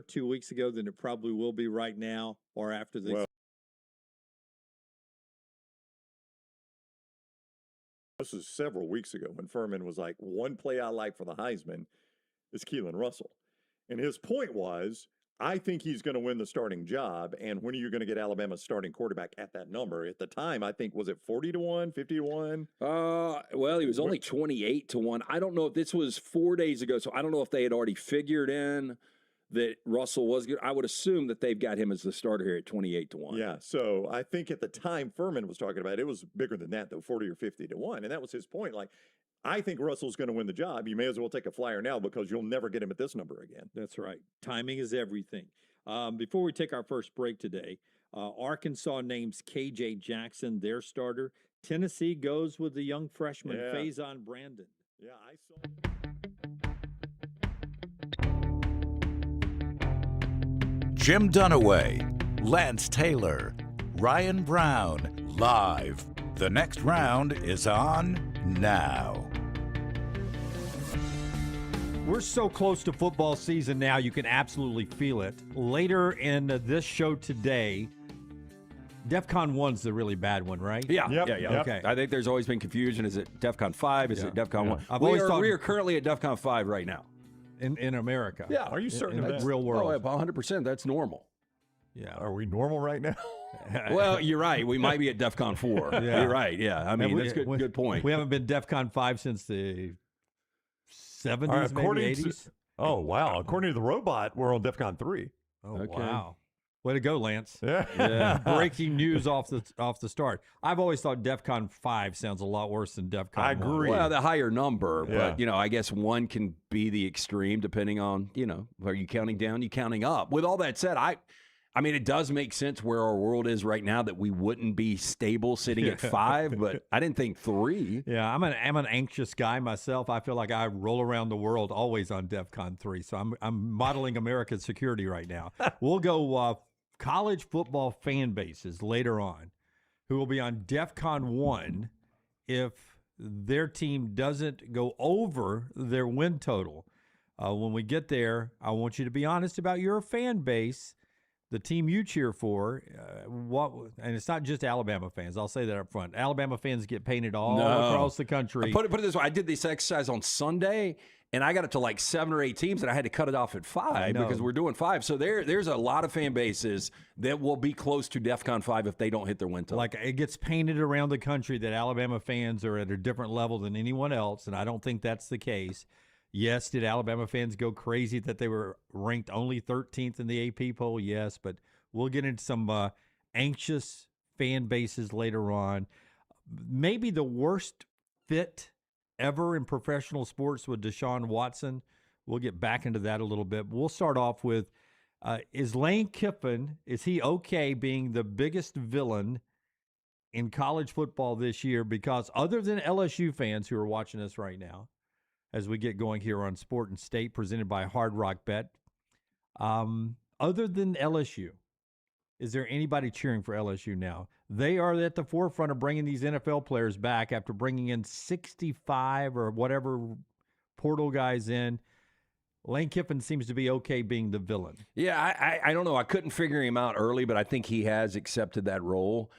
2 weeks ago than it probably will be right now or after the. Well, this was several weeks ago when Furman was like, one play I like for the Heisman is Keelan Russell. And his point was, I think he's going to win the starting job. And when are you going to get Alabama's starting quarterback at that number? At the time, I think, was it 40-1, 50-1? Well, he was only 28-1. I don't know if this was 4 days ago, so I don't know if they had already figured in that Russell was good. I would assume that they've got him as the starter here at 28-1. Yeah, so I think at the time Furman was talking about it was bigger than that, though, 40 or 50-1. And that was his point. Like, I think Russell's going to win the job. You may as well take a flyer now because you'll never get him at this number again. That's right. Timing is everything. Before we take our first break today, Arkansas names KJ Jackson their starter. Tennessee goes with the young freshman Faison Brandon. Yeah, I saw. Jim Dunaway, Lance Taylor, Ryan Brown, live. The next round is on now. We're so close to football season now, you can absolutely feel it. Later in this show today, DEFCON 1's the really bad one, right? Yeah. Yep. Okay. I think there's always been confusion. Is it DEFCON 5? Is it DEFCON 1? We are currently at DEFCON 5 right now. In America. Yeah. Are you certain in of that? the real world? Oh, 100%. That's normal. Yeah. Are we normal right now? Well, you're right. We might be at DEFCON 4. Yeah. You're right. Yeah. I mean, that's good point. We haven't been DEFCON 5 since the 70s, All right, maybe 80s. Oh, wow. According to the robot, we're on DEFCON 3. Oh, Okay. wow. Way to go, Lance. Yeah. Breaking news off the start. I've always thought DEFCON 5 sounds a lot worse than DEFCON 1. I agree. Well, the higher number, Yeah. but, I guess one can be the extreme depending on, are you counting down, you counting up? With all that said, I mean, it does make sense where our world is right now that we wouldn't be stable sitting at 5, but I didn't think 3. Yeah, I'm an anxious guy myself. I feel like I roll around the world always on DEFCON 3, so I'm modeling American security right now. We'll go college football fan bases later on who will be on DEFCON 1 if their team doesn't go over their win total. When we get there, I want you to be honest about your fan base, the team you cheer for, and it's not just Alabama fans. I'll say that up front. Alabama fans get painted all across the country. Put it this way. I did this exercise on Sunday, and I got up to like 7 or 8 teams, and I had to cut it off at 5 because we're doing 5. So there's a lot of fan bases that will be close to DEFCON 5 if they don't hit their win total. Like, it gets painted around the country that Alabama fans are at a different level than anyone else, and I don't think that's the case. Yes, did Alabama fans go crazy that they were ranked only 13th in the AP poll? Yes, but we'll get into some anxious fan bases later on. Maybe the worst fit ever in professional sports with Deshaun Watson. We'll get back into that a little bit. We'll start off with, is Lane Kiffin, is he okay being the biggest villain in college football this year? Because other than LSU fans who are watching us right now, as we get going here on Sport and State, presented by Hard Rock Bet. Other than LSU, is there anybody cheering for LSU now? They are at the forefront of bringing these NFL players back after bringing in 65 or whatever portal guys in. Lane Kiffin seems to be okay being the villain. Yeah, I don't know. I couldn't figure him out early, but I think he has accepted that role.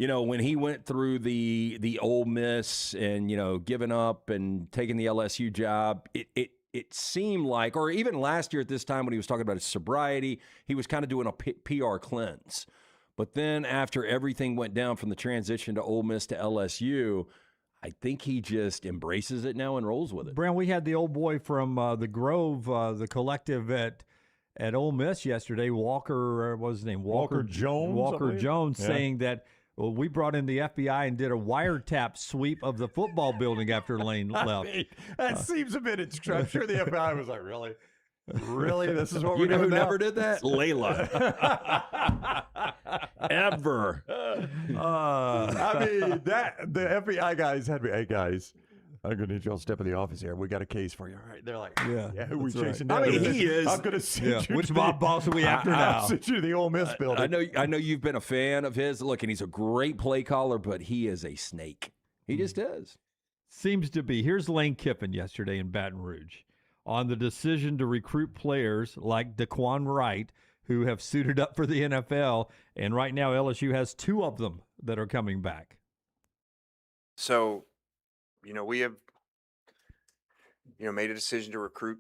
When he went through the Ole Miss and, giving up and taking the LSU job, it seemed like, or even last year at this time when he was talking about his sobriety, he was kind of doing a PR cleanse. But then after everything went down from the transition to Ole Miss to LSU, I think he just embraces it now and rolls with it. Brown, we had the old boy from the Grove, the collective at Ole Miss yesterday, Walker, what was his name? Walker Jones. Walker Jones saying that, well, we brought in the FBI and did a wiretap sweep of the football building after Lane left. I mean, that seems a bit extreme. I'm sure the FBI was like, really? Really? This is what we're You know doing who now? never did that? Layla. Ever. I mean, the FBI guys had me, hey, guys, I'm going to need y'all to step in the office here. We got a case for you. All right. They're like, yeah, who we chasing down? I mean, he is. I'm going to send you Which to mob boss are we after now? I'll send you to the Ole Miss building. I know you've been a fan of his. Look, and he's a great play caller, but he is a snake. He just is. Seems to be. Here's Lane Kiffin yesterday in Baton Rouge. on the decision to recruit players like Daquan Wright, who have suited up for the NFL, and right now LSU has 2 of them that are coming back. So, we have, made a decision to recruit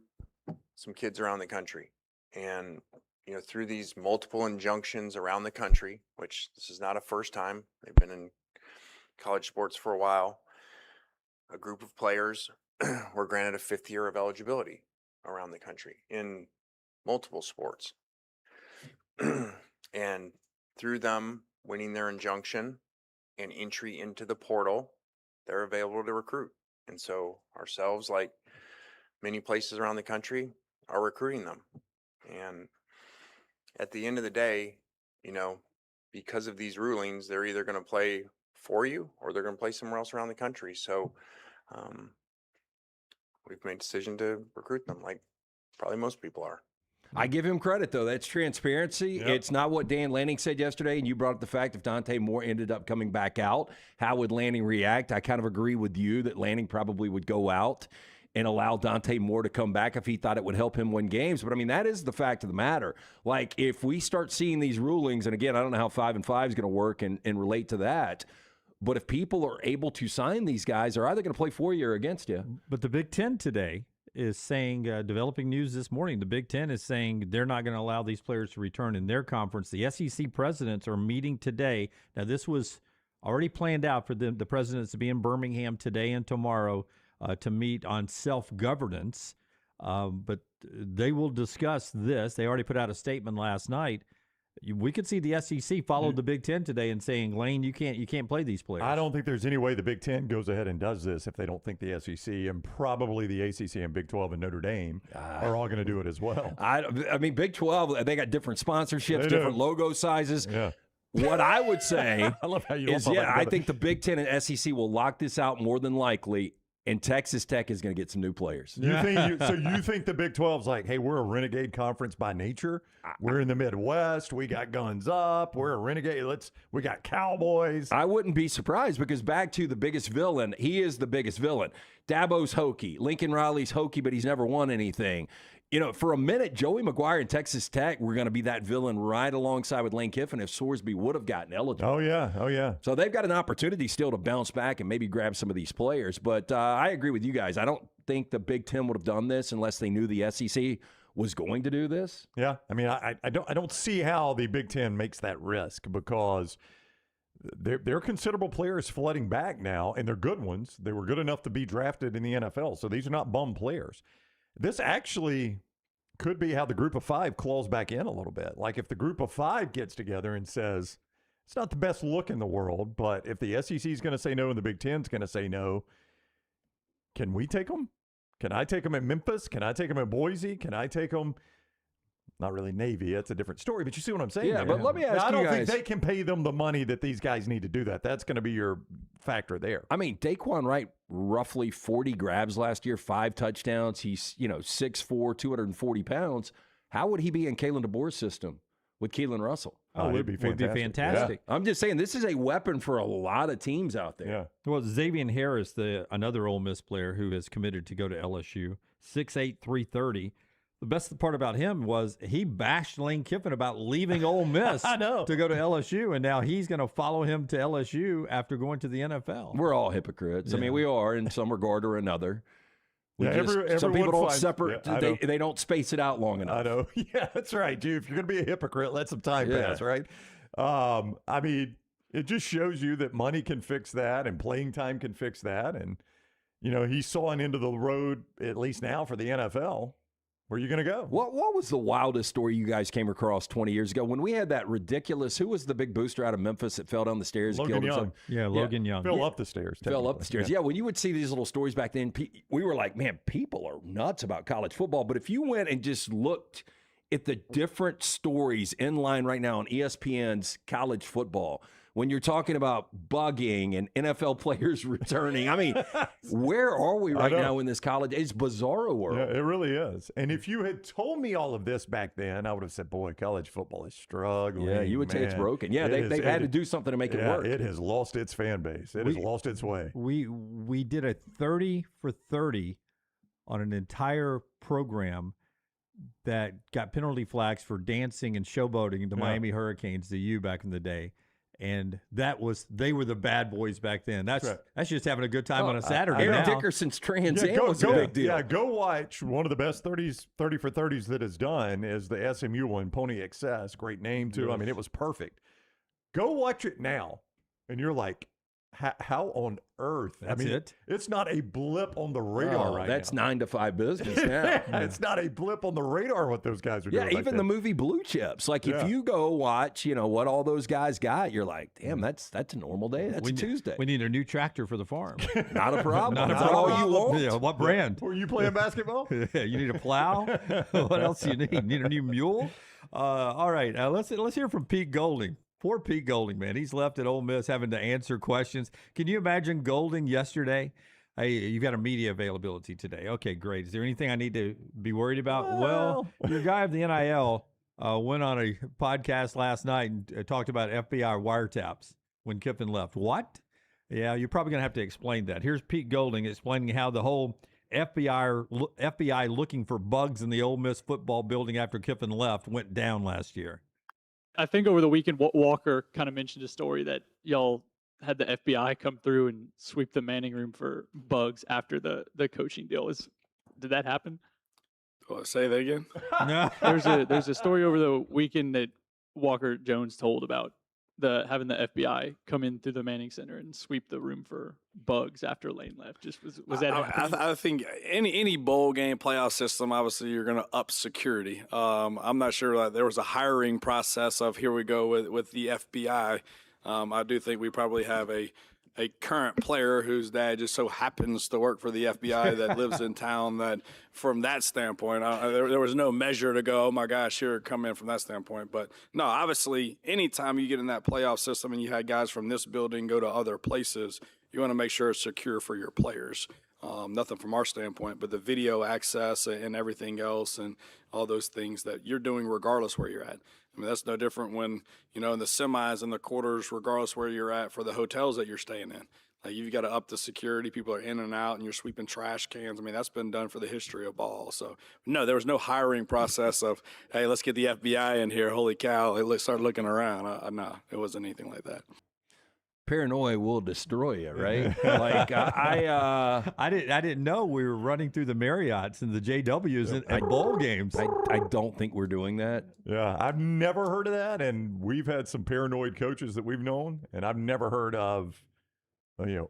some kids around the country. And, through these multiple injunctions around the country, which this is not a first time, they've been in college sports for a while, a group of players were granted a 5th year of eligibility around the country in multiple sports. And through them winning their injunction and entry into the portal, they're available to recruit. And so ourselves, like many places around the country, are recruiting them. And at the end of the day, because of these rulings, they're either going to play for you or they're going to play somewhere else around the country. So we've made a decision to recruit them, like probably most people are. I give him credit, though. That's transparency. Yep. It's not what Dan Lanning said yesterday, and you brought up the fact if Dante Moore ended up coming back out, how would Lanning react? I kind of agree with you that Lanning probably would go out and allow Dante Moore to come back if he thought it would help him win games. But, I mean, that is the fact of the matter. Like, if we start seeing these rulings, and, again, I don't know how 5-5 is going to work and relate to that, but if people are able to sign these guys, they're either going to play for you or against you. But the Big Ten today is saying, developing news this morning, the Big Ten is saying they're not going to allow these players to return in their conference. The SEC presidents are meeting today. Now, this was already planned out for the presidents to be in Birmingham today and tomorrow to meet on self-governance. But they will discuss this. They already put out a statement last night. We could see the SEC follow the Big Ten today and saying, Lane, you can't play these players. I don't think there's any way the Big Ten goes ahead and does this if they don't think the SEC and probably the ACC and Big 12 and Notre Dame are all going to do it as well. I mean, Big 12, they got different sponsorships, different logo sizes. Yeah. What I would say I love how you is, I think the Big Ten and SEC will lock this out more than likely, and Texas Tech is going to get some new players. You think the Big 12's like, hey, we're a renegade conference by nature? We're in the Midwest. We got guns up. We're a renegade. We got Cowboys. I wouldn't be surprised because back to the biggest villain, he is the biggest villain. Dabo's hokey. Lincoln Riley's hokey, but he's never won anything. For a minute, Joey McGuire and Texas Tech were going to be that villain right alongside with Lane Kiffin if Sorsby would have gotten eligible. Oh, yeah. So they've got an opportunity still to bounce back and maybe grab some of these players. But I agree with you guys. I don't think the Big Ten would have done this unless they knew the SEC was going to do this. Yeah, I mean, I don't see how the Big Ten makes that risk because there are considerable players flooding back now, and they're good ones. They were good enough to be drafted in the NFL, so these are not bum players. This actually could be how the group of 5 claws back in a little bit. Like if the group of 5 gets together and says, it's not the best look in the world, but if the SEC is going to say no and the Big Ten is going to say no, can we take them? Can I take them at Memphis? Can I take them at Boise? Can I take them? Not really Navy. That's a different story, but you see what I'm saying? Yeah, but let me ask you guys. I don't think they can pay them the money that these guys need to do that. That's going to be your factor there. I mean, Daquan Wright, roughly 40 grabs last year, 5 touchdowns. He's, 6'4", 240 pounds. How would he be in Kalen DeBoer's system with Keelan Russell? Oh, it'd be fantastic. Yeah. I'm just saying, this is a weapon for a lot of teams out there. Yeah. Well, Xavier Harris, another Ole Miss player who is committed to go to LSU, 6'8", 330. The best part about him was he bashed Lane Kiffin about leaving Ole Miss I know. to go to LSU, and now he's going to follow him to LSU after going to the NFL. We're all hypocrites. Yeah. I mean, we are in some regard or another. Yeah, Some people don't finds, separate. Yeah, they don't space it out long enough. I know. Yeah, that's right, dude. If you're going to be a hypocrite, let some time pass, right? I mean, it just shows you that money can fix that and playing time can fix that. And, he's sawing into the road, at least now, for the NFL. Where are you going to go? What was the wildest story you guys came across 20 years ago when we had that ridiculous? Who was the big booster out of Memphis that fell down the stairs? Logan Young. Yeah, Logan Young. Fell up the stairs. Fell up the stairs. Yeah, when you would see these little stories back then, we were like, man, people are nuts about college football. But if you went and just looked at the different stories in line right now on ESPN's college football, when you're talking about bugging and NFL players returning, I mean, where are we right now in this college? It's bizarro world. Yeah, it really is. And if you had told me all of this back then, I would have said, boy, college football is struggling. Yeah, you would say it's broken. Yeah, they've had to do something to make it work. It has lost its fan base. It has lost its way. We did a 30 for 30 on an entire program that got penalty flags for dancing and showboating the Miami Hurricanes, the U back in the day. And they were the bad boys back then. That's just having a good time on a Saturday. Aaron now. Dickerson's Trans Am was a big deal. Yeah, go watch one of the best 30 for 30s that is done is the SMU one, Pony Excess. Great name, too. I mean, it was perfect. Go watch it now. And you're like, how on earth? That's it? It's not a blip on the radar right that's now. 9 to 5 business now. It's not a blip on the radar what those guys are doing. Yeah, even the movie Blue Chips. Like if you go watch, what all those guys got, you're like, damn, that's a normal day. That's a Tuesday. We need a new tractor for the farm. Not a problem. Not That's a all problem. you want. Yeah, what brand? Were you playing basketball? You need a plow? What else do you need? Need a new mule? All right, let's hear from Pete Golding. Poor Pete Golding, man. He's left at Ole Miss having to answer questions. Can you imagine Golding yesterday? Hey, you've got a media availability today. Okay, great. Is there anything I need to be worried about? Well, your guy of the NIL went on a podcast last night and talked about FBI wiretaps when Kiffin left. What? Yeah, you're probably going to have to explain that. Here's Pete Golding explaining how the whole FBI looking for bugs in the Ole Miss football building after Kiffin left went down last year. I think over the weekend, Walker kind of mentioned a story that y'all had the FBI come through and sweep the Manning room for bugs after the coaching deal. Did that happen? Say that again? There's a story over the weekend that Walker Jones told about having the FBI come in through the Manning Center and sweep the room for bugs after Lane left. Was that? I think any bowl game playoff system, obviously you're going to up security. I'm not sure that there was a hiring process of here we go with the FBI. I do think we probably have a current player whose dad just so happens to work for the FBI that lives in town, that from that standpoint, there was no measure to go, oh my gosh, here come in from that standpoint. But no, obviously, anytime you get in that playoff system and you had guys from this building go to other places, you want to make sure it's secure for your players. Nothing from our standpoint, but the video access and everything else and all those things that you're doing regardless where you're at. I mean, that's no different when, in the semis and the quarters, regardless where you're at for the hotels that you're staying in. Like, you've got to up the security. People are in and out, and you're sweeping trash cans. I mean, that's been done for the history of ball. So, no, there was no hiring process of, hey, let's get the FBI in here. Holy cow, let's start looking around. No, it wasn't anything like that. Paranoia will destroy you, right? Like I didn't know we were running through the Marriotts and the JWs at bowl games. I don't think we're doing that. Yeah, I've never heard of that, and we've had some paranoid coaches that we've known, and I've never heard of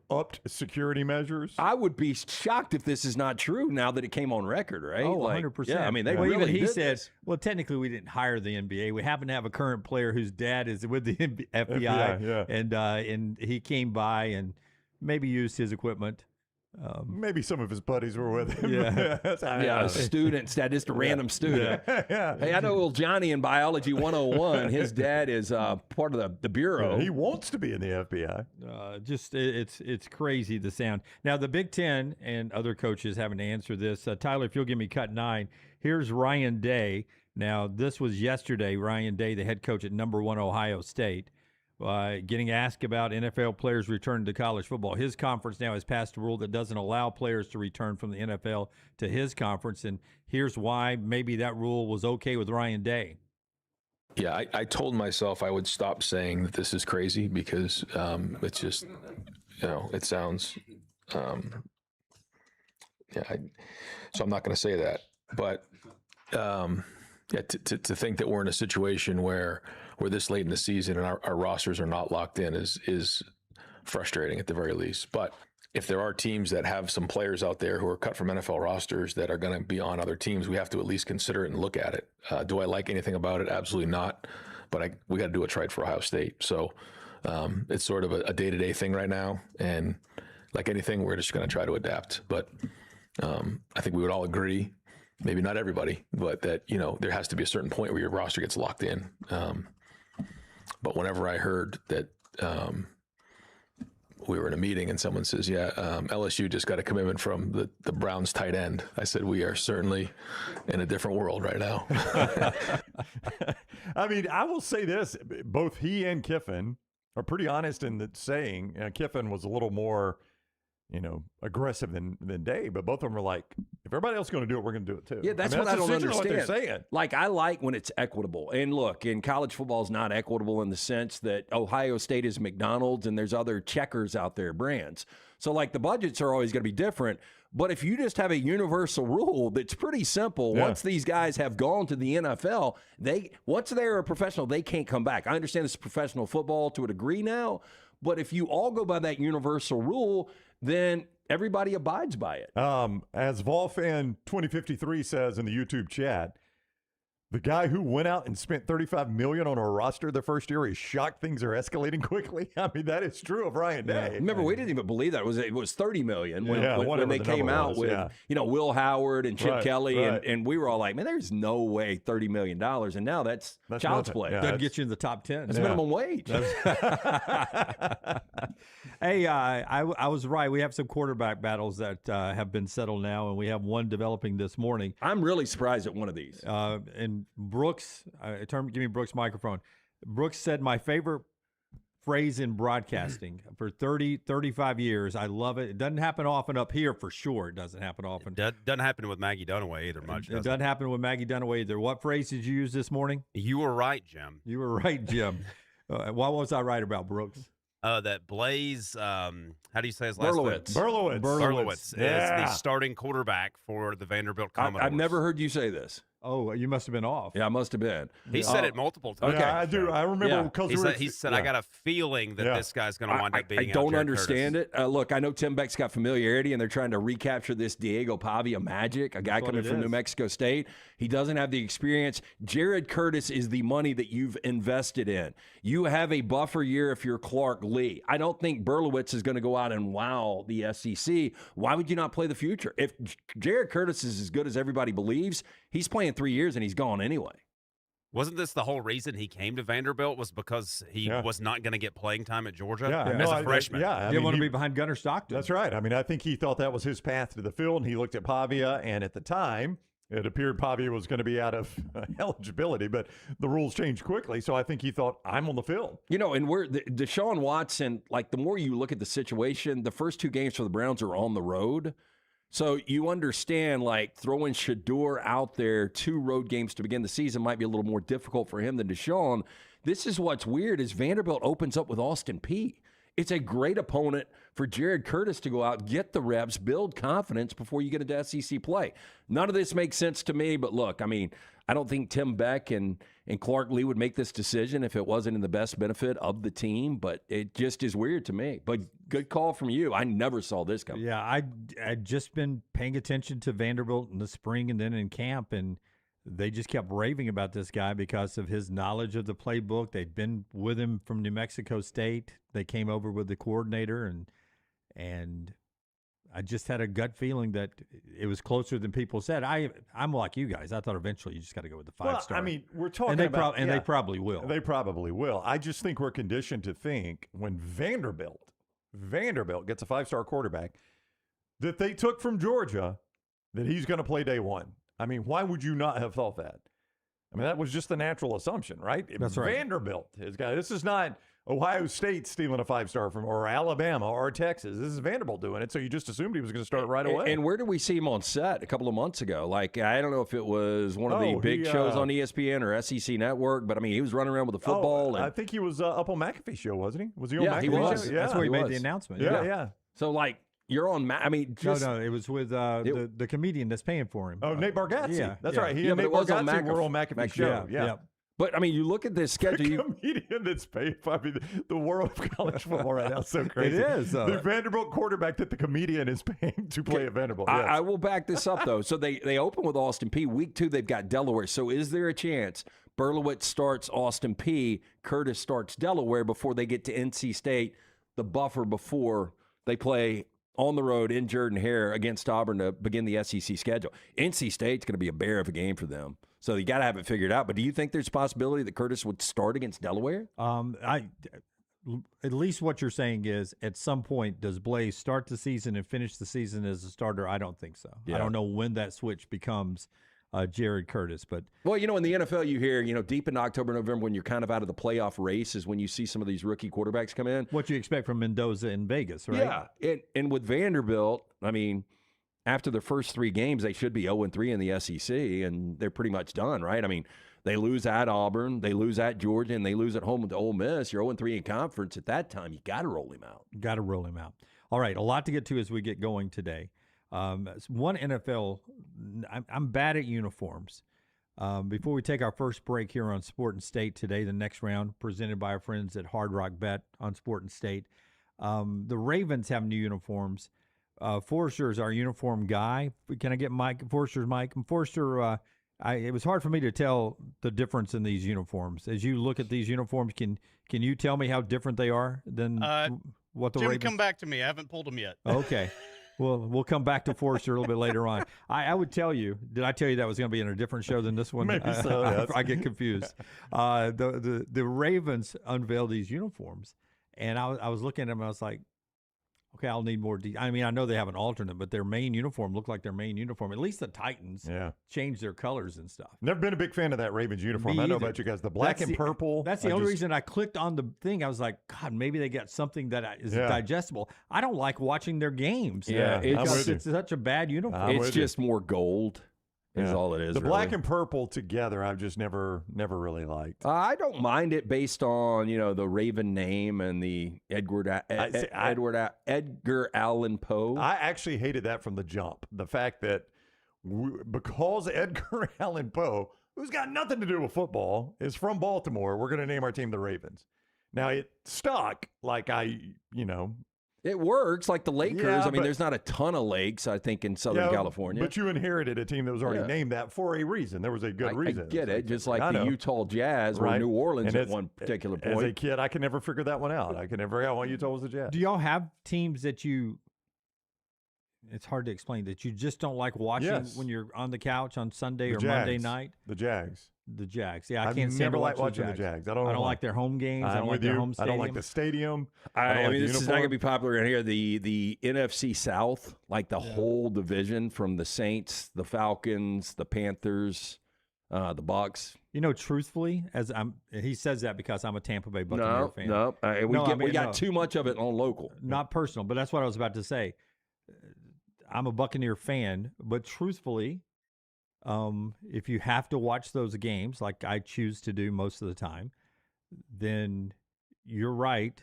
upped security measures. I would be shocked if this is not true now that it came on record, right? Oh, 100%. Yeah, I mean, they well, really even he did said, this. well, technically we didn't hire the NBA. We happen to have a current player whose dad is with the FBI, and he came by and maybe used his equipment. Maybe some of his buddies were with him. Yeah, students, that just a random student. Yeah. Hey, I know little Johnny in Biology 101. His dad is part of the bureau. Yeah, he wants to be in the FBI. It's crazy, the sound. Now, the Big Ten and other coaches having to answer this. Tyler, if you'll give me cut 9, here's Ryan Day. Now, this was yesterday. Ryan Day, the head coach at number 1 Ohio State, getting asked about NFL players returning to college football. His conference now has passed a rule that doesn't allow players to return from the NFL to his conference, and here's why maybe that rule was okay with Ryan Day. Yeah, I told myself I would stop saying that this is crazy because it's just, it sounds, so I'm not going to say that. But to think that we're in a situation where we're this late in the season and our rosters are not locked in is frustrating at the very least. But if there are teams that have some players out there who are cut from NFL rosters that are going to be on other teams, we have to at least consider it and look at it. Do I like anything about it? Absolutely not. But we got to do what's right for Ohio State. So it's sort of a day-to-day thing right now. And like anything, we're just going to try to adapt. But I think we would all agree, maybe not everybody, but that, there has to be a certain point where your roster gets locked in. But whenever I heard that we were in a meeting and someone says, LSU just got a commitment from the Browns tight end, I said, we are certainly in a different world right now. I mean, I will say this, both he and Kiffin are pretty honest in that saying, Kiffin was a little more aggressive than Dave, but both of them are like, if everybody else is going to do it, we're going to do it too. Yeah, that's what I don't understand. What they're saying. Like, I like when it's equitable. And look, in college football is not equitable in the sense that Ohio State is McDonald's and there's other checkers out there, brands. So, like, the budgets are always going to be different. But if you just have a universal rule that's pretty simple, once these guys have gone to the NFL, once they're a professional, they can't come back. I understand this is professional football to a degree now, but if you all go by that universal rule, then everybody abides by it. As Volfan 2053 says in the YouTube chat, the guy who went out and spent $35 million on a roster the first year is shocked things are escalating quickly. I mean, that is true of Ryan Day. Remember, we didn't even believe that. It was $30 million when they came out with Will Howard and Chip Kelly, and we were all like, man, there's no way $30 million. And now that's child's play. Doesn't get you in the top 10. It's minimum wage. Hey, I was right. We have some quarterback battles that have been settled now, and we have one developing this morning. I'm really surprised at one of these. And Brooks, give me Brooks' microphone. Brooks said my favorite phrase in broadcasting for 35 years. I love it. It doesn't happen often up here for sure. It doesn't happen often. Doesn't happen with Maggie Dunaway either much. It doesn't happen with Maggie Dunaway either. What phrase did you use this morning? You were right, Jim. You were right, Jim. What was I right about, Brooks? That Blaze, how do you say his last name? Berlowitz is the starting quarterback for the Vanderbilt Commodores. I've never heard you say this. Oh, you must have been off. Yeah, I must have been. He said it multiple times. Okay, I do. I remember because he said, I got a feeling that this guy's going to wind up beating I don't out understand it. Look, I know Tim Beck's got familiarity, and they're trying to recapture this Diego Pavia magic, a guy coming from New Mexico State. He doesn't have the experience. Jared Curtis is the money that you've invested in. You have a buffer year if you're Clark Lee. I don't think Berlowitz is going to go out and wow the SEC. Why would you not play the future? If Jared Curtis is as good as everybody believes, he's playing 3 years and he's gone anyway. Wasn't this the whole reason he came to Vanderbilt was because he was not going to get playing time at Georgia as a freshman? He didn't want to be behind Gunnar Stockton. That's right. I mean, I think he thought that was his path to the field, and he looked at Pavia, and at the time, it appeared Pavia was going to be out of eligibility, but the rules changed quickly, so I think he thought, I'm on the field. And Deshaun Watson, like, the more you look at the situation, the first 2 games for the Browns are on the road. So you understand, like, throwing Shador out there 2 road games to begin the season might be a little more difficult for him than Deshaun. This is what's weird is Vanderbilt opens up with Austin Peay. It's a great opponent for Jared Curtis to go out, get the reps, build confidence before you get into SEC play. None of this makes sense to me, but look, I mean, I don't think Tim Beck and Clark Lee would make this decision if it wasn't in the best benefit of the team, but it just is weird to me. But good call from you. I never saw this coming. Yeah, I'd just been paying attention to Vanderbilt in the spring and then in camp, and they just kept raving about this guy because of his knowledge of the playbook. They'd been with him from New Mexico State. They came over with the coordinator, and I just had a gut feeling that it was closer than people said. I'm like you guys. I thought eventually you just got to go with the 5-star. I mean, we're talking they about they probably will. They probably will. I just think we're conditioned to think when Vanderbilt gets a 5-star quarterback that they took from Georgia that he's going to play day one. I mean, why would you not have thought that? I mean, that was just the natural assumption, right? That's right. Vanderbilt has got. This is not Ohio State stealing a 5-star from, or Alabama, or Texas. This is Vanderbilt doing it, so you just assumed he was going to start right away. And where did we see him on set a couple of months ago? Like, I don't know if it was one of the big shows on ESPN or SEC Network, but I mean, he was running around with a football. I think he was up on McAfee's show, wasn't he? Was he on McAfee's he was. show? Yeah, that's where he made the announcement. Yeah. So, like, you're on. I mean, just, no, it was with the comedian that's paying for him. Oh, Nate Bargatze. Yeah, that's right. He and Nate Bargatze were on McAfee's show. Yeah. But, I mean, you look at this schedule. The comedian that's paid for, I mean, the world of college football right now is so crazy. It is. The Vanderbilt quarterback that the comedian is paying to play at Vanderbilt. Yes. I will back this up, though. So they open with Austin Peay. Week 2, they've got Delaware. So is there a chance Berlowitz starts Austin Peay, Curtis starts Delaware before they get to NC State, the buffer before they play on the road in Jordan-Hare against Auburn to begin the SEC schedule? NC State's going to be a bear of a game for them. So you got to have it figured out. But do you think there's a possibility that Curtis would start against Delaware? At least what you're saying is at some point, does Blaze start the season and finish the season as a starter? I don't think so. Yeah. I don't know when that switch becomes Jared Curtis. But well, in the NFL, you hear, deep in October, November, when you're kind of out of the playoff race, is when you see some of these rookie quarterbacks come in. What you expect from Mendoza in Vegas, right? Yeah, and with Vanderbilt, I mean, after their first 3 games, they should be 0-3 in the SEC, and they're pretty much done, right? I mean, they lose at Auburn, they lose at Georgia, and they lose at home with Ole Miss. You're 0-3 in conference. At that time, you got to roll him out. Got to roll him out. All right, a lot to get to as we get going today. One NFL, I'm bad at uniforms. Before we take our first break here on Sport and State today, the next round presented by our friends at Hard Rock Bet on Sport and State. The Ravens have new uniforms. Forrester is our uniform guy. Can I get Forrester's mic? Forrester, it was hard for me to tell the difference in these uniforms. As you look at these uniforms, can you tell me how different they are than what the Jim, Ravens? come back to me. I haven't pulled them yet. Okay. Well, we'll come back to Forrester a little bit later on. I would tell you, did I tell you that was going to be in a different show than this one? Maybe so. Yes. I get confused. The Ravens unveiled these uniforms, and I was looking at them, and I was like, okay, I'll need more I mean, I know they have an alternate, but their main uniform looked like their main uniform. At least the Titans changed their colors and stuff. Never been a big fan of that Ravens uniform. I know about you guys. The black and purple. That's the only reason I clicked on the thing. I was like, God, maybe they got something that is digestible. I don't like watching their games. Yeah, it's such a bad uniform. It's just more gold. Is all it is. The black and purple together, I've just never really liked. I don't mind it based on the Raven name and the Edgar Allan Poe. I actually hated that from the jump. The fact that because Edgar Allan Poe, who's got nothing to do with football, is from Baltimore, we're going to name our team the Ravens. Now it stuck. Like it works like the Lakers. I mean, there's not a ton of lakes, I think, in Southern California. But you inherited a team that was already named that for a reason. There was a good reason. I get it. Just like the Utah Jazz or New Orleans at one particular point. As a kid, I could never figure that one out. I could never figure out why Utah was the Jazz. Do y'all have teams that it's hard to explain, that you just don't like watching when you're on the couch on Sunday or Monday night? The Jags. The Jags. Yeah, I I've can't stand never to liked watch watching the Jags. I don't like their home games. I don't like their home I stadium. don't like the stadium. I mean, this is not going to be popular in here. The NFC South, like the whole division from the Saints, the Falcons, the Panthers, the Bucs. Truthfully, he says that because I'm a Tampa Bay Buccaneer fan. No, we got too much of it on local. Not personal, but that's what I was about to say. I'm a Buccaneer fan, but truthfully, if you have to watch those games, like I choose to do most of the time, then you're right.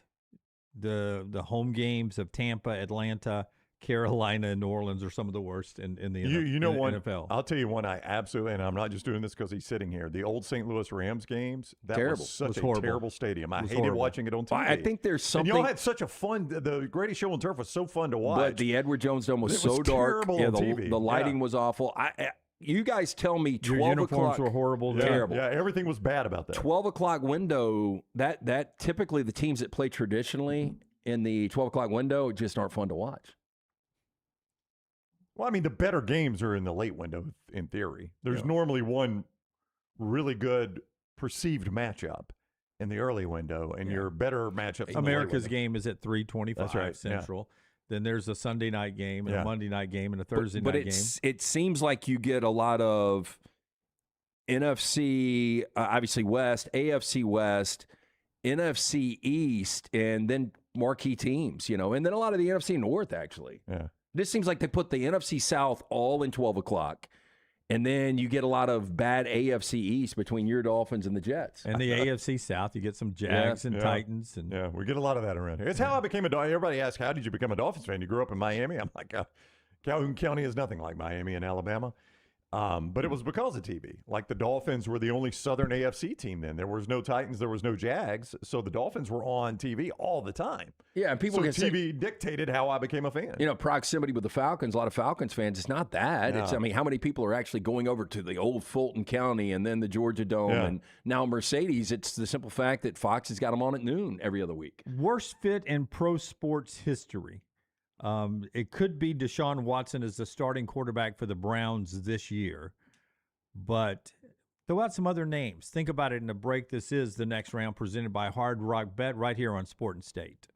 The home games of Tampa, Atlanta, Carolina, and New Orleans are some of the worst in the NFL. I'll tell you one I absolutely, and I'm not just doing this because he's sitting here. The old St. Louis Rams games, that was such a terrible stadium. I hated watching it on TV. I think there's something. And y'all had such a fun. The Grady Show on Turf was so fun to watch. But the Edward Jones Dome was so dark. Yeah, the lighting was awful. You guys tell me 12 Your uniforms o'clock were horrible. Terrible. Yeah, everything was bad about that. 12 o'clock window, that typically the teams that play traditionally in the 12 o'clock window just aren't fun to watch. Well, I mean, the better games are in the late window, in theory. There's normally one really good perceived matchup in the early window, and your better matchups. America's game is at 3:25 Central. Yeah. Then there's a Sunday night game and a Monday night game and a Thursday night game. But it seems like you get a lot of NFC, obviously West, AFC West, NFC East, and then marquee teams, and then a lot of the NFC North, actually. Yeah. This seems like they put the NFC South all in 12 o'clock, and then you get a lot of bad AFC East between your Dolphins and the Jets. And the AFC South, you get some Jags and Titans. And we get a lot of that around here. It's how I became a Dolphins. Everybody asks, how did you become a Dolphins fan? You grew up in Miami? I'm like, Calhoun County is nothing like Miami and Alabama. But it was because of TV. Like the Dolphins were the only Southern AFC team then. There was no Titans, there was no Jags, so the Dolphins were on TV all the time. Yeah, and people TV dictated how I became a fan. Proximity with the Falcons. A lot of Falcons fans. It's not that. No. It's how many people are actually going over to the old Fulton County and then the Georgia Dome and now Mercedes? It's the simple fact that Fox has got them on at noon every other week. Worst fit in pro sports history. It could be Deshaun Watson as the starting quarterback for the Browns this year, but throw out some other names. Think about it in the break. This is the next round presented by Hard Rock Bet right here on Sport and State.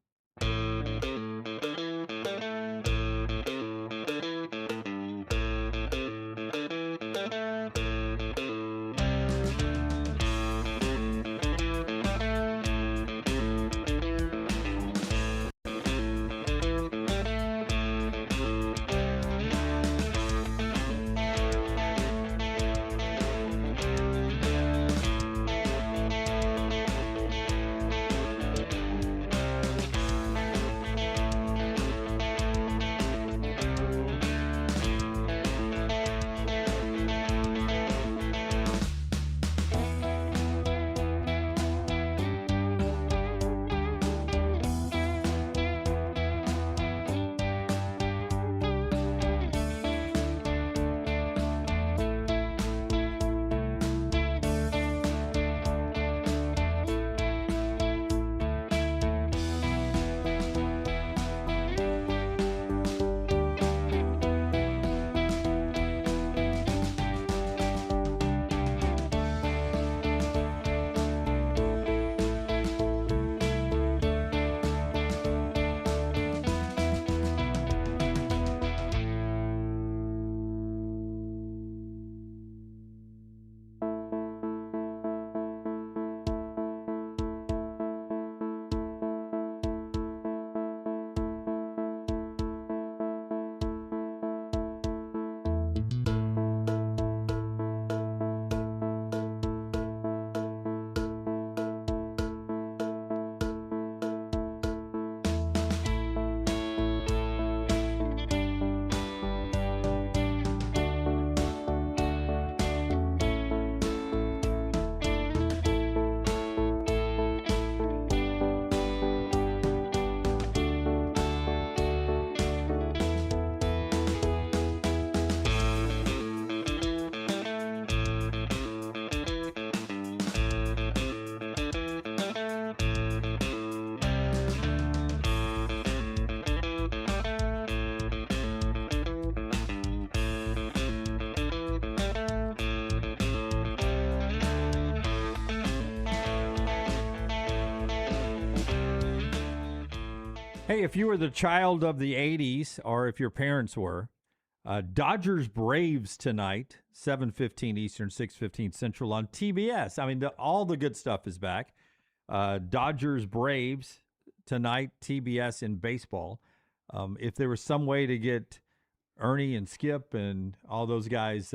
Hey, if you were the child of the 80s, or if your parents were, Dodgers Braves tonight, 7:15 Eastern, 6:15 Central on TBS. I mean, all the good stuff is back. Dodgers Braves tonight, TBS in baseball. If there was some way to get Ernie and Skip and all those guys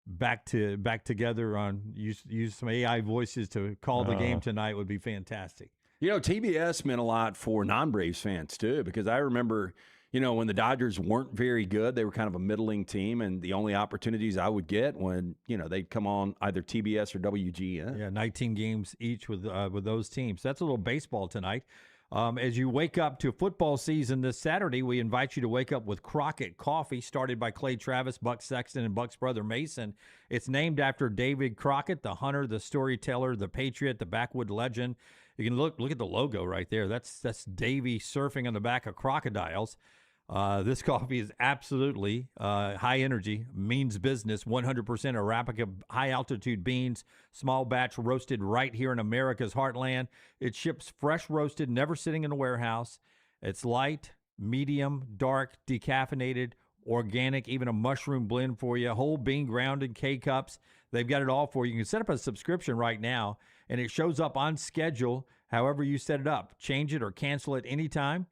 back together on use some AI voices to call the game tonight would be fantastic. You know, TBS meant a lot for non-Braves fans, too, because I remember, you know, when the Dodgers weren't very good, they were kind of a middling team, and the only opportunities I would get when, you know, they'd come on either TBS or WGN. Yeah, 19 games each with those teams. That's a little baseball tonight. As you wake up to football season this Saturday, we invite you to wake up with Crockett Coffee, started by Clay Travis, Buck Sexton, and Buck's brother Mason. It's named after David Crockett, the hunter, the storyteller, the patriot, the backwood legend. You can look at the logo right there. That's Davy surfing on the back of crocodiles. This coffee is absolutely high energy, means business, 100% Arabica high-altitude beans, small batch roasted right here in America's heartland. It ships fresh roasted, never sitting in a warehouse. It's light, medium, dark, decaffeinated, organic, even a mushroom blend for you, whole bean ground in K-cups. They've got it all for you. You can set up a subscription right now, and it shows up on schedule however you set it up. Change it or cancel it anytime.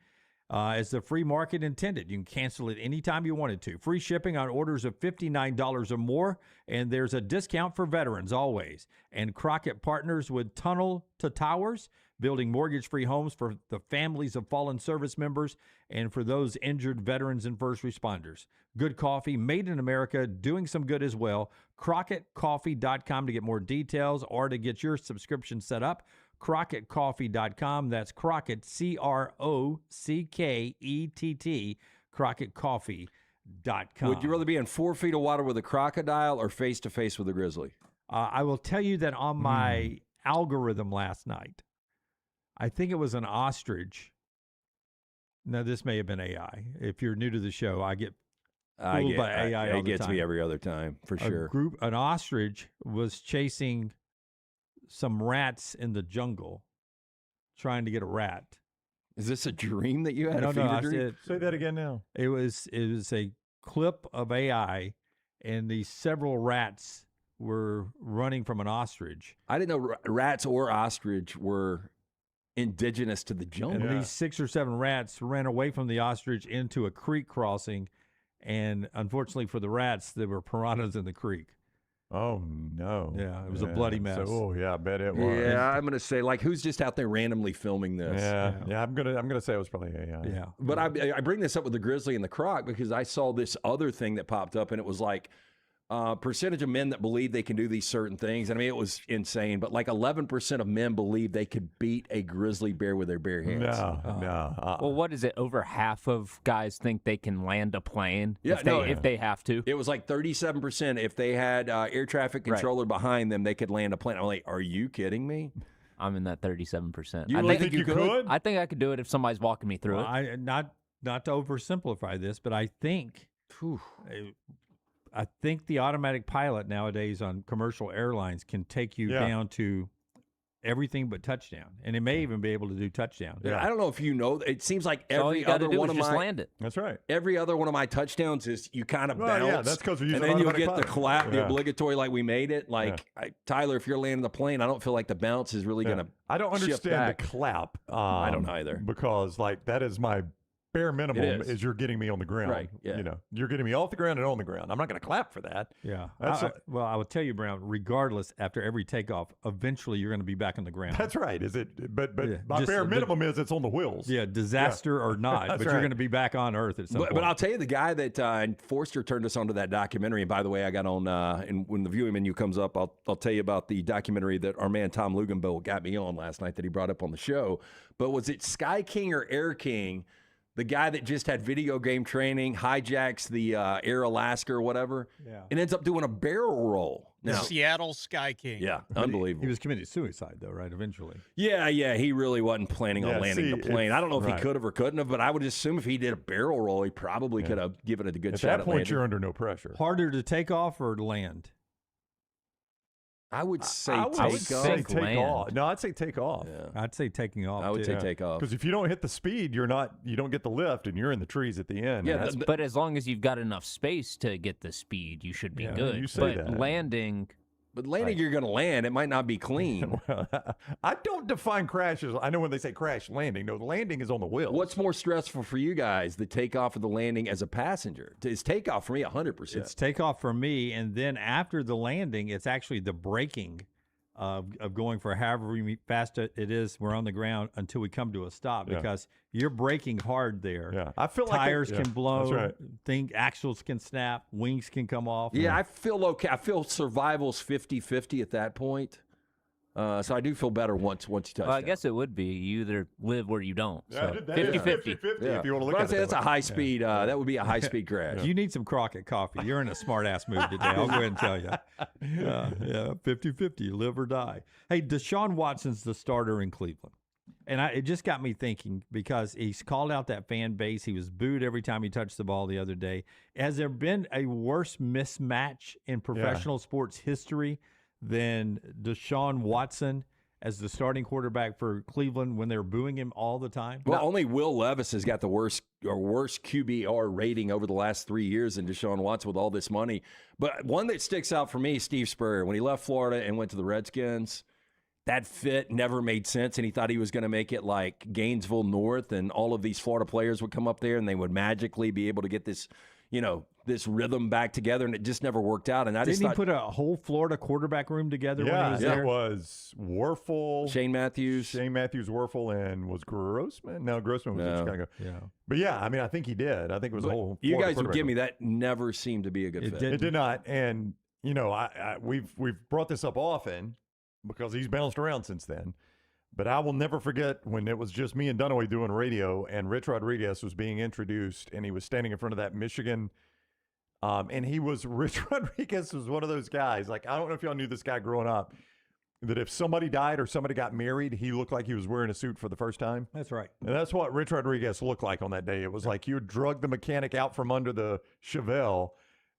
As the free market intended. You can cancel it anytime you wanted to. Free shipping on orders of $59 or more, and there's a discount for veterans always. And Crockett partners with Tunnel to Towers, building mortgage-free homes for the families of fallen service members and for those injured veterans and first responders. Good coffee, made in America, doing some good as well. CrockettCoffee.com to get more details or to get your subscription set up. CrockettCoffee.com. That's Crockett, CROCKETT, CrockettCoffee.com. Would you rather be in 4 feet of water with a crocodile or face-to-face with a grizzly? I will tell you that on my algorithm last night, I think it was an ostrich. Now, this may have been AI. If you're new to the show, I get fooled by AI all the It gets time. me every other time, for sure. An ostrich was chasing some rats in the jungle, trying to get a rat. Is this a dream that you had? No, a fever dream? said, Say that again now. It was a clip of AI, and these several rats were running from an ostrich. I didn't know rats or ostrich were indigenous to the jungle. And these 6 or 7 rats ran away from the ostrich into a creek crossing, and unfortunately for the rats, there were piranhas in the creek. Oh, no. Yeah, it was a bloody mess. So, I bet it was. Yeah, I'm going to say, like, who's just out there randomly filming this? Yeah, I'm gonna say it was probably AI. Yeah. But I bring this up with the grizzly and the croc because I saw this other thing that popped up, and it was like percentage of men that believe they can do these certain things. I mean, it was insane, but like 11% of men believe they could beat a grizzly bear with their bare hands. No. Well, what is it? Over half of guys think they can land a plane if they have to. It was like 37%. If they had air traffic controller behind them, they could land a plane. I'm like, are you kidding me? I'm in that 37%. You I really think think you could? I think I could do it if somebody's walking me through it. Not to oversimplify this, but I think the automatic pilot nowadays on commercial airlines can take you down to everything but touchdown, and it may even be able to do touchdown. Yeah. I don't know if you know. It seems like all every you gotta other do one is of just my land it. That's right. Every other one of my touchdowns is you kind of bounce. Yeah, that's because we use and an then you'll automatic get the pilot. clap, the obligatory, like we made it. Like Tyler, if you're landing the plane, I don't feel like the bounce is really going to. I don't shift understand back. the clap. I don't either. Because like that is my bare minimum is. is you're getting me on the ground. Right, yeah. You know, you're getting me off the ground and on the ground. I'm not going to clap for that. Yeah. That's Well, I will tell you, Brown, regardless, after every takeoff, eventually you're going to be back on the ground. That's right. Is it? But Yeah, my just bare the- minimum is it's on the wheels. Yeah, disaster or not, That's but right. you're going to be back on Earth at some point. But I'll tell you, the guy that and Forster turned us onto that documentary. And by the way, I got on, and when the viewing menu comes up, I'll tell you about the documentary that our man Tom Luganbo got me on last night that he brought up on the show. But was it Sky King or Air King? The guy that just had video game training hijacks the Air Alaska or whatever, and ends up doing a barrel roll. Now, Seattle Sky King. Yeah, unbelievable. He was committing suicide, though, right? Eventually. Yeah, he really wasn't planning on landing the plane. I don't know if he could have or couldn't have, but I would assume if he did a barrel roll, he probably could have given it a good At shot. that point, landing. you're under no pressure. Harder to take off or to land? I would say I would take say off. take off. No, I'd say take off. Yeah. I'd say taking off. I would too. say take off. Because if you don't hit the speed, you don't get the lift, and you're in the trees at the end. Yeah, but as long as you've got enough space to get the speed, you should be good. You say but that. landing. But landing, you're going to land. It might not be clean. I don't define crashes. I know when they say crash landing. No, the landing is on the wheels. What's more stressful for you guys, the takeoff or the landing as a passenger? It's takeoff for me 100%. It's takeoff for me, and then after the landing, it's actually the braking of going for however fast it is. We're on the ground until we come to a stop because you're braking hard there. Yeah, I feel tires like can blow. That's right. Axles can snap. Wings can come off. Yeah, I feel okay. I feel survival's 50-50 at that point. So I do feel better once you touch Well, I guess it would be you either live or you don't. Yeah, So that is 50-50. 50-50 Yeah. if you want to look But at I'd say it. that's that a way. high speed. That would be a high speed crash. You need some Crockett coffee. You're in a smart-ass mood today. I'll go ahead and tell you. Yeah, 50-50, live or die. Hey, Deshaun Watson's the starter in Cleveland. And it just got me thinking because he's called out that fan base. He was booed every time he touched the ball the other day. Has there been a worse mismatch in professional sports history than Deshaun Watson as the starting quarterback for Cleveland when they're booing him all the time? Well, only Will Levis has got the worst QBR rating over the last 3 years than Deshaun Watson with all this money. But one that sticks out for me, Steve Spurrier, when he left Florida and went to the Redskins, that fit never made sense, and he thought he was going to make it like Gainesville North, and all of these Florida players would come up there, and they would magically be able to get this, this rhythm back together, and it just never worked out. And I Didn't he put a whole Florida quarterback room together when he was there? it was Werfel, Shane Matthews, Werfel, and was Grossman? No, Grossman was in Chicago. Yeah. But yeah, I mean, I think he did. I think it was a whole. You Florida guys would quarterback give me room. that never seemed to be a good fit. It did not, and we've brought this up often because he's bounced around since then. But I will never forget when it was just me and Dunaway doing radio, and Rich Rodriguez was being introduced, and he was standing in front of that Michigan. Rich Rodriguez was one of those guys. Like, I don't know if y'all knew this guy growing up, that if somebody died or somebody got married, he looked like he was wearing a suit for the first time. That's right. And that's what Rich Rodriguez looked like on that day. It was like you drug the mechanic out from under the Chevelle,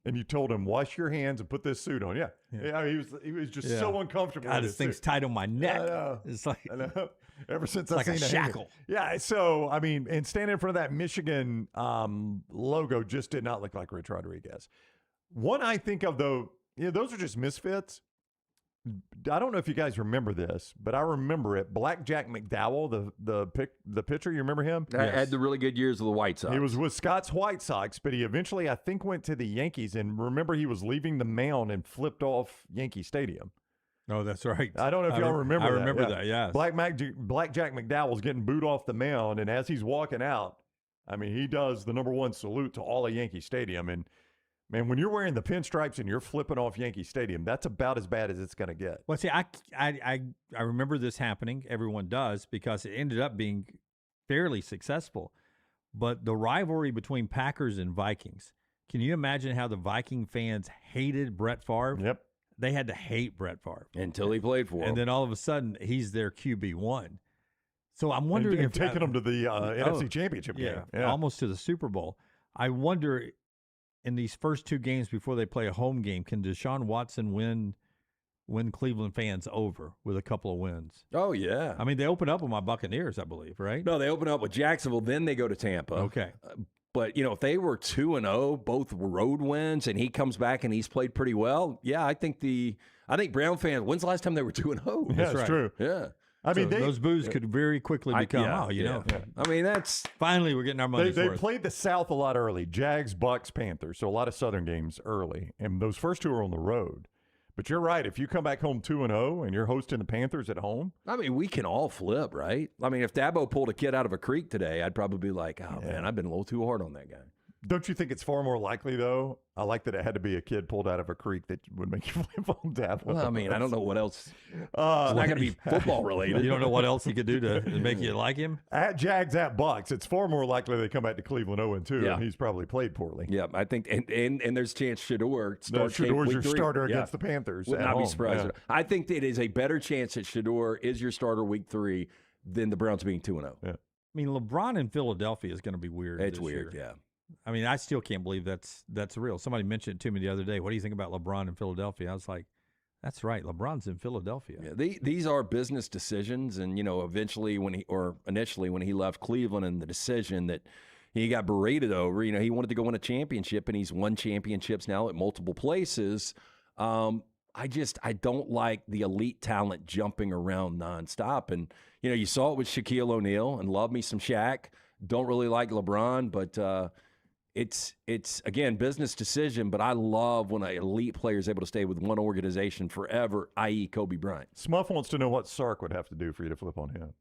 and you told him, wash your hands and put this suit on. Yeah. I mean, he was just so uncomfortable. God, with this his thing's suit. tight on my neck. I know. It's like I know. Ever since like I've a seen shackle. Yeah. So, I mean, and standing in front of that Michigan logo just did not look like Rich Rodriguez. One I think of, though, those are just misfits. I don't know if you guys remember this, but I remember it. Blackjack McDowell, the pitcher, you remember him? Had the really good years of the White Sox. He was with Scott's White Sox, but he eventually, I think, went to the Yankees. And remember, he was leaving the mound and flipped off Yankee Stadium. Oh, that's right. I don't know if y'all remember that. I remember that, yes. Blackjack McDowell's getting booed off the mound, and as he's walking out, I mean, he does the #1 salute to all of Yankee Stadium. And man, when you're wearing the pinstripes and you're flipping off Yankee Stadium, that's about as bad as it's going to get. Well, see, I remember this happening. Everyone does, because it ended up being fairly successful. But the rivalry between Packers and Vikings, can you imagine how the Viking fans hated Brett Favre? Yep. They had to hate Brett Favre. Until he played for them. And then all of a sudden, he's their QB1. So I'm wondering if taking them to the NFC Championship game. Yeah. Almost to the Super Bowl. I wonder, in these first two games before they play a home game, can Deshaun Watson win Cleveland fans over with a couple of wins? Oh, yeah. I mean, they open up with my Buccaneers, I believe, right? No, they open up with Jacksonville, then they go to Tampa. Okay. But, if they were 2-0, both road wins, and he comes back and he's played pretty well, yeah, I think Brown fans, when's the last time they were 2-0? Yeah, that's true. Yeah. I mean, those boos could very quickly become, I mean, that's... Finally, we're getting our money's They worth. played the South a lot early. Jags, Bucks, Panthers. So a lot of Southern games early. And those first two are on the road. But you're right. If you come back home 2-0 and you're hosting the Panthers at home. I mean, we can all flip, right? I mean, if Dabo pulled a kid out of a creek today, I'd probably be like, oh, man, I've been a little too hard on that guy. Don't you think it's far more likely, though? I like that it had to be a kid pulled out of a creek that would make you flip on Dabo. Well, I mean, I don't know what else. It's not going to be football related. You don't know what else he could do to make you like him? At Jags, at Bucks, it's far more likely they come back to Cleveland 0-2, and he's probably played poorly. Yeah, I think, and there's a chance Shador starts. Shador's your starter against the Panthers. Would at not be home. surprised. Yeah. I think that it is a better chance that Shador is your starter week 3 than the Browns being 2-0. Yeah. I mean, LeBron in Philadelphia is going to be weird. It's this weird, year. yeah. I mean, I still can't believe that's real. Somebody mentioned it to me the other day. What do you think about LeBron in Philadelphia? I was like, That's right. LeBron's in Philadelphia. Yeah, these are business decisions, and initially when he left Cleveland, and the decision that he got berated over, he wanted to go win a championship, and he's won championships now at multiple places. I don't like the elite talent jumping around nonstop, and you saw it with Shaquille O'Neal, and love me some Shaq. Don't really like LeBron, but it's again business decision. But I love when an elite player is able to stay with one organization forever, i.e. Kobe Bryant. Smuff wants to know what Sark would have to do for you to flip on him.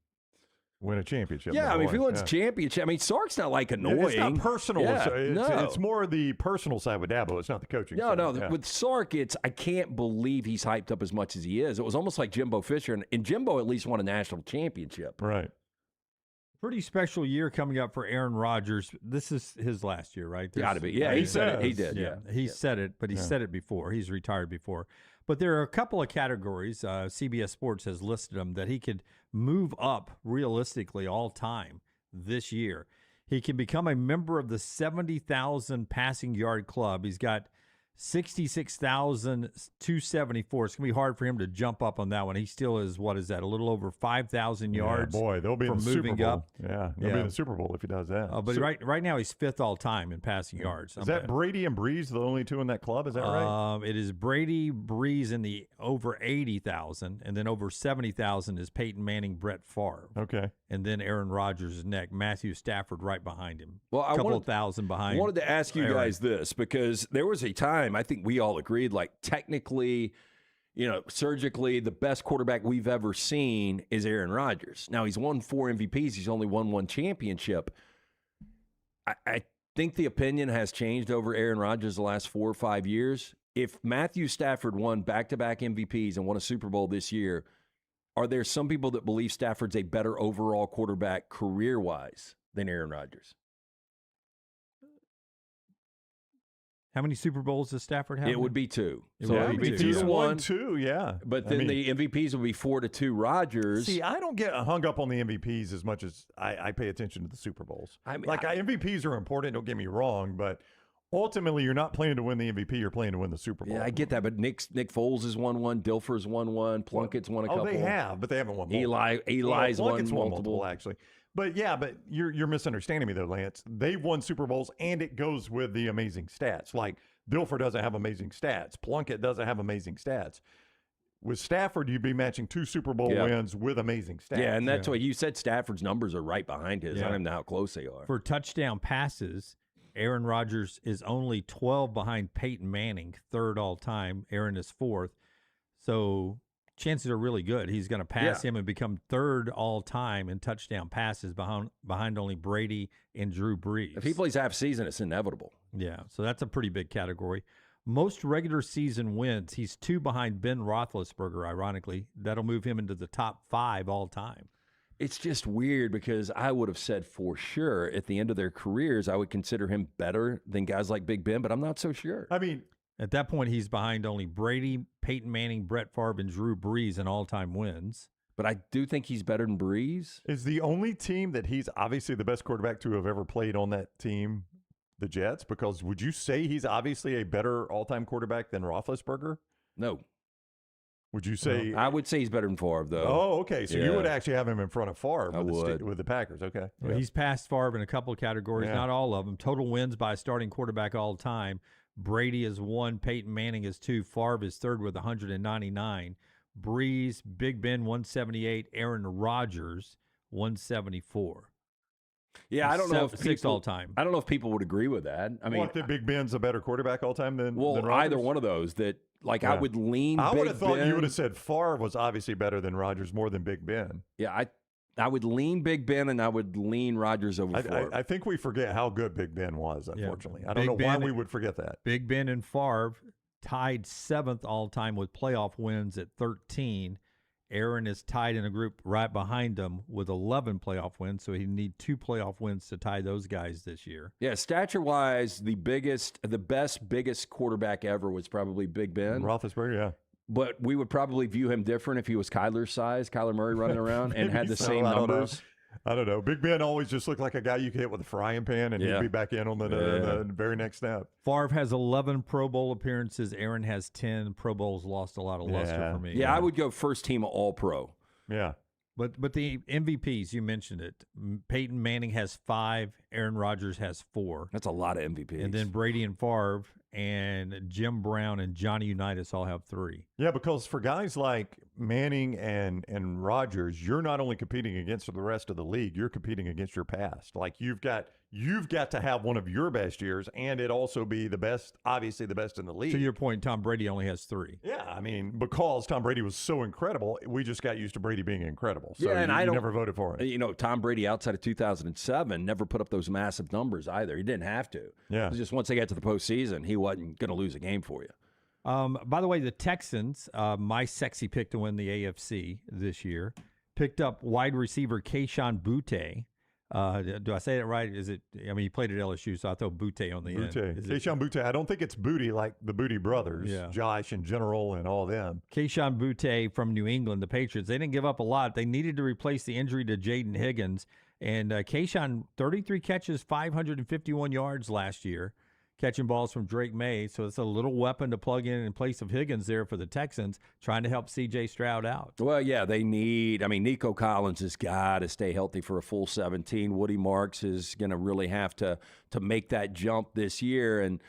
Win a championship. Yeah, if he wins a championship, Sark's not like annoying. It's not personal. Yeah, It's more the personal side with Dabo. It's not the coaching side. No. Yeah. With Sark, I can't believe he's hyped up as much as he is. It was almost like Jimbo Fisher, and Jimbo at least won a national championship. Right. Pretty special year coming up for Aaron Rodgers. This is his last year, right? Got to be. Yeah, he said it. He did. Yeah. He said it, but he said it before. He's retired before. But there are a couple of categories, CBS Sports has listed them, that he could move up realistically all time this year. He can become a member of the 70,000 passing yard club. He's got 66,274. It's going to be hard for him to jump up on that one. He still is, what is that, a little over 5,000 yards? Yeah, boy, they'll be in the Super Bowl. Up. Yeah, they'll be in the Super Bowl if he does that. But right now he's 5th all time in passing yards. Is that Brady and Breeze the only two in that club? Is that right? It is Brady, Breeze in the over 80,000, and then over 70,000 is Peyton Manning, Brett Favre. Okay. And then Aaron Rodgers is next. Matthew Stafford right behind him. Well, a couple of thousand behind. I wanted to ask you guys this, because there was a time, I think we all agreed, like technically, surgically, the best quarterback we've ever seen is Aaron Rodgers. Now, he's won 4 MVPs. He's only won 1 championship. I think the opinion has changed over Aaron Rodgers the last 4 or 5 years. If Matthew Stafford won back-to-back MVPs and won a Super Bowl this year, are there some people that believe Stafford's a better overall quarterback career-wise than Aaron Rodgers? How many Super Bowls does Stafford have? It would be 2. So it would be 2-1. 2, yeah. But then the MVPs would be 4-2 Rodgers. See, I don't get hung up on the MVPs as much as I pay attention to the Super Bowls. MVPs are important, don't get me wrong, but ultimately you're not playing to win the MVP, you're playing to win the Super Bowl. Yeah, I get that, but Nick Foles has won 1, Dilfer's won 1, Plunkett's won a couple. Oh, they have, but they haven't won multiple. Eli's won multiple, actually. But you're misunderstanding me though, Lance. They've won Super Bowls, and it goes with the amazing stats. Like Dilfer doesn't have amazing stats. Plunkett doesn't have amazing stats. With Stafford, you'd be matching 2 Super Bowl wins with amazing stats. Yeah, and that's why you said Stafford's numbers are right behind his. I don't know how close they are. For touchdown passes, Aaron Rodgers is only 12 behind Peyton Manning, 3rd all time. Aaron is 4th. So chances are really good he's going to pass him and become 3rd all time in touchdown passes behind only Brady and Drew Brees. If he plays half season, it's inevitable. Yeah, so that's a pretty big category. Most regular season wins, he's 2 behind Ben Roethlisberger, ironically. That'll move him into the top 5 all time. It's just weird because I would have said for sure at the end of their careers, I would consider him better than guys like Big Ben, but I'm not so sure. I mean, at that point, he's behind only Brady, Peyton Manning, Brett Favre, and Drew Brees in all-time wins. But I do think he's better than Brees. Is the only team that he's obviously the best quarterback to have ever played on that team the Jets? Because would you say he's obviously a better all-time quarterback than Roethlisberger? No. Would you say? I would say he's better than Favre, though. Oh, okay. So you would actually have him in front of Favre with the Packers. Okay. Well, he's passed Favre in a couple of categories, not all of them. Total wins by a starting quarterback all time. Brady is 1, Peyton Manning is 2, Favre is 3rd with 199. Breeze, Big Ben 178, Aaron Rodgers 174. Yeah, I don't know if 6 all time. I don't know if people would agree with that. I mean, that Big Ben's a better quarterback all time than Rodgers? Either one of those. That I would lean. I would have thought you would have said Favre was obviously better than Rodgers more than Big Ben. Yeah, I would lean Big Ben and I would lean Rodgers over Favre. I think we forget how good Big Ben was, unfortunately. I don't know why we would forget that. Big Ben and Favre tied 7th all-time with playoff wins at 13. Aaron is tied in a group right behind him with 11 playoff wins, so he need 2 playoff wins to tie those guys this year. Yeah, stature-wise, the biggest quarterback ever was probably Big Ben. Roethlisberger, yeah. But we would probably view him different if he was Kyler's size, Kyler Murray running around, and had the same numbers. I don't know. Big Ben always just looked like a guy you could hit with a frying pan and he'd be back in on the very next snap. Favre has 11 Pro Bowl appearances. Aaron has 10. Pro Bowls lost a lot of luster for me. Yeah, I would go first team All-Pro. Yeah. But the MVPs, you mentioned it. Peyton Manning has 5. Aaron Rodgers has 4. That's a lot of MVPs. And then Brady and Favre and Jim Brown and Johnny Unitas all have 3. Yeah, because for guys like Manning and Rodgers, you're not only competing against the rest of the league, you're competing against your past. Like you've got to have one of your best years, and it also be the best, obviously the best in the league. To your point, Tom Brady only has 3. Yeah, I mean, because Tom Brady was so incredible, we just got used to Brady being incredible. So yeah, and I never voted for it. You know, Tom Brady outside of 2007 never put up those massive numbers either. He didn't have to. Yeah. It was just once they got to the postseason, he wasn't going to lose a game for you. By the way, the Texans, my sexy pick to win the AFC this year, picked up wide receiver Kayshon Boutte. Do I say that right? Is it? I mean, he played at LSU, so I throw Boutte on the end. Kayshon Boutte. I don't think it's Booty like the Booty brothers, Josh and General and all them. Kayshon Boutte from New England, the Patriots. They didn't give up a lot. They needed to replace the injury to Jaden Higgins. And Kayshon, 33 catches, 551 yards last year, catching balls from Drake May. So it's a little weapon to plug in place of Higgins there for the Texans, trying to help C.J. Stroud out. Well, yeah, they need – I mean, Nico Collins has got to stay healthy for a full 17. Woody Marks is going to really have to make that jump this year. And,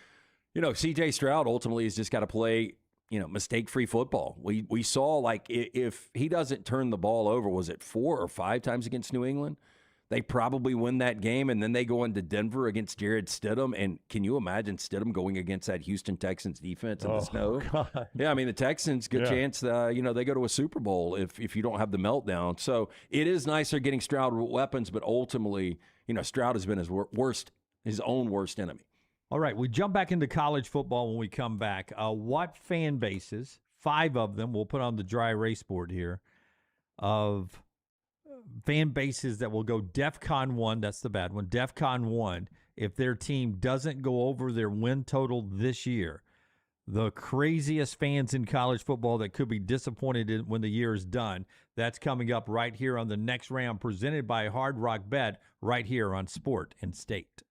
you know, C.J. Stroud ultimately has just got to play – you know, mistake-free football. We saw, like, if he doesn't turn the ball over, was it 4 or 5 times against New England? They probably win that game, and then they go into Denver against Jared Stidham. And can you imagine Stidham going against that Houston Texans defense in the snow? God. Yeah, I mean, the Texans, good chance, you know, they go to a Super Bowl if you don't have the meltdown. So it is nice they're getting Stroud weapons, but ultimately, you know, Stroud has been his own worst enemy. All right, we jump back into college football when we come back. What fan bases, 5 of them, we'll put on the dry erase board here, of fan bases that will go DEFCON 1, that's the bad one, DEFCON 1, if their team doesn't go over their win total this year. The craziest fans in college football that could be disappointed when the year is done. That's coming up right here on the next round, presented by Hard Rock Bet, right here on Sport and State.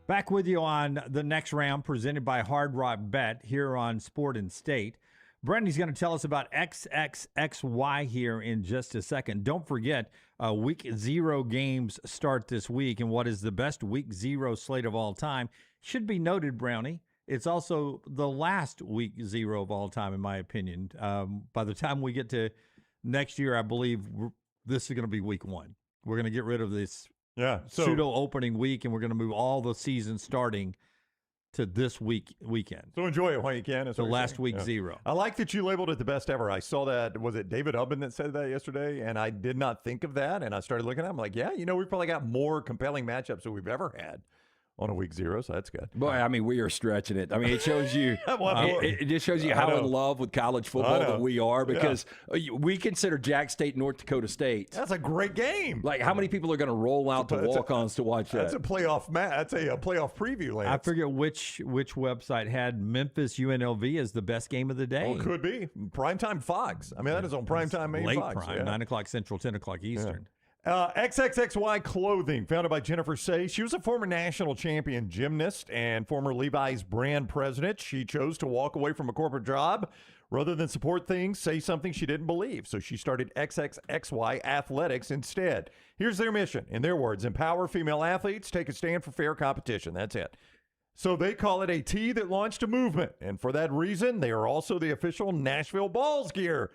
Back with you on the next round presented by Hard Rock Bet here on Sport and State. Brandy's going to tell us about XXXY here in just a second. Don't forget, Week 0 games start this week, and what is the best Week 0 slate of all time should be noted, Brownie. It's also the last Week 0 of all time, in my opinion. By the time we get to next year, I believe this is going to be Week 1. We're going to get rid of this pseudo opening week, and we're going to move all the season starting to this weekend. So enjoy it while you can. The last Week 0. I like that you labeled it the best ever. I saw that, was it David Ubben that said that yesterday? And I did not think of that. And I started looking at it. I'm like, yeah, we've probably got more compelling matchups than we've ever had on a Week 0, so that's good. Boy, I mean, we are stretching it. I mean, it shows you. It just shows you how in love with college football that we are, because we consider Jack State, North Dakota State. That's a great game. Like, how many people are going to roll out to walk-ons to watch that? That's a playoff That's a playoff preview, Lance. I forget which website had Memphis UNLV as the best game of the day. Oh, could be primetime Fox. I mean, that is on primetime main late Fox. Prime, 9 o'clock Central, 10 o'clock Eastern. XXXY Clothing, founded by Jennifer Say. She was a former national champion gymnast and former Levi's brand president. She chose to walk away from a corporate job rather than support things, say something she didn't believe. So she started XXXY Athletics instead. Here's their mission. In their words, empower female athletes, take a stand for fair competition. That's it. So they call it a tee that launched a movement. And for that reason, they are also the official Nashville Balls gear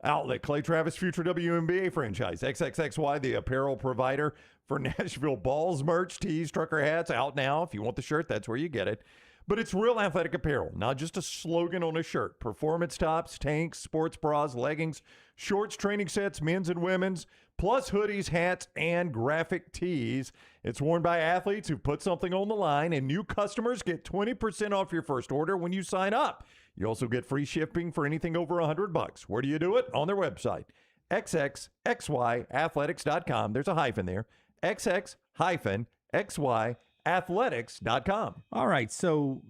outlet. Clay Travis, future WNBA franchise. XXXY, the apparel provider for Nashville Balls merch, tees, trucker hats, out now. If you want the shirt, that's where you get it. But it's real athletic apparel, not just a slogan on a shirt. Performance tops, tanks, sports bras, leggings, shorts, training sets, men's and women's, plus hoodies, hats, and graphic tees. It's worn by athletes who put something on the line, and new customers get 20% off your first order when you sign up. You also get free shipping for anything over $100. Where do you do it? On their website, xxxyathletics.com. There's a hyphen there. xx-xyathletics.com. All right, so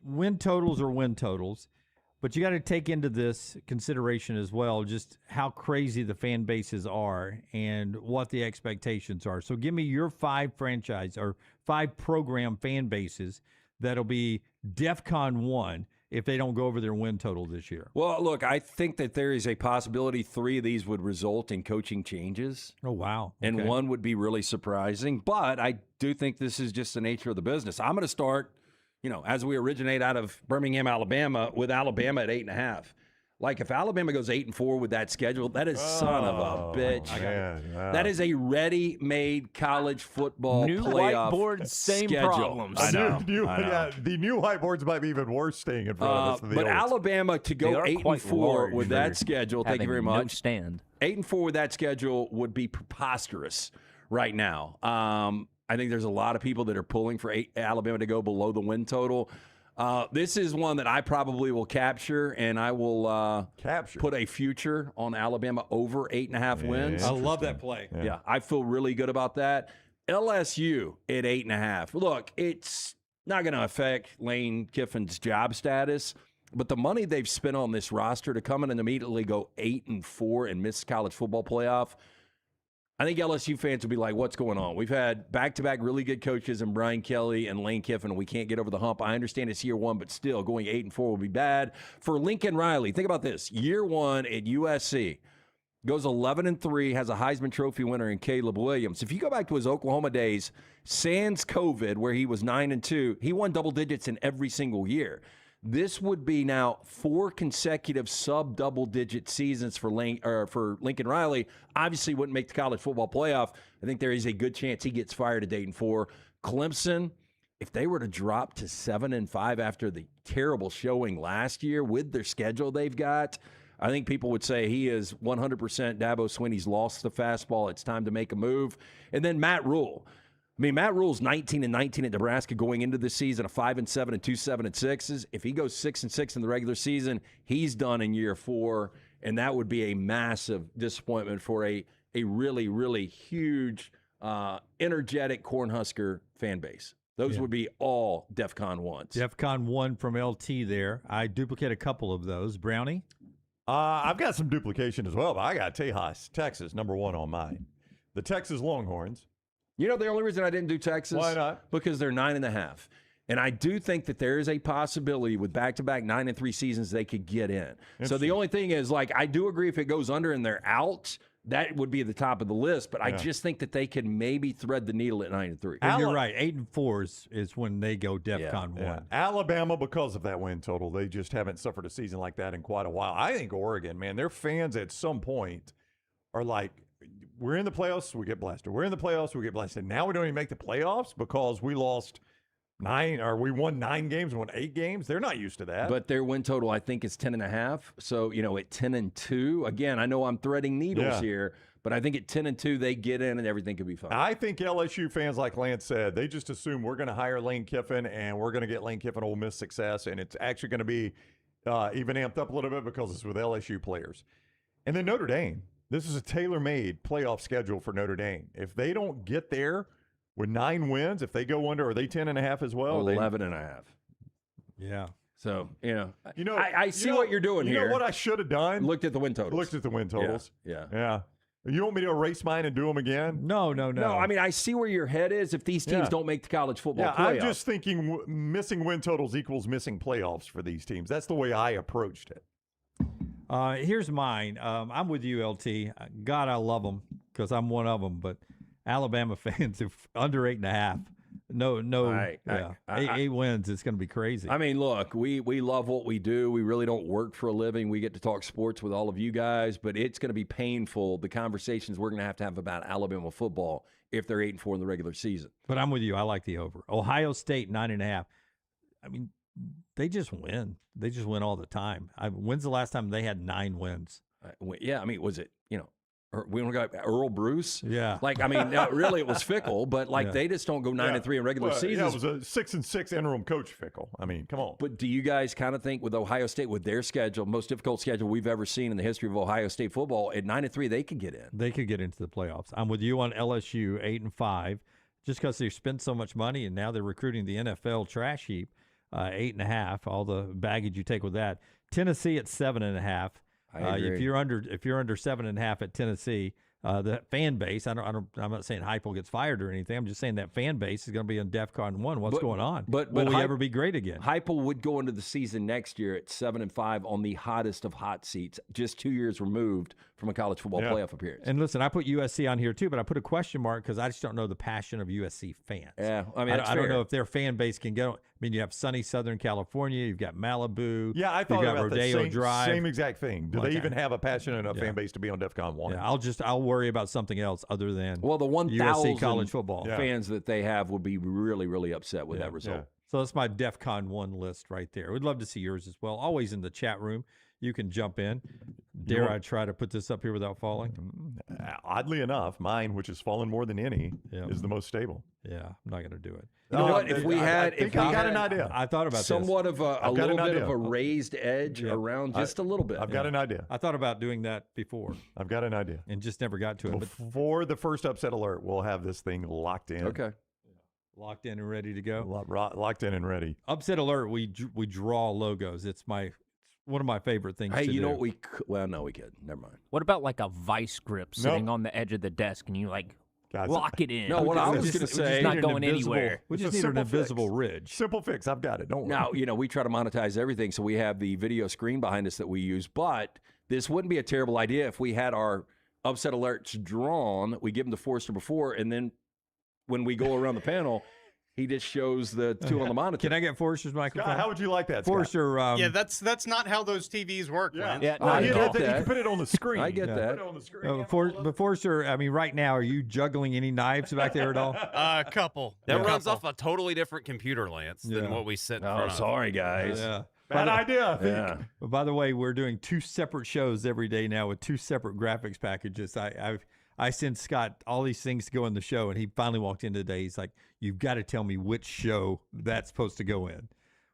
win totals are win totals, but you got to take into this consideration as well just how crazy the fan bases are and what the expectations are. So give me your 5 franchise or 5 program fan bases that'll be DEFCON 1 if they don't go over their win total this year. Well, look, I think that there is a possibility 3 of these would result in coaching changes. Oh, wow. And Okay. one would be really surprising. But I do think this is just the nature of the business. I'm going to start, as we originate out of Birmingham, Alabama, with Alabama at 8.5. Like, if Alabama goes 8-4 with that schedule, that is son of a bitch. That is a ready-made college football New playoff whiteboard, same schedule. problems. I know. The new whiteboards might be even worse staying in front of us than the But old. Alabama to go 8-4 with that schedule, thank you very No much. stand. 8-4 with that schedule would be preposterous right now. I think there's a lot of people that are pulling for Alabama to go below the win total. This is one that I probably will capture, and I will put a future on Alabama over 8.5 wins. I love that play. Yeah, I feel really good about that. LSU at 8.5. Look, it's not going to affect Lane Kiffin's job status, but the money they've spent on this roster to come in and immediately go 8-4 and miss college football playoff, I think LSU fans will be like, what's going on? We've had back-to-back really good coaches in Brian Kelly and Lane Kiffin, and we can't get over the hump. I understand it's year 1, but still, going 8-4 will be bad. For Lincoln Riley, think about this. Year 1 at USC, goes 11-3, has a Heisman Trophy winner in Caleb Williams. If you go back to his Oklahoma days, sans COVID, where he was 9-2, he won double digits in every single year. This would be now 4 consecutive sub-double-digit seasons for Lincoln Riley. Obviously wouldn't make the college football playoff. I think there is a good chance he gets fired at 8-4. Clemson, if they were to drop to 7-5 after the terrible showing last year with their schedule they've got, I think people would say he is 100% Dabo Swinney's lost the fastball. It's time to make a move. And then Matt Rule. I mean, Matt Rule's 19-19 at Nebraska going into this season, a 5-7 and 2 7-6s. If he goes 6-6 in the regular season, he's done in year 4, and that would be a massive disappointment for a really, really huge, energetic Cornhusker fan base. Those would be all DEFCON 1s. DEFCON 1 from LT there. I duplicate a couple of those. Brownie? I've got some duplication as well, but I got Tejas, Texas, number 1 on mine. The Texas Longhorns. You know the only reason I didn't do Texas? Why not? Because they're 9.5. And I do think that there is a possibility with back-to-back 9-3 seasons they could get in. So the only thing is, like, I do agree if it goes under and they're out, that would be at the top of the list. But I just think that they could maybe thread the needle at 9-3. You're right. 8-4 is when they go DEFCON 1. Alabama, because of that win total, they just haven't suffered a season like that in quite a while. I think Oregon, man, their fans at some point are like, we're in the playoffs, we get blasted. We're in the playoffs, we get blasted. Now we don't even make the playoffs because we lost 9, or we won 9 games and won 8 games. They're not used to that. But their win total, I think, is 10.5. So, you know, at 10-2, again, I know I'm threading needles here, but I think at 10-2, they get in and everything could be fine. I think LSU fans, like Lance said, they just assume we're going to hire Lane Kiffin and we're going to get Lane Kiffin Ole Miss success, and it's actually going to be even amped up a little bit because it's with LSU players. And then Notre Dame. This is a tailor-made playoff schedule for Notre Dame. If they don't get there with 9 wins, if they go under, are they 10.5 as well? 11.5. Yeah. So, you know I see what you're doing here. You know what I should have done? Looked at the win totals. Looked at the win totals. Yeah. You want me to erase mine and do them again? No. No, I mean, I see where your head is if these teams don't make the college football playoff. I'm just thinking missing win totals equals missing playoffs for these teams. That's the way I approached it. Here's mine. I'm with you, LT. God, I love them because I'm one of them. But Alabama fans, if under 8.5, no, 8 wins, it's going to be crazy. I mean, look, we love what we do. We really don't work for a living. We get to talk sports with all of you guys, but it's going to be painful, the conversations we're going to have about Alabama football if they're 8-4 in the regular season. But I'm with you. I like the over. Ohio State, 9.5. I mean, they just win. They just win all the time. When's the last time they had 9 wins? I mean, was it, we only got Earl Bruce? Yeah. Like, I mean, really it was Fickle, but they just don't go 9-3 in regular seasons. Yeah, it was a 6-6 interim coach Fickle. I mean, come on. But do you guys kind of think with Ohio State, with their schedule, most difficult schedule we've ever seen in the history of Ohio State football, at 9-3, they could get in? They could get into the playoffs. I'm with you on LSU, 8-5, just because they spent so much money and now they're recruiting the NFL trash heap. 8.5, all the baggage you take with that. Tennessee at 7.5. If you're under 7.5 at Tennessee, the fan base. I'm not saying Heupel gets fired or anything. I'm just saying that fan base is going to be in DEFCON 1. What's going on? But will we ever be great again? Heupel would go into the season next year at 7-5 on the hottest of hot seats, just 2 years removed from a college football playoff appearance. And listen, I put USC on here too, but I put a question mark because I just don't know the passion of USC fans. Yeah, I mean, I don't know if their fan base can get. I mean, you have sunny Southern California, you've got Malibu. Yeah, I thought about Rodeo the Drive. same exact thing. Do they even have a passionate enough fan base to be on DEFCON 1? Yeah, I'll worry about something else other than the 1,000 USC college football fans that they have would be really, really upset with that result. Yeah. So that's my DEFCON 1 list right there. We'd love to see yours as well. Always in the chat room. You can jump in. Dare I try to put this up here without falling? Oddly enough, mine, which has fallen more than any, is the most stable. Yeah, I'm not going to do it. You know what? If we had, I got an idea. I thought about somewhat of a little bit of a raised edge around just a little bit. I've got an idea. I thought about doing that before. I've got an idea. And just never got to it. Before the first upset alert, we'll have this thing locked in. Okay. Locked in and ready to go. Locked in and ready. Upset alert. We draw logos. It's one of my favorite things. Hey, to you do. know what well, no, we could. Never mind. What about like a vice grip sitting on the edge of the desk and you lock it in? No, what I was going to say, it's not going anywhere. We just need an invisible ridge. Simple fix. I've got it. Don't worry. Now, we try to monetize everything, so we have the video screen behind us that we use. But this wouldn't be a terrible idea if we had our upset alerts drawn. We give them to Forrester before, and then when we go around the panel, he just shows the two on the monitor. Can I get Forrester's microphone? Scott, how would you like that, Scott? Forrester. Yeah, that's not how those TVs work, Lance. Yeah, I get that. You can put it on the screen. I get that. Put it on the screen. But Forrester, I mean, right now, are you juggling any knives back there at all? A couple. That runs off a totally different computer, Lance, than what we sit in front of. Sorry, guys. Yeah. Bad idea, I think. Yeah. But by the way, we're doing 2 separate shows every day now with 2 separate graphics packages. I sent Scott all these things to go in the show, and he finally walked in today. He's like, "You've got to tell me which show that's supposed to go in,"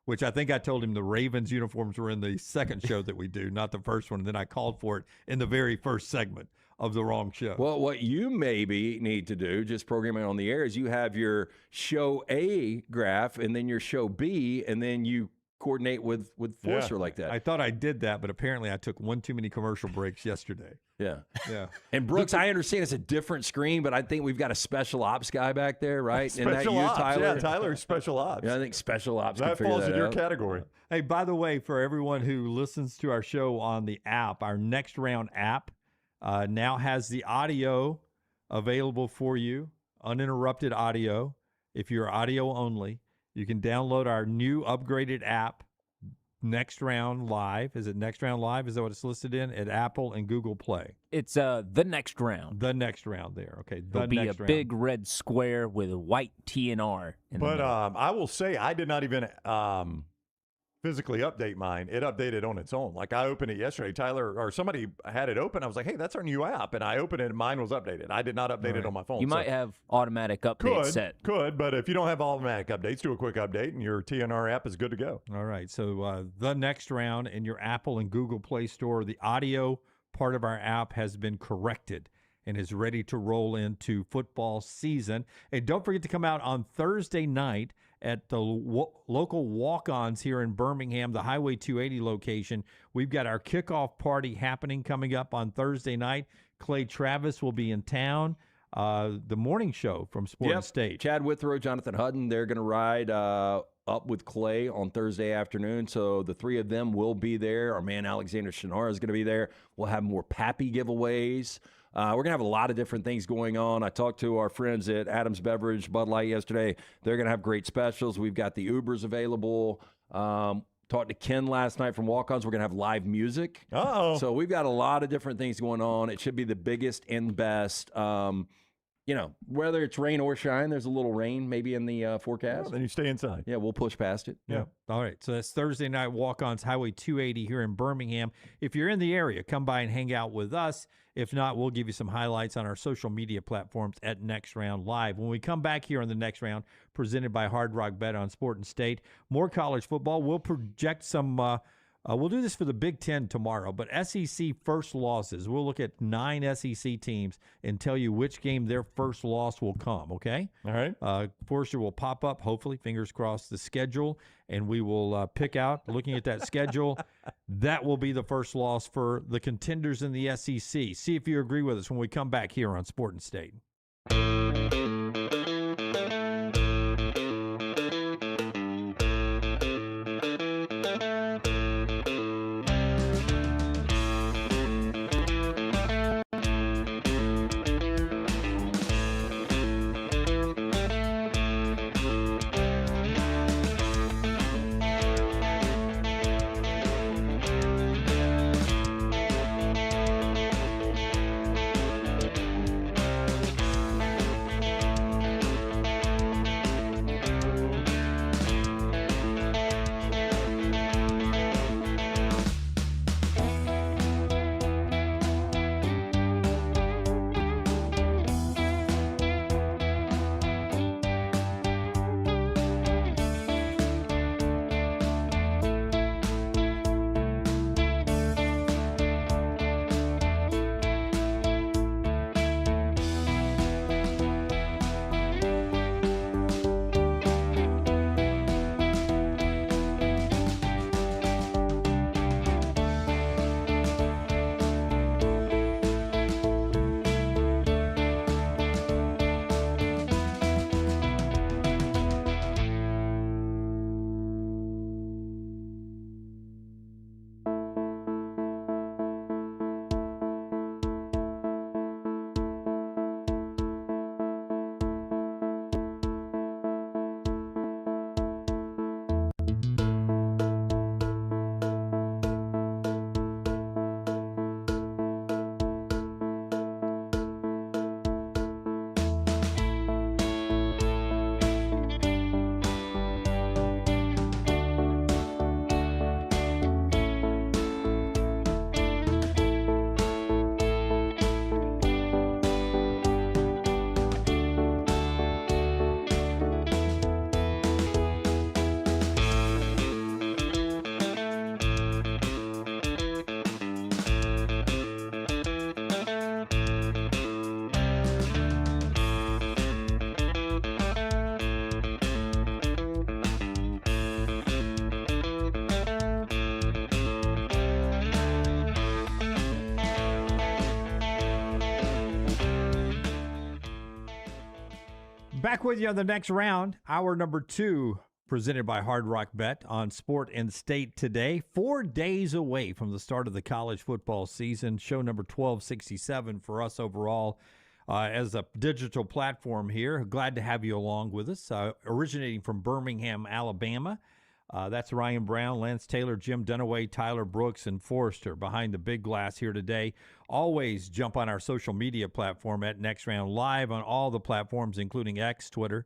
which I think I told him the Ravens uniforms were in the second show that we do, not the first one. And then I called for it in the very first segment of the wrong show. Well, what you maybe need to do, just programming on the air, is you have your show A graph and then your show B, and then you coordinate with Forster like that. I thought I did that, but apparently I took one too many commercial breaks yesterday. Yeah. Yeah. And Brooks, I understand it's a different screen, but I think we've got a special ops guy back there, right? Special Isn't that you, ops. Tyler? Yeah, Tyler's special ops. Yeah, I think special ops that can figure falls that in your out. category. Hey, by the way, for everyone who listens to our show on the app, our Next Round app now has the audio available for you, uninterrupted audio. If you're audio only, you can download our new upgraded app, Next Round Live. Is it Next Round Live? Is that what it's listed in? At Apple and Google Play. It's the next round. The next round there. Okay. The It'll be next a round. big red square with a white TNR in the But middle. I will say I did not even physically update mine. It updated on its own. Like I opened it yesterday. Tyler or somebody had it open. I was like, hey, that's our new app. And I opened it and mine was updated. I did not update it on my phone. You might have automatic update set. Could, but if you don't have automatic updates, do a quick update and your TNR app is good to go. All right. So the next round in your Apple and Google Play Store, the audio part of our app has been corrected and is ready to roll into football season. And don't forget to come out on Thursday night at the local walk-ons here in Birmingham, the Highway 280 location. We've got our kickoff party happening coming up on Thursday night. Clay Travis will be in town. The morning show from Sport and State. Chad Withrow, Jonathan Hutton, they're going to ride up with Clay on Thursday afternoon. So the three of them will be there. Our man Alexander Shinar is going to be there. We'll have more Pappy giveaways. We're going to have a lot of different things going on. I talked to our friends at Adams Beverage, Bud Light yesterday. They're going to have great specials. We've got the Ubers available. Talked to Ken last night from Walk-Ons. We're going to have live music. Uh-oh. So we've got a lot of different things going on. It should be the biggest and best. You know, whether it's rain or shine, there's a little rain maybe in the forecast. Well, then you stay inside. Yeah, we'll push past it. Yeah. All right. So that's Thursday night walk-ons, Highway 280 here in Birmingham. If you're in the area, come by and hang out with us. If not, we'll give you some highlights on our social media platforms at Next Round Live. When we come back here on the Next Round, presented by Hard Rock Bet on Sport and State, more college football. We'll project some we'll do this for the Big Ten tomorrow, but SEC first losses. We'll look at 9 SEC teams and tell you which game their first loss will come, okay? All right. Forrester will pop up, hopefully, fingers crossed, the schedule, and we will pick out, looking at that schedule, that will be the first loss for the contenders in the SEC. See if you agree with us when we come back here on Sport and State. Back with you on the next round, hour number 2, presented by Hard Rock Bet on Sport and State today. 4 days away from the start of the college football season. Show number 1267 for us overall as a digital platform here. Glad to have you along with us. Originating from Birmingham, Alabama. That's Ryan Brown, Lance Taylor, Jim Dunaway, Tyler Brooks, and Forrester behind the big glass here today. Always jump on our social media platform at Next Round Live on all the platforms, including X, Twitter,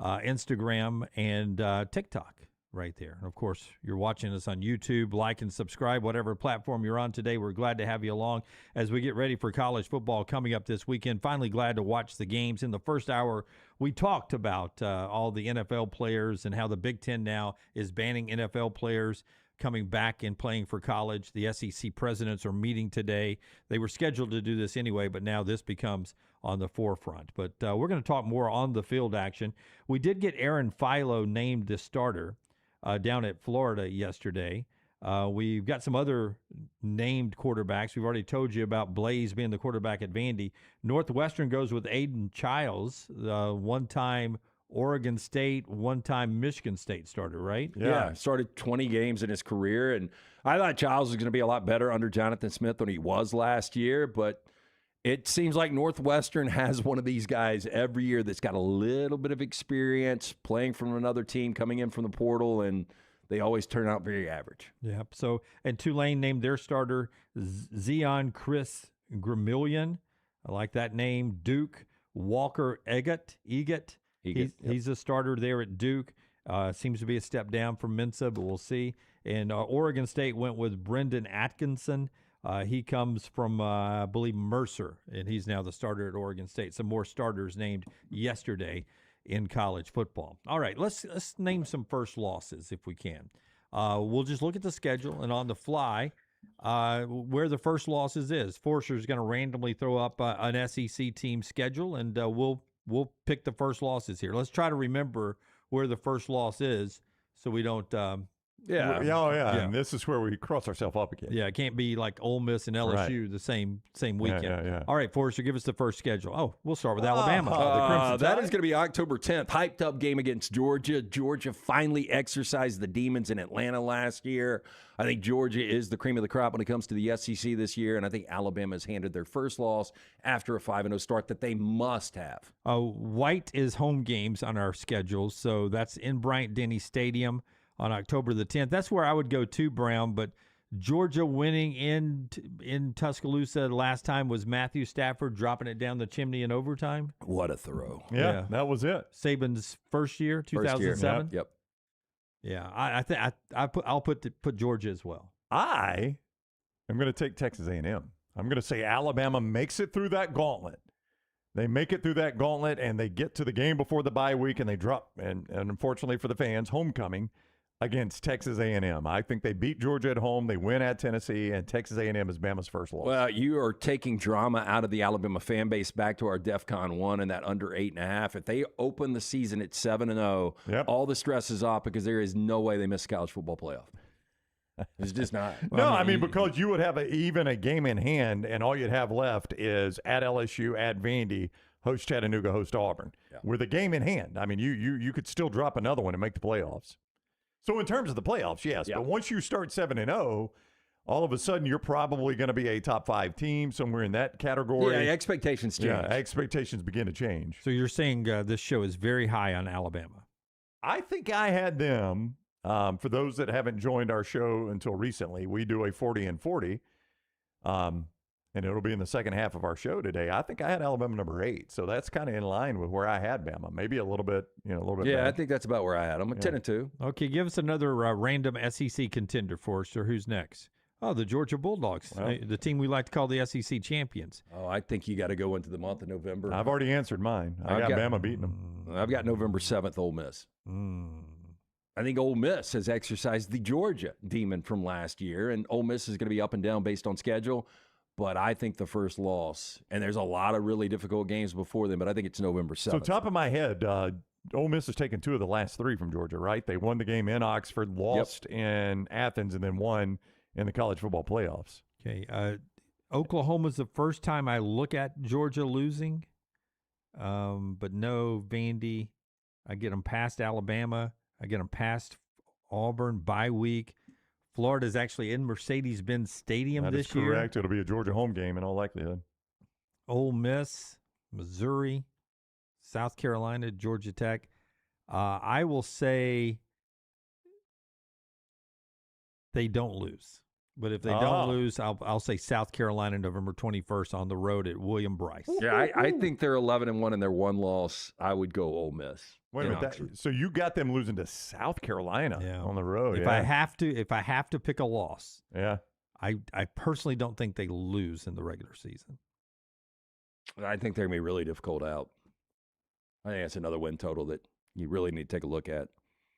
Instagram, and TikTok right there. And, of course, you're watching us on YouTube. Like and subscribe, whatever platform you're on today. We're glad to have you along as we get ready for college football coming up this weekend. Finally glad to watch the games. In the first hour, we talked about all the NFL players and how the Big Ten now is banning NFL players coming back and playing for college. The SEC presidents are meeting today. They were scheduled to do this anyway, but now this becomes on the forefront. But we're going to talk more on the field action. We did get Aaron Philo named the starter down at Florida yesterday. We've got some other named quarterbacks. We've already told you about Blaze being the quarterback at Vandy. Northwestern goes with Aiden Childs, one-time Oregon State, one-time Michigan State starter, right? Yeah, started 20 games in his career, and I thought Childs was going to be a lot better under Jonathan Smith than he was last year, but it seems like Northwestern has one of these guys every year that's got a little bit of experience playing from another team, coming in from the portal, and they always turn out very average. Yep. So, and Tulane named their starter Zion Chris Gramillion. I like that name. Duke Walker Eggett. He's a starter there at Duke. Seems to be a step down from Mensa, but we'll see. And Oregon State went with Brendan Atkinson. He comes from, I believe, Mercer, and he's now the starter at Oregon State. Some more starters named yesterday in college football. All right, let's name some first losses if we can. We'll just look at the schedule and on the fly where the first losses is. Forster's going to randomly throw up an SEC team schedule, and we'll pick the first losses here. Let's try to remember where the first loss is so we don't And this is where we cross ourselves up again. Yeah, it can't be like Ole Miss and LSU the same weekend. Yeah. All right, Forrester, give us the first schedule. Oh, we'll start with Alabama. The Crimson That Tide. is going to be October 10th. Hyped up game against Georgia. Georgia finally exercised the demons in Atlanta last year. I think Georgia is the cream of the crop when it comes to the SEC this year, and I think Alabama has handed their first loss after a 5-0 start that they must have. White is home games on our schedule, so that's in Bryant-Denny Stadium on October the 10th. That's where I would go to, Brown, but Georgia winning in Tuscaloosa last time was Matthew Stafford dropping it down the chimney in overtime. What a throw. Yeah, that was it. Saban's first year, 2007. Yep. Yeah, I'll put Georgia as well. I am going to take Texas A&M. I'm going to say Alabama makes it through that gauntlet. They make it through that gauntlet, and they get to the game before the bye week, and they drop, and unfortunately for the fans, homecoming against Texas A&M. I think they beat Georgia at home. They win at Tennessee, and Texas A&M is Bama's first loss. Well, you are taking drama out of the Alabama fan base back to our DEFCON 1 and that under 8.5. If they open the season at 7-0, all the stress is off because there is no way they miss a college football playoff. It's just not. I mean, because you would have even a game in hand, and all you'd have left is at LSU, at Vandy, host Chattanooga, host Auburn. Yeah. With a game in hand, I mean, you could still drop another one and make the playoffs. So in terms of the playoffs, yes. But once you start 7-0, all of a sudden you're probably going to be a top 5 team, somewhere in that category. Yeah, expectations change. Yeah, expectations begin to change. So you're saying this show is very high on Alabama? I think I had them. For those that haven't joined our show until recently, we do a 40 and 40, and it'll be in the second half of our show today. I think I had Alabama number 8, so that's kind of in line with where I had Bama. Maybe a little bit, Yeah, better. I think that's about where I had them. 10-2. Okay, give us another random SEC contender for us. Or who's next? Oh, the Georgia Bulldogs, the team we like to call the SEC champions. Oh, I think you got to go into the month of November. I've already answered mine. I got Bama beating them. I've got November 7th, Ole Miss. I think Ole Miss has exercised the Georgia demon from last year, and Ole Miss is going to be up and down based on schedule. But I think the first loss, and there's a lot of really difficult games before them, but I think it's November 7th. So top of my head, Ole Miss has taken 2 of the last 3 from Georgia, right? They won the game in Oxford, lost in Athens, and then won in the college football playoffs. Okay. Oklahoma's the first time I look at Georgia losing. but no Vandy. I get them past Alabama. I get them past Auburn bye week. Florida's actually in Mercedes-Benz Stadium this year. Correct. It'll be a Georgia home game in all likelihood. Ole Miss, Missouri, South Carolina, Georgia Tech. I will say they don't lose. But if they don't lose, I'll say South Carolina November 21st on the road at William Bryce. Yeah, I think they're 11-1 and their one loss. I would go Ole Miss. Wait a minute. So you got them losing to South Carolina on the road. If I have to pick a loss, I personally don't think they lose in the regular season. I think they're going to be really difficult out. I think that's another win total that you really need to take a look at.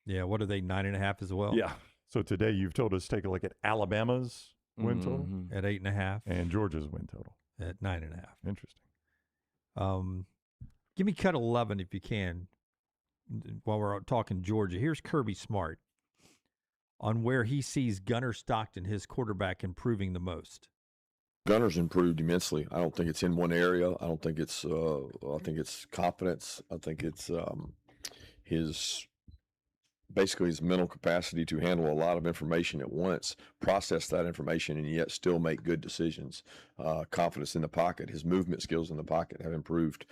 Yeah, what are they, 9.5 as well? Yeah. So today you've told us to take a look at Alabama's win total at 8.5 and Georgia's win total at 9.5. Interesting. Give me cut 11 if you can. While we're talking Georgia, here's Kirby Smart on where he sees Gunnar Stockton, his quarterback, improving the most. Gunner's improved immensely. I don't think it's in one area. I don't think it's. I think it's confidence. I think it's his mental capacity to handle a lot of information at once, process that information, and yet still make good decisions. Confidence in the pocket. His movement skills in the pocket have improved.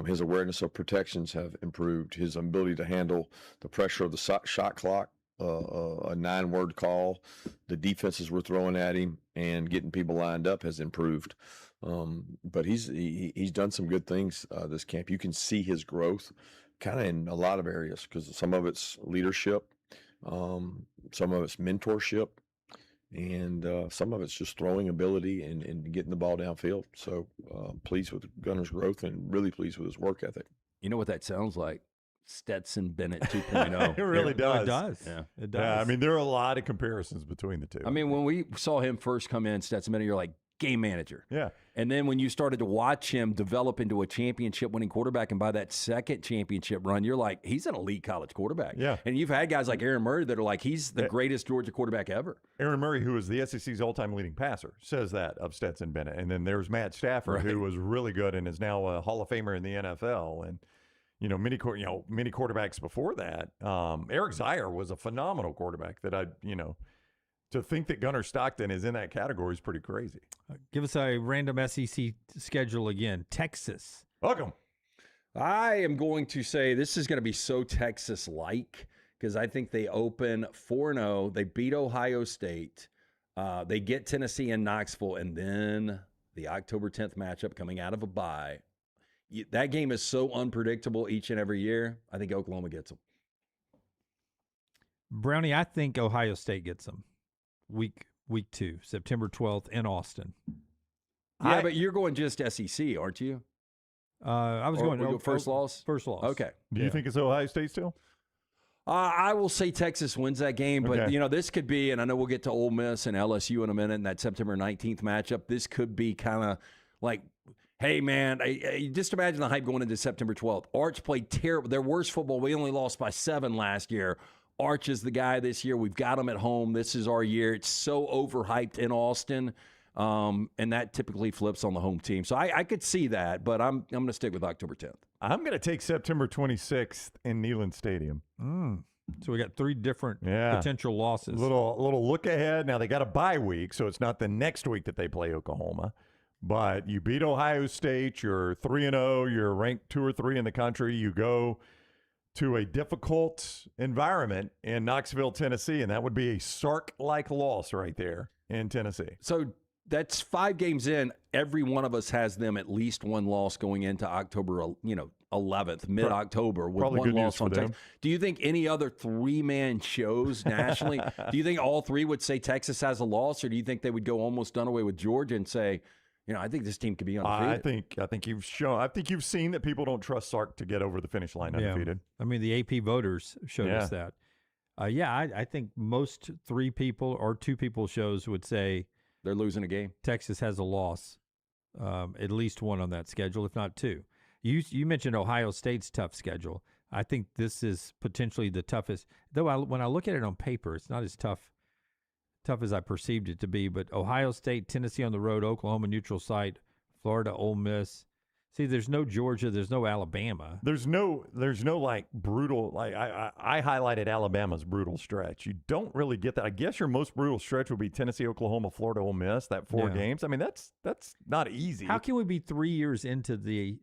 His awareness of protections have improved. His ability to handle the pressure of the shot clock. A 9-word call, the defenses we're throwing at him, and getting people lined up has improved. But he's done some good things this camp. You can see his growth kind of in a lot of areas because some of it's leadership, some of it's mentorship, and some of it's just throwing ability and getting the ball downfield. So pleased with Gunner's growth and really pleased with his work ethic. You know what that sounds like? Stetson Bennett 2.0. It really does. It does. Yeah. It does. Yeah, I mean, there are a lot of comparisons between the two. I mean, when we saw him first come in, Stetson Bennett, you're like, game manager. Yeah. And then when you started to watch him develop into a championship-winning quarterback, and by that second championship run, you're like, he's an elite college quarterback. Yeah. And you've had guys like Aaron Murray that are like, he's the greatest Georgia quarterback ever. Aaron Murray, who is the SEC's all-time leading passer, says that of Stetson Bennett. And then there's Matt Stafford, who was really good and is now a Hall of Famer in the NFL. And many quarterbacks before that. Eric Zier was a phenomenal quarterback to think that Gunnar Stockton is in that category is pretty crazy. Give us a random SEC schedule again. Texas. Welcome. I am going to say this is going to be so Texas-like because I think they open 4-0. They beat Ohio State. They get Tennessee and Knoxville, and then the October 10th matchup coming out of a bye. That game is so unpredictable each and every year. I think Oklahoma gets them. Brownie, I think Ohio State gets them. Week 2, September 12th in Austin. Yeah, but you're going just SEC, aren't you? I was going first loss. First loss. Okay. Do you think it's Ohio State still? I will say Texas wins that game, but this could be, and I know we'll get to Ole Miss and LSU in a minute in that September 19th matchup. This could be kind of like, hey, man, just imagine the hype going into September 12th. Arch played terrible. Their worst football. We only lost by 7 last year. Arch is the guy this year. We've got him at home. This is our year. It's so overhyped in Austin, and that typically flips on the home team. So I could see that, but I'm going to stick with October 10th. I'm going to take September 26th in Neyland Stadium. So we got 3 different potential losses. Little look ahead. Now they got a bye week, so it's not the next week that they play Oklahoma. But you beat Ohio State. You're 3-0. You're ranked 2 or 3 in the country. You go to a difficult environment in Knoxville, Tennessee, and that would be a Sark-like loss right there in Tennessee. So that's 5 games in. Every one of us has them at least one loss going into October, 11th, mid-October, with Probably one good loss news on for them. Texas. Do you think any other 3-man shows nationally, do you think all 3 would say Texas has a loss, or do you think they would go almost Dunaway with Georgia and say, I think this team could be undefeated? I think you've seen that people don't trust Sark to get over the finish line undefeated. I mean, the AP voters showed us that. I think most 3 people or 2 people shows would say they're losing a game. Texas has a loss, at least one on that schedule, if not 2. You mentioned Ohio State's tough schedule. I think this is potentially the toughest. Though when I look at it on paper, it's not as tough as I perceived it to be. But Ohio State, Tennessee on the road, Oklahoma neutral site, Florida, Ole Miss, See, there's no Georgia, there's no Alabama. There's no like brutal, like I highlighted Alabama's brutal stretch. You don't really get that. I guess your most brutal stretch would be Tennessee, Oklahoma, Florida, Ole Miss, that 4 games. I mean, that's not easy. How can we be 3 years into the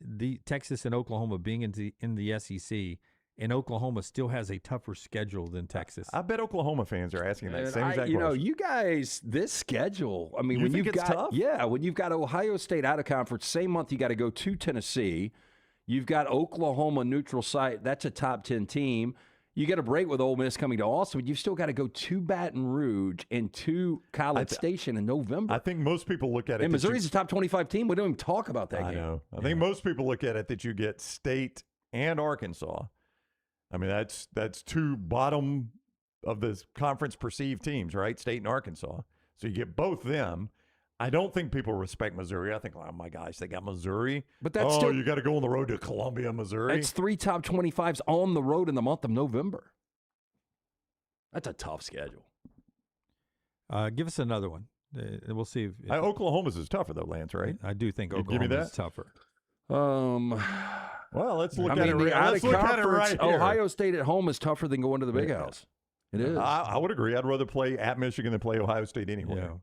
Texas and Oklahoma being in the SEC, and Oklahoma still has a tougher schedule than Texas? I bet Oklahoma fans are asking that same exact you question. know, you guys, this schedule, I mean, You when think you've it's got tough? when you've got Ohio State out of conference, same month you got to go to Tennessee. You've got Oklahoma neutral site. That's a top 10 team. You get a break with Ole Miss coming to Austin, but you've still got to go to Baton Rouge and to College Station in November. I think most people look at it. And Missouri's a top 25 team. We don't even talk about that game. I know. I think most people look at it that you get State and Arkansas. I mean, that's 2 bottom of the conference perceived teams, right? State and Arkansas. So you get both them. I don't think people respect Missouri. I think, oh my gosh, they got Missouri. But that's still, you got to go on the road to Columbia, Missouri. That's 3 top 25s on the road in the month of November. That's a tough schedule. Give us another one. We'll see. If Oklahoma's is tougher though, Lance, right? I do think Give me Oklahoma's that? tougher. Well, let's look I at mean, it. Let's look at it right here. Ohio State at home is tougher than going to the Big House. It is. I would agree. I'd rather play at Michigan than play Ohio State anyway. Yeah.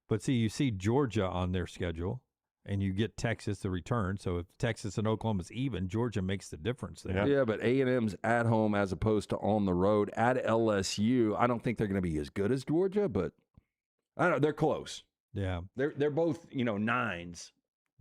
But see, you see Georgia on their schedule, and you get Texas to return. So if Texas and Oklahoma's even, Georgia makes the difference there. Yeah, but A&M's at home as opposed to on the road at LSU. I don't think they're going to be as good as Georgia, but I don't know, they're close. Yeah. They're both, 9s.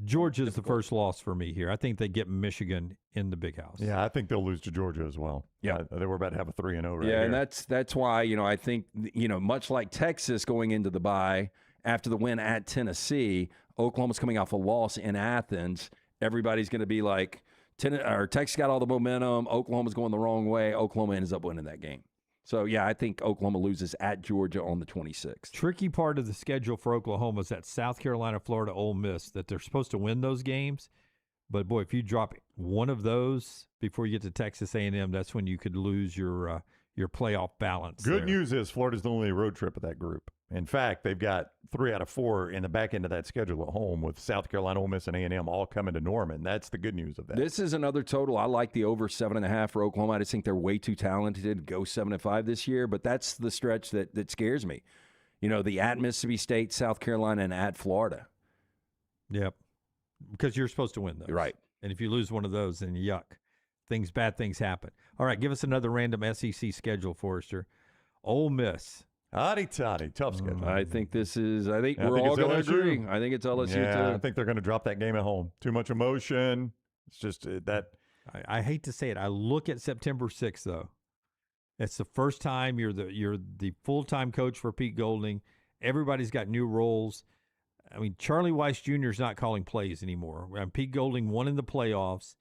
Georgia's the first loss for me here. I think they get Michigan in the Big House. Yeah, I think they'll lose to Georgia as well. Yeah. They were about to have a 3-0 right Yeah, here. and that's why, I think, much like Texas going into the bye after the win at Tennessee, Oklahoma's coming off a loss in Athens. Everybody's going to be like, Texas got all the momentum. Oklahoma's going the wrong way. Oklahoma ends up winning that game. So, yeah, I think Oklahoma loses at Georgia on the 26th. Tricky part of the schedule for Oklahoma is that South Carolina, Florida, Ole Miss, that they're supposed to win those games. But, boy, if you drop one of those before you get to Texas A&M, that's when you could lose your playoff balance. Good news is Florida's the only road trip of that group. In fact, they've got 3 out of 4 in the back end of that schedule at home with South Carolina, Ole Miss, and A&M all coming to Norman. That's the good news of that. This is another total. I like the over 7.5 for Oklahoma. I just think they're way too talented to go 7-5 this year, but that's the stretch that scares me. The at Mississippi State, South Carolina, and at Florida. Yep, because you're supposed to win those. You're right. And if you lose one of those, then yuck. Bad things happen. All right, give us another random SEC schedule, Forrester. Ole Miss. Toddy, tough schedule. I think we're all going to agree. I think it's LSU too. I think they're going to drop that game at home. Too much emotion. It's just that. I hate to say it. I look at September 6th, though. It's the first time you're the full-time coach for Pete Golding. Everybody's got new roles. I mean, Charlie Weiss Jr. is not calling plays anymore. Pete Golding won in the playoffs.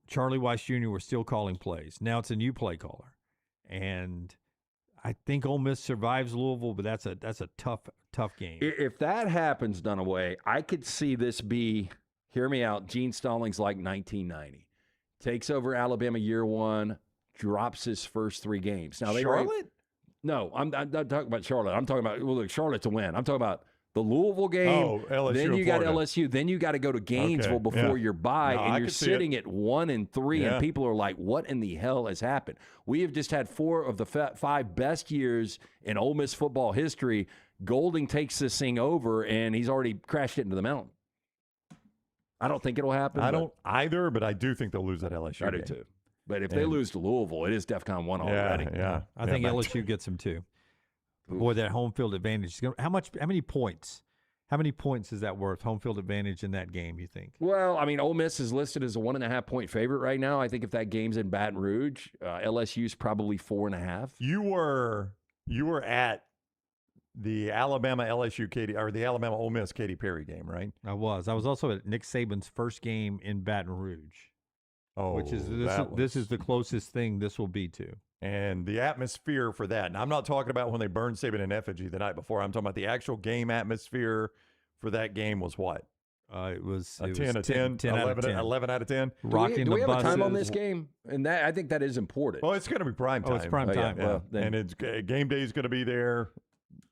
Charlie Weiss Jr. was still calling plays. Now it's a new play caller. And I think Ole Miss survives Louisville, but that's a tough game. If that happens, Dunaway, I could see this be, hear me out, Gene Stallings like 1990. Takes over Alabama year 1, drops his first 3 games. Now Charlotte? No, I'm not talking about Charlotte. I'm talking about, look, Charlotte to win. I'm talking about the Louisville game. Oh, LSU then you got Florida. LSU. Then you got to go to Gainesville before your bye, and you're sitting at 1-3, and people are like, "What in the hell has happened?" We have just had 4 of the 5 best years in Ole Miss football history. Golding takes this thing over, and he's already crashed it into the mountain. I don't think it'll happen. I don't either, but I do think they'll lose that LSU. I do too. But if they lose to Louisville, it is DEFCON 1 already. Yeah. I think LSU gets them too. Boy, that home field advantage. How many points? How many points is that worth, home field advantage in that game, you think? Well, I mean, Ole Miss is listed as a 1.5-point favorite right now. I think if that game's in Baton Rouge, LSU's probably 4.5. You were at the Alabama LSU or the Alabama Ole Miss Katy Perry game, right? I was also at Nick Saban's first game in Baton Rouge. Oh, which is this is the closest thing this will be to. And the atmosphere for that. And I'm not talking about when they burned Saban in effigy the night before. I'm talking about the actual game atmosphere for that game was what? It was a 10 out of 10. 11 out of 10. Do we have a time on this game? And I think that is important. Well, it's going to be prime time. Oh, it's prime time. And it's game day is going to be there.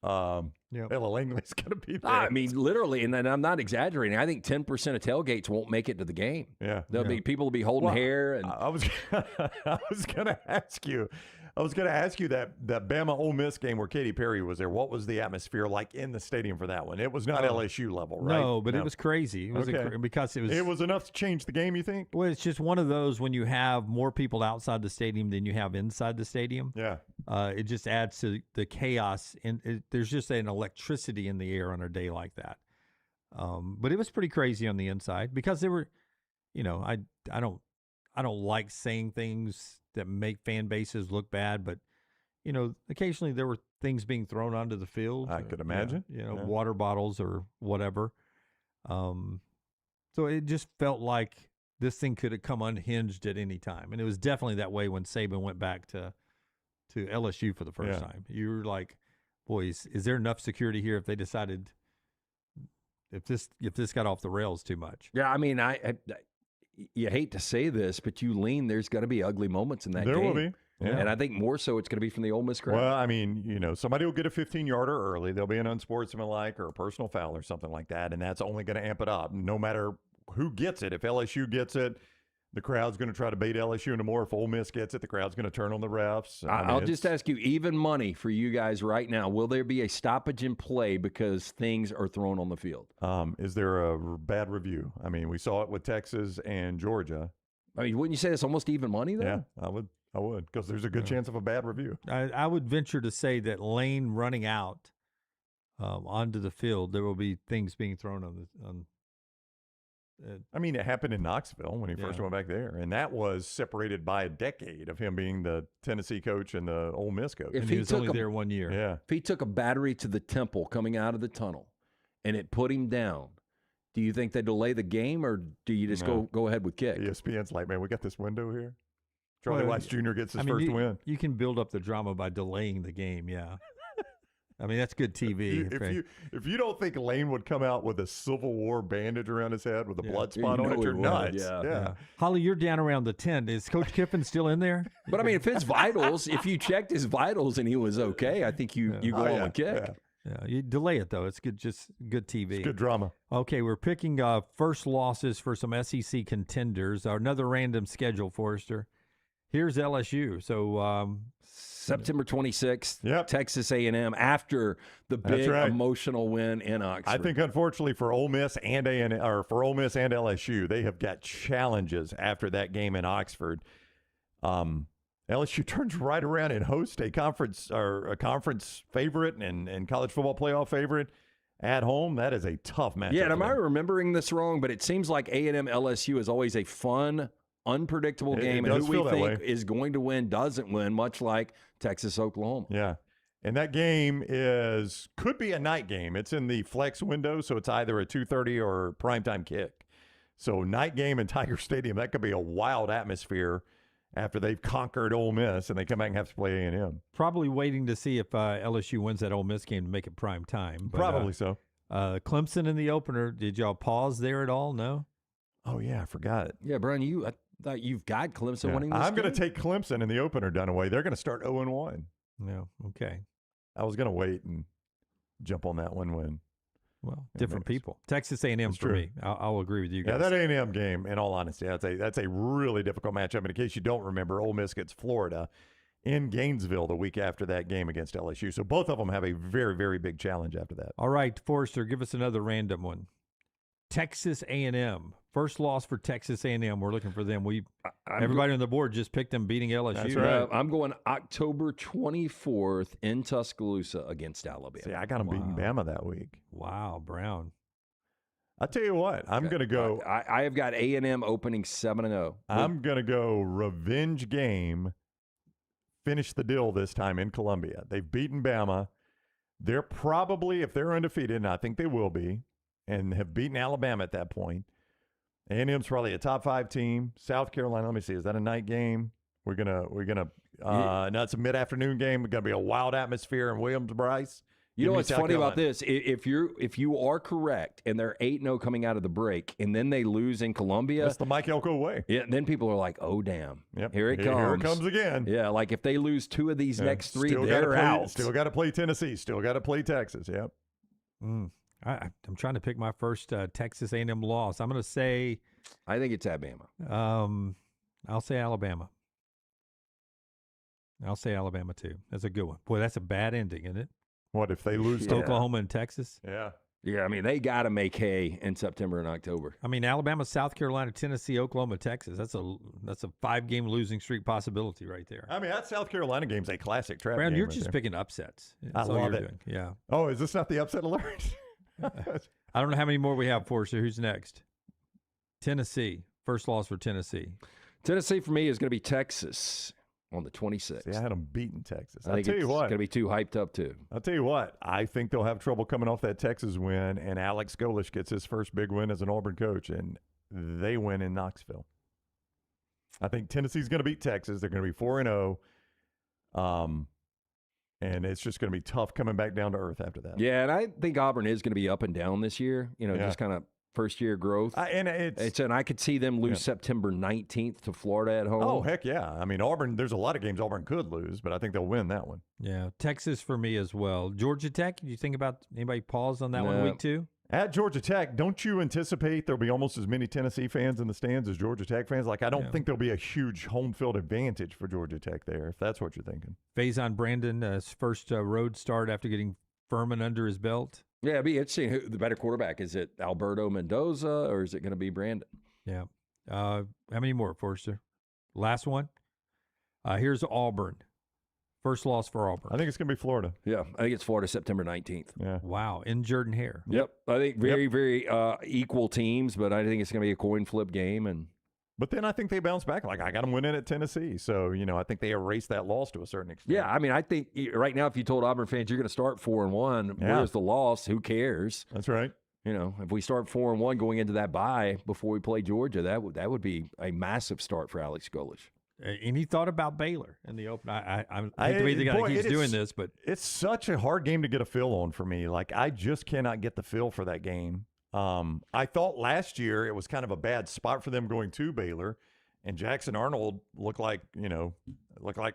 Ella Langley's going to be there. I mean, literally, and then I'm not exaggerating. I think 10% of tailgates won't make it to the game. Yeah, there'll be people will be holding hair. And I was going to ask you. that Bama Ole Miss game where Katy Perry was there. What was the atmosphere like in the stadium for that one? It was not LSU level, right? No, but it was crazy. It was because it was enough to change the game. You think? Well, it's just one of those when you have more people outside the stadium than you have inside the stadium. Yeah, it just adds to the chaos, and there's just an electricity in the air on a day like that. But it was pretty crazy on the inside because there were, I don't like saying things that make fan bases look bad, but occasionally there were things being thrown onto the field. I could imagine. Water bottles or whatever. So it just felt like this thing could have come unhinged at any time, and it was definitely that way when Saban went back to LSU for the first time. You were like, boys, is there enough security here if they decided if this got off the rails too much? Yeah, I mean, you hate to say this, but there's going to be ugly moments in that game. There will be. Yeah. And I think more so it's going to be from the Ole Miss crowd. Well, I mean, somebody will get a 15-yarder early. There'll be an unsportsmanlike or a personal foul or something like that, and that's only going to amp it up no matter who gets it. If LSU gets it, the crowd's going to try to bait LSU into more. If Ole Miss gets it, the crowd's going to turn on the refs. I'll just ask you, even money for you guys right now, will there be a stoppage in play because things are thrown on the field? Is there a bad review? I mean, we saw it with Texas and Georgia. I mean, wouldn't you say it's almost even money, though? Yeah, I would, because there's a good chance of a bad review. I would venture to say that Lane running out onto the field, there will be things being thrown on. I mean, it happened in Knoxville when he first went back there, and that was separated by a decade of him being the Tennessee coach and the Ole Miss coach. And he was only there 1 year. Yeah. If he took a battery to the temple coming out of the tunnel and it put him down, do you think they delay the game, or do you just go ahead with kick? ESPN's like, man, we got this window here. Charlie Watts Jr. gets his first win. You can build up the drama by delaying the game, I mean, that's good TV. If you don't think Lane would come out with a Civil War bandage around his head with a blood spot on it, you're nuts. Yeah. Holly, you're down around the tent. Is Coach Kiffin still in there? But I mean, if his vitals, if you checked his vitals and he was okay, I think you go on and kick. Yeah, you delay it though. It's good, just good TV. It's good drama. Okay, we're picking first losses for some SEC contenders. Another random schedule, Forrester. Here's LSU. So September 26th, yep. Texas A&M after the big emotional win in Oxford. I think, unfortunately, for Ole Miss and LSU, they have got challenges after that game in Oxford. LSU turns right around and hosts a conference favorite and college football playoff favorite at home. That is a tough matchup. Yeah, and am I remembering this wrong? But it seems like A&M LSU is always a fun, unpredictable game, and who we think is going to win doesn't win, much like Texas Oklahoma. Yeah, and that game could be a night game. It's in the flex window, so it's either a 2:30 or primetime kick. So night game in Tiger Stadium, that could be a wild atmosphere after they've conquered Ole Miss and they come back and have to play A&M. Probably waiting to see if LSU wins that Ole Miss game to make it prime time. But, probably so. Clemson in the opener, did y'all pause there at all? No? Oh, yeah, I forgot it. Yeah, Brian, I thought you've got Clemson winning this I'm going game? to take Clemson in the opener, Dunaway. They're going to start 0-1. No, okay. I was going to wait and jump on that one win. Well, different people. Texas A&M for me. I'll agree with you guys. Yeah, that A&M game, in all honesty, that's a really difficult matchup. And in case you don't remember, Ole Miss gets Florida in Gainesville the week after that game against LSU. So both of them have a very, very big challenge after that. All right, Forrester, give us another random one. Texas A&M. First loss for Texas A&M. We're looking for them. Everybody on the board just picked them beating LSU. That's right. I'm going October 24th in Tuscaloosa against Alabama. See, I got them beating Bama that week. Wow, Brown. I'll tell you what. I'm going to go. I have got A&M opening 7-0. I'm going to go revenge game. Finish the deal this time in Columbia. They've beaten Bama. They're probably, if they're undefeated, and I think they will be, and have beaten Alabama at that point, A&M's probably a top 5 team. South Carolina, let me see, is that a night game? We're gonna no, it's a mid-afternoon game. It's gonna be a wild atmosphere in Williams-Brice. You know what's funny about this? If you are correct and they're 8-0 coming out of the break, and then they lose in Columbia, that's the Mike Elko way. Yeah, then people are like, "Oh damn, yep. Here it comes! Here it comes again." Yeah, like if they lose 2 of these next 3, they're out. Still got to play Tennessee. Still got to play Texas. Yep. I'm trying to pick my first Texas A&M loss. I'm going to say, I think it's Alabama. I'll say Alabama. I'll say Alabama too. That's a good one. Boy, that's a bad ending, isn't it? What if they lose to Oklahoma and Texas? Yeah. Yeah, I mean, they got to make hay in September and October. I mean, Alabama, South Carolina, Tennessee, Oklahoma, Texas. That's a 5-game losing streak possibility right there. I mean, that South Carolina game's a classic trap Brown, game. you're right just there. picking upsets. I love it. Yeah. Oh, is this not the upset alert? I don't know how many more we have for us. So who's next? Tennessee. First loss for Tennessee. Tennessee for me is going to be Texas on the 26th. See, I had them beating Texas. I think it's going to be too hyped up, too. I'll tell you what. I think they'll have trouble coming off that Texas win, and Alex Golish gets his first big win as an Auburn coach, and they win in Knoxville. I think Tennessee's going to beat Texas. They're going to be 4-0, and it's just going to be tough coming back down to earth after that. Yeah, and I think Auburn is going to be up and down this year. Just kind of first-year growth. And I could see them lose September 19th to Florida at home. Oh, heck yeah. I mean, Auburn, there's a lot of games Auburn could lose, but I think they'll win that one. Yeah, Texas for me as well. Georgia Tech, do you think about anybody pause on that one week 2? At Georgia Tech, don't you anticipate there'll be almost as many Tennessee fans in the stands as Georgia Tech fans? Like, I don't think there'll be a huge home field advantage for Georgia Tech there, if that's what you're thinking. Faison Brandon, his first road start after getting Furman under his belt. Yeah, it'd be interesting who the better quarterback. Is it Alberto Mendoza or is it going to be Brandon? Yeah. How many more, Forster? Last one. Here's Auburn. First loss for Auburn. I think it's going to be Florida. Yeah, I think it's Florida September 19th. Yeah. Wow. In Jordan-Hare. Yep. I think very equal teams, but I think it's going to be a coin flip game. But then I think they bounce back. Like, I got them winning at Tennessee. So, I think they erase that loss to a certain extent. Yeah, I mean, I think right now if you told Auburn fans you're going to start 4-1, where's the loss? Who cares? That's right. If we start 4-1 going into that bye before we play Georgia, that would be a massive start for Alex Golish. Any thought about Baylor in the open? I hate to be the guy that keeps doing this, but it's such a hard game to get a feel on for me. Like, I just cannot get the feel for that game. I thought last year it was kind of a bad spot for them going to Baylor, and Jackson Arnold looked like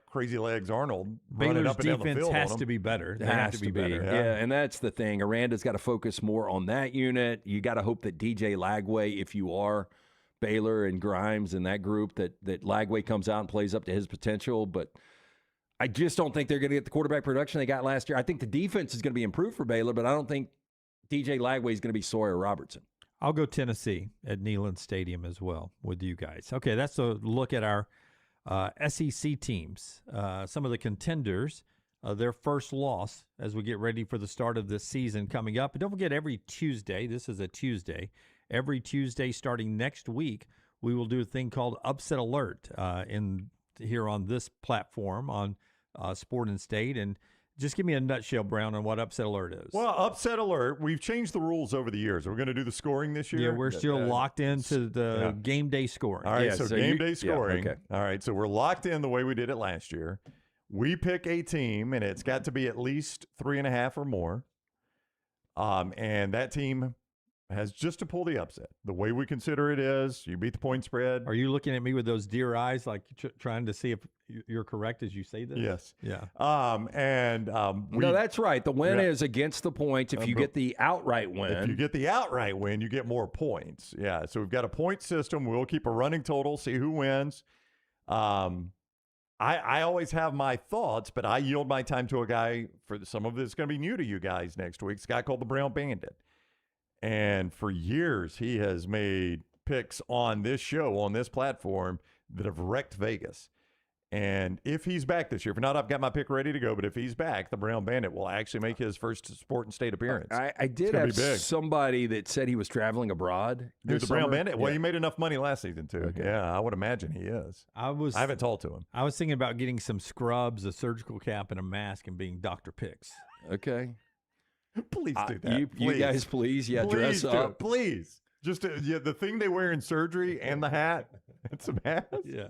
Crazy Legs Arnold. Baylor's up and down the defense field has on to be better. It has to be better. Yeah, and that's the thing. Aranda's got to focus more on that unit. You got to hope that DJ Lagway, if you are Baylor and Grimes and that group, that Lagway comes out and plays up to his potential. But I just don't think they're going to get the quarterback production they got last year. I think the defense is going to be improved for Baylor, but I don't think DJ Lagway is going to be Sawyer Robertson. I'll go Tennessee at Neyland Stadium as well with you guys. Okay, that's a look at our SEC teams. Some of the contenders, their first loss as we get ready for the start of this season coming up. And don't forget, every Tuesday, this is a Tuesday, every Tuesday starting next week, we will do a thing called Upset Alert here on this platform on Sport and State. And just give me a nutshell, Brown, on what Upset Alert is. Well, Upset Alert, we've changed the rules over the years. We're going to do the scoring this year. Yeah, we're still locked into the game day scoring. All right, so game day scoring. Yeah, okay. All right, so we're locked in the way we did it last year. We pick a team, and it's got to be at least 3.5 or more. And that team has just to pull the upset. The way we consider it is you beat the point spread. Are you looking at me with those deer eyes, like trying to see if you're correct as you say this? Yes. Yeah. No, that's right. The win is against the points. If you get the outright win. If you get the outright win, you get more points. Yeah. So we've got a point system. We'll keep a running total, see who wins. I always have my thoughts, but I yield my time to a guy for some of this going to be new to you guys next week. It's a guy called the Brown Bandit. And for years, he has made picks on this show, on this platform, that have wrecked Vegas. And if he's back this year, if not, I've got my pick ready to go. But if he's back, the Brown Bandit will actually make his first Sport and State appearance. I did have somebody that said he was traveling abroad. Dude, the Brown Bandit? Well, he made enough money last season, too. Okay. Yeah, I would imagine he is. I haven't talked to him. I was thinking about getting some scrubs, a surgical cap, and a mask and being Dr. Picks. Okay. Please do that. You guys, please, dress up. Please. Just the thing they wear in surgery and the hat. It's a mask. Yeah.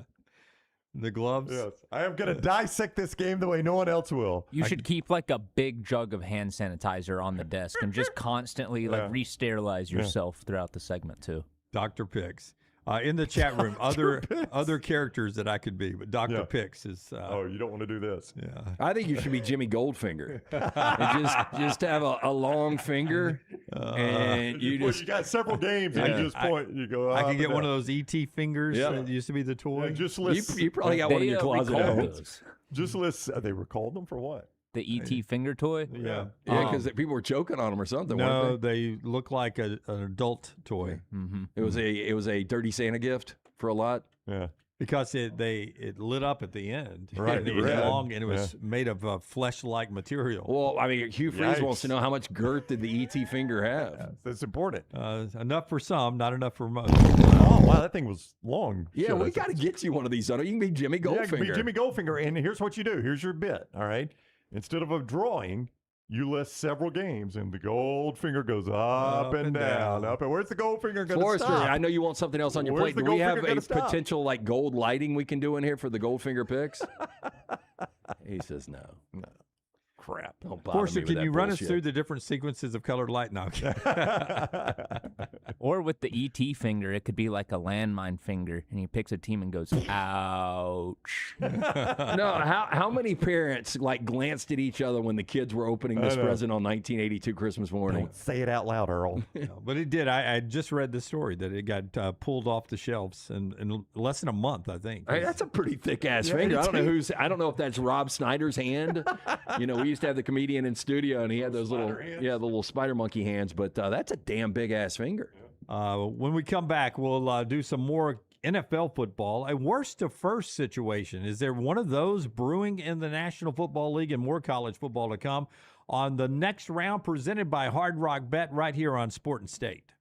The gloves. Yes, I am going to dissect this game the way no one else will. You should keep like a big jug of hand sanitizer on the desk and just constantly like re-sterilize yourself throughout the segment too. Dr. Picks. In the chat room, other characters that I could be, but Dr. Picks is. You don't want to do this. Yeah, I think you should be Jimmy Goldfinger, and just have a long finger, and you just. You got several games, and you just point. You go. I could get one of those ET fingers. That used to be the toy. Just list. You probably got one in your closet. Just list. They recalled them for what? The ET finger toy? Yeah. Because people were choking on them or something. No, they look like an adult toy. Mm-hmm. It was a dirty Santa gift for a lot. Yeah. Because it lit up at the end. Right. And it was long and it was made of flesh-like material. Well, I mean, Hugh Freeze wants to know how much girth did the ET finger have? Yeah, that's important. Enough for some, not enough for most. Oh, wow, that thing was long. Yeah, we got to get you one of these. You can be Jimmy Goldfinger. Yeah, you can be Jimmy Goldfinger. And here's what you do. Here's your bit, all right? Instead of a drawing, you list several games, and the gold finger goes up and down. Up and where's the gold finger going to stop? I know you want something else on your plate. Do we have a potential like gold lighting we can do in here for the gold finger picks? He says no. Crap. Forster, can you run us through the different sequences of colored light? No. Or with the ET finger, it could be like a landmine finger, and he picks a team and goes, ouch. No, how many parents like glanced at each other when the kids were opening this present on 1982 Christmas morning? Don't say it out loud, Earl. But it did. I just read the story that it got pulled off the shelves in less than a month, I think. Hey, that's a pretty thick ass finger. I don't know if that's Rob Snyder's hand. We used to have the comedian in studio, and he had those the little spider monkey hands. But that's a damn big ass finger. When we come back, we'll do some more NFL football. A worst to first situation. Is there one of those brewing in the National Football League, and more college football to come on the next round, presented by Hard Rock Bet right here on Sport and State.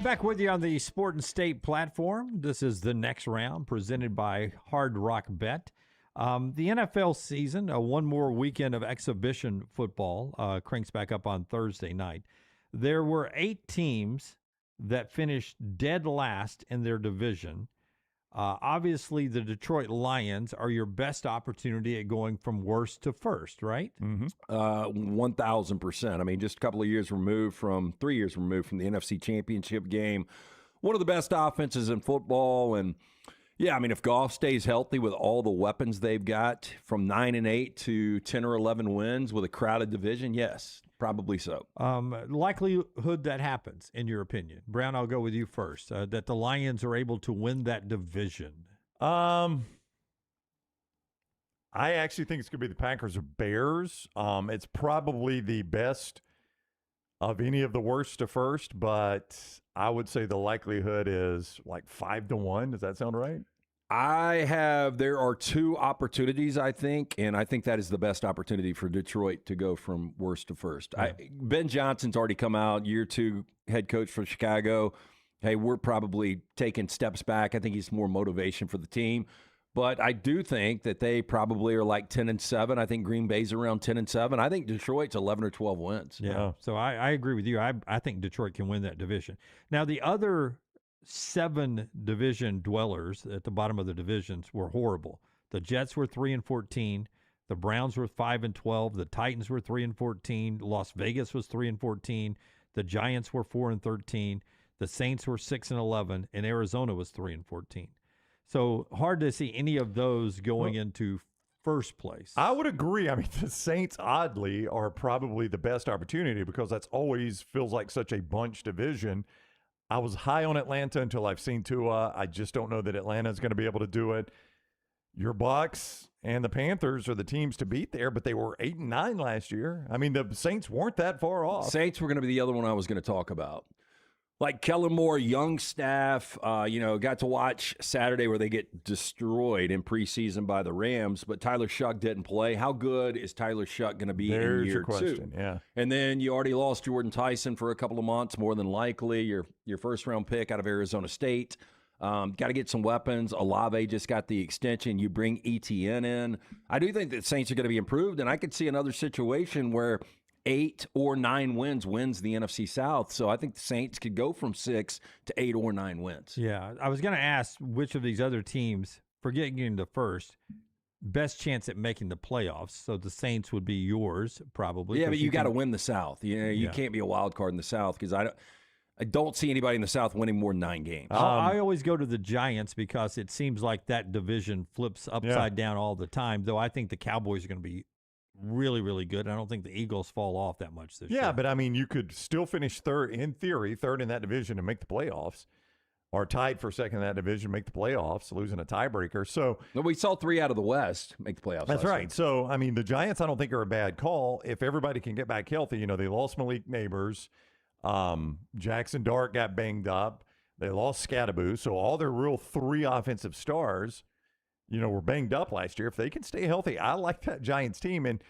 Back with you on the Sport and State platform. This is the next round presented by Hard Rock Bet. The NFL season, one more weekend of exhibition football, cranks back up on Thursday night. There were 8 teams that finished dead last in their division. Obviously, the Detroit Lions are your best opportunity at going from worst to first, right? 1,000%. I mean, just a couple of years removed from 3 years removed from the NFC Championship game. One of the best offenses in football. And, yeah, I mean, if Goff stays healthy with all the weapons they've got from 9-8 to 10 or 11 wins with a crowded division, yes, probably so. Likelihood that happens, in your opinion. Brown, I'll go with you first, that the Lions are able to win that division. I actually think it's going to be the Packers or Bears. It's probably the best of any of the worst to first, but I would say the likelihood is like 5-1. Does that sound right? There are two opportunities, I think, and I think that is the best opportunity for Detroit to go from worst to first. Yeah. Ben Johnson's already come out, year 2 head coach for Chicago. Hey, we're probably taking steps back. I think he's more motivation for the team. But I do think that they probably are like 10-7. I think Green Bay's around 10-7. I think Detroit's 11 or 12 wins. Yeah. So I agree with you. I think Detroit can win that division. Now, the other 7 division dwellers at the bottom of the divisions were horrible. The Jets were 3-14. The Browns were 5-12. The Titans were 3-14. Las Vegas was 3-14. The Giants were 4-13. The Saints were 6-11, and Arizona was 3-14. So hard to see any of those going into first place. I would agree. I mean, the Saints, oddly, are probably the best opportunity because that's always feels like such a bunch division. I was high on Atlanta until I've seen Tua. I just don't know that Atlanta is going to be able to do it. Your Bucs and the Panthers are the teams to beat there, but they were 8-9 last year. I mean, the Saints weren't that far off. Saints were going to be the other one I was going to talk about. Like Kellen Moore, young staff, got to watch Saturday where they get destroyed in preseason by the Rams, but Tyler Shuck didn't play. How good is Tyler Shuck going to be in year 2? Yeah. And then you already lost Jordan Tyson for a couple of months, more than likely. Your first-round pick out of Arizona State. Got to get some weapons. Olave just got the extension. You bring ETN in. I do think that Saints are going to be improved, and I could see another situation where 8 or 9 wins the NFC South. So I think the Saints could go from 6 to 8 or 9 wins. Yeah, I was going to ask which of these other teams, forget getting to first, best chance at making the playoffs. So the Saints would be yours probably. Yeah, but you got to win the South. You can't be a wild card in the South because I don't see anybody in the South winning more than 9 games. I always go to the Giants because it seems like that division flips upside down all the time, though I think the Cowboys are going to be really, really good. I don't think the Eagles fall off that much this year. Yeah, but I mean, you could still finish third in that division and make the playoffs, or tied for second in that division, make the playoffs, losing a tiebreaker. So we saw 3 out of the West make the playoffs. That's right. So, I mean, the Giants, I don't think are a bad call. If everybody can get back healthy, they lost Malik Neighbors. Jackson Dart got banged up. They lost Scattaboo. So all their real 3 offensive stars were banged up last year. If they can stay healthy, I like that Giants team. And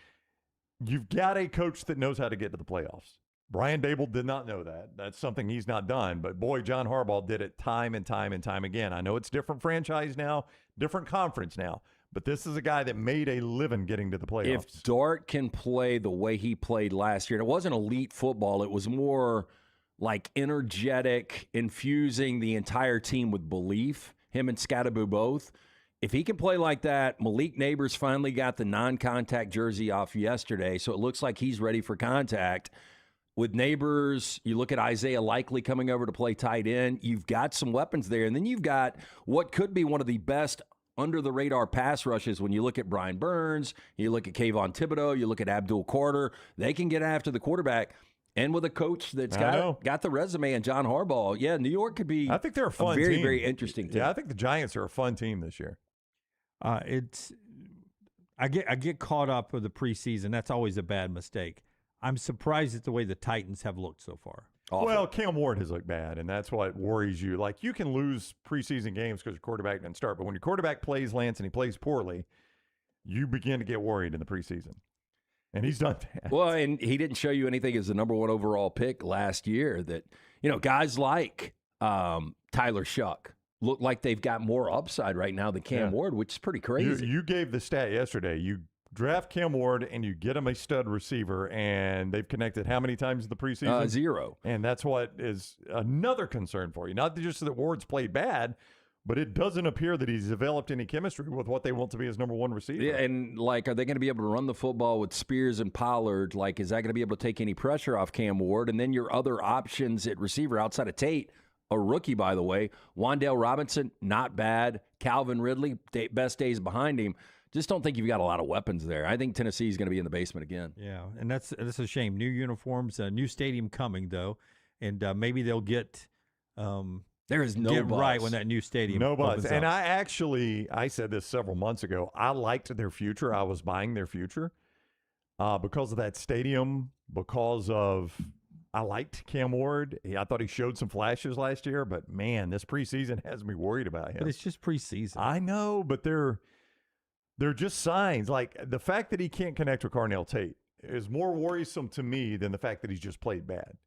you've got a coach that knows how to get to the playoffs. Brian Dable did not know that. That's something he's not done. But, boy, John Harbaugh did it time and time and time again. I know it's different franchise now, different conference now. But this is a guy that made a living getting to the playoffs. If Dart can play the way he played last year, and it wasn't elite football. It was more like energetic, infusing the entire team with belief, him and Scattaboo both. If he can play like that, Malik Neighbors finally got the non-contact jersey off yesterday, so it looks like he's ready for contact. With Neighbors, you look at Isaiah Likely coming over to play tight end. You've got some weapons there, and then you've got what could be one of the best under-the-radar pass rushes when you look at Brian Burns, you look at Kayvon Thibodeau, you look at Abdul Carter. They can get after the quarterback. And with a coach that's got the resume and John Harbaugh, New York could be I think they're a fun very, team. very interesting team. Yeah, I think the Giants are a fun team this year. I get caught up with the preseason. That's always a bad mistake. I'm surprised at the way the Titans have looked so far. Awful. Well, Cam Ward has looked bad, and that's what worries you. Like, you can lose preseason games because your quarterback didn't start, but when your quarterback plays, Lance, and he plays poorly, you begin to get worried in the preseason. And he's done that. Well, and he didn't show you anything as the number 1 overall pick last year that, guys like Tyler Shuck look like they've got more upside right now than Cam Ward, which is pretty crazy. You gave the stat yesterday. You draft Cam Ward and you get him a stud receiver, and they've connected how many times in the preseason? 0. And that's what is another concern for you. Not just that Ward's played bad, but it doesn't appear that he's developed any chemistry with what they want to be his number one receiver. Yeah, and like, are they going to be able to run the football with Spears and Pollard? Like, is that going to be able to take any pressure off Cam Ward? And then your other options at receiver outside of Tate, a rookie, by the way, Wan'Dale Robinson, not bad. Calvin Ridley, best days behind him. Just don't think you've got a lot of weapons there. I think Tennessee's going to be in the basement again. Yeah, and that's a shame. New uniforms, new stadium coming though, and maybe they'll get there is no get buzz. right when that new stadium No buzz. opens And up. I said this several months ago. I liked their future. I was buying their future because of that stadium. Because of I liked Cam Ward. I thought he showed some flashes last year, but man, this preseason has me worried about him. But it's just preseason. I know, but they're just signs. Like the fact that he can't connect with Carnell Tate is more worrisome to me than the fact that he's just played bad.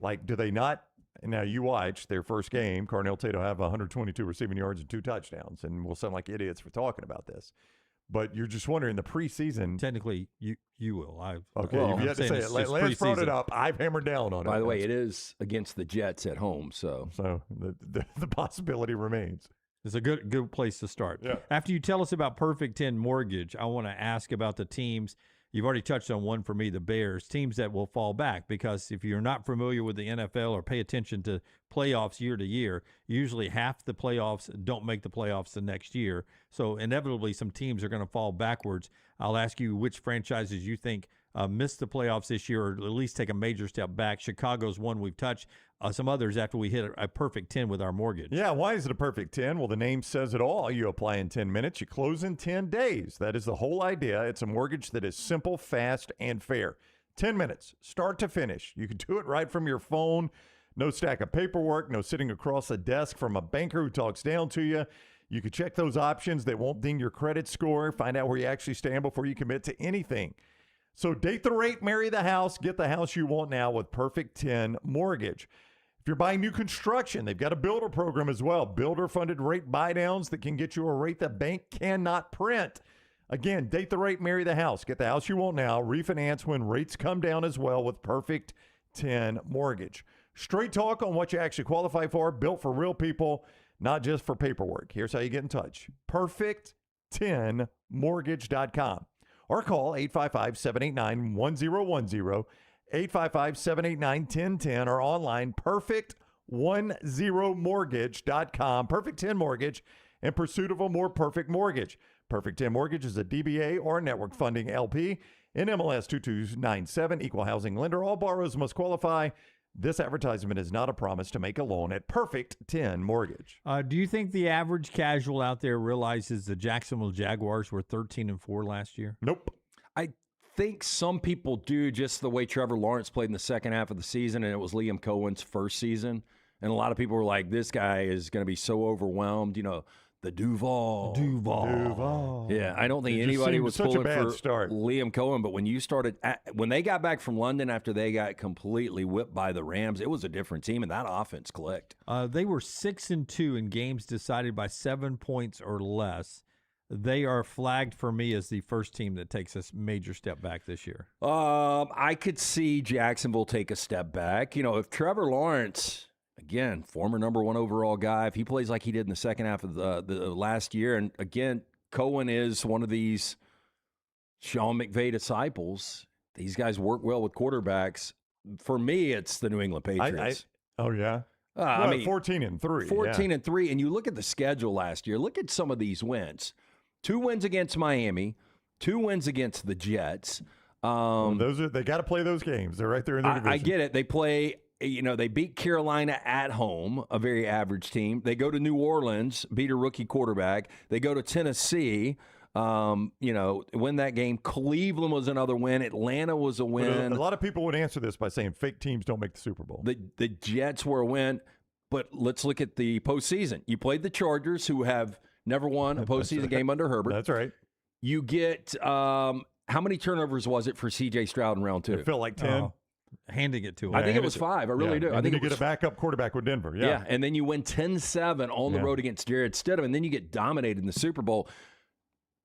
Like, do they not? Now, you watch their first game. Carnell Tate will have 122 receiving yards and 2 touchdowns, and we'll sound like idiots for talking about this. But you're just wondering, the preseason. Technically, you will. Okay, you've yet to say it. Lance brought it up. I've hammered down on it. By the way, it is against the Jets at home, so the possibility remains. It's a good place to start. Yeah. After you tell us about Perfect 10 Mortgage, I want to ask about the teams. You've already touched on one for me, the Bears, teams that will fall back, because if you're not familiar with the NFL or pay attention to playoffs year to year, usually half the playoffs don't make the playoffs the next year. So inevitably some teams are going to fall backwards. I'll ask you which franchises you think missed the playoffs this year or at least take a major step back. Chicago's one we've touched. Some others after we hit a perfect 10 with our mortgage. Yeah, why is it a perfect 10? Well, the name says it all. You apply in 10 minutes, you close in 10 days. That is the whole idea. It's a mortgage that is simple, fast, and fair. 10 minutes, start to finish. You can do it right from your phone. No stack of paperwork, no sitting across a desk from a banker who talks down to you. You can check those options. They won't ding your credit score. Find out where you actually stand before you commit to anything. So date the rate, marry the house, get the house you want now with Perfect 10 Mortgage. If you're buying new construction, they've got a builder program as well. Builder-funded rate buydowns that can get you a rate the bank cannot print. Again, date the rate, marry the house. Get the house you want now. Refinance when rates come down as well with Perfect 10 Mortgage. Straight talk on what you actually qualify for. Built for real people, not just for paperwork. Here's how you get in touch. Perfect10mortgage.com. Or call 855-789-1010, 855-789-1010, or online, perfect10mortgage.com. Perfect 10 Mortgage, in pursuit of a more perfect mortgage. Perfect 10 Mortgage is a DBA or network funding LP in MLS 2297, equal housing lender. All borrowers must qualify. This advertisement is not a promise to make a loan at Perfect 10 Mortgage. Do you think the average casual out there realizes the Jacksonville Jaguars were 13-4 last year? Nope. I think some people do, just the way Trevor Lawrence played in the second half of the season, and it was Liam Cohen's first season. And a lot of people were like, this guy is going to be so overwhelmed. You know, the Duval. Yeah, I don't think anybody was pulling for Liam Cohen, but when they got back from London after they got completely whipped by the Rams, it was a different team, and that offense clicked. They were 6-2 in games decided by 7 points or less. They are flagged for me as the first team that takes a major step back this year. I could see Jacksonville take a step back. You know, if Trevor Lawrence, again, former number 1 overall guy, if he plays like he did in the second half of the last year, and again, Cohen is one of these Sean McVay disciples. These guys work well with quarterbacks. For me, it's the New England Patriots. Oh, yeah? I mean, 14-3. 14-3, and you look at the schedule last year. Look at some of these wins. 2 wins against Miami, 2 wins against the Jets. They got to play those games. They're right there in their division. I get it. They play. You know, they beat Carolina at home, a very average team. They go to New Orleans, beat a rookie quarterback. They go to Tennessee, win that game. Cleveland was another win. Atlanta was a win. A lot of people would answer this by saying fake teams don't make the Super Bowl. The Jets were a win. But let's look at the postseason. You played the Chargers, who have never won a postseason game under Herbert. That's right. You get how many turnovers was it for C.J. Stroud in round 2? It felt like 10. Handing it to him. I think it was 5. I really do. I think you get a backup quarterback with Denver. Yeah, and then you win 10-7 on the road against Jarrett Stidham, and then you get dominated in the Super Bowl.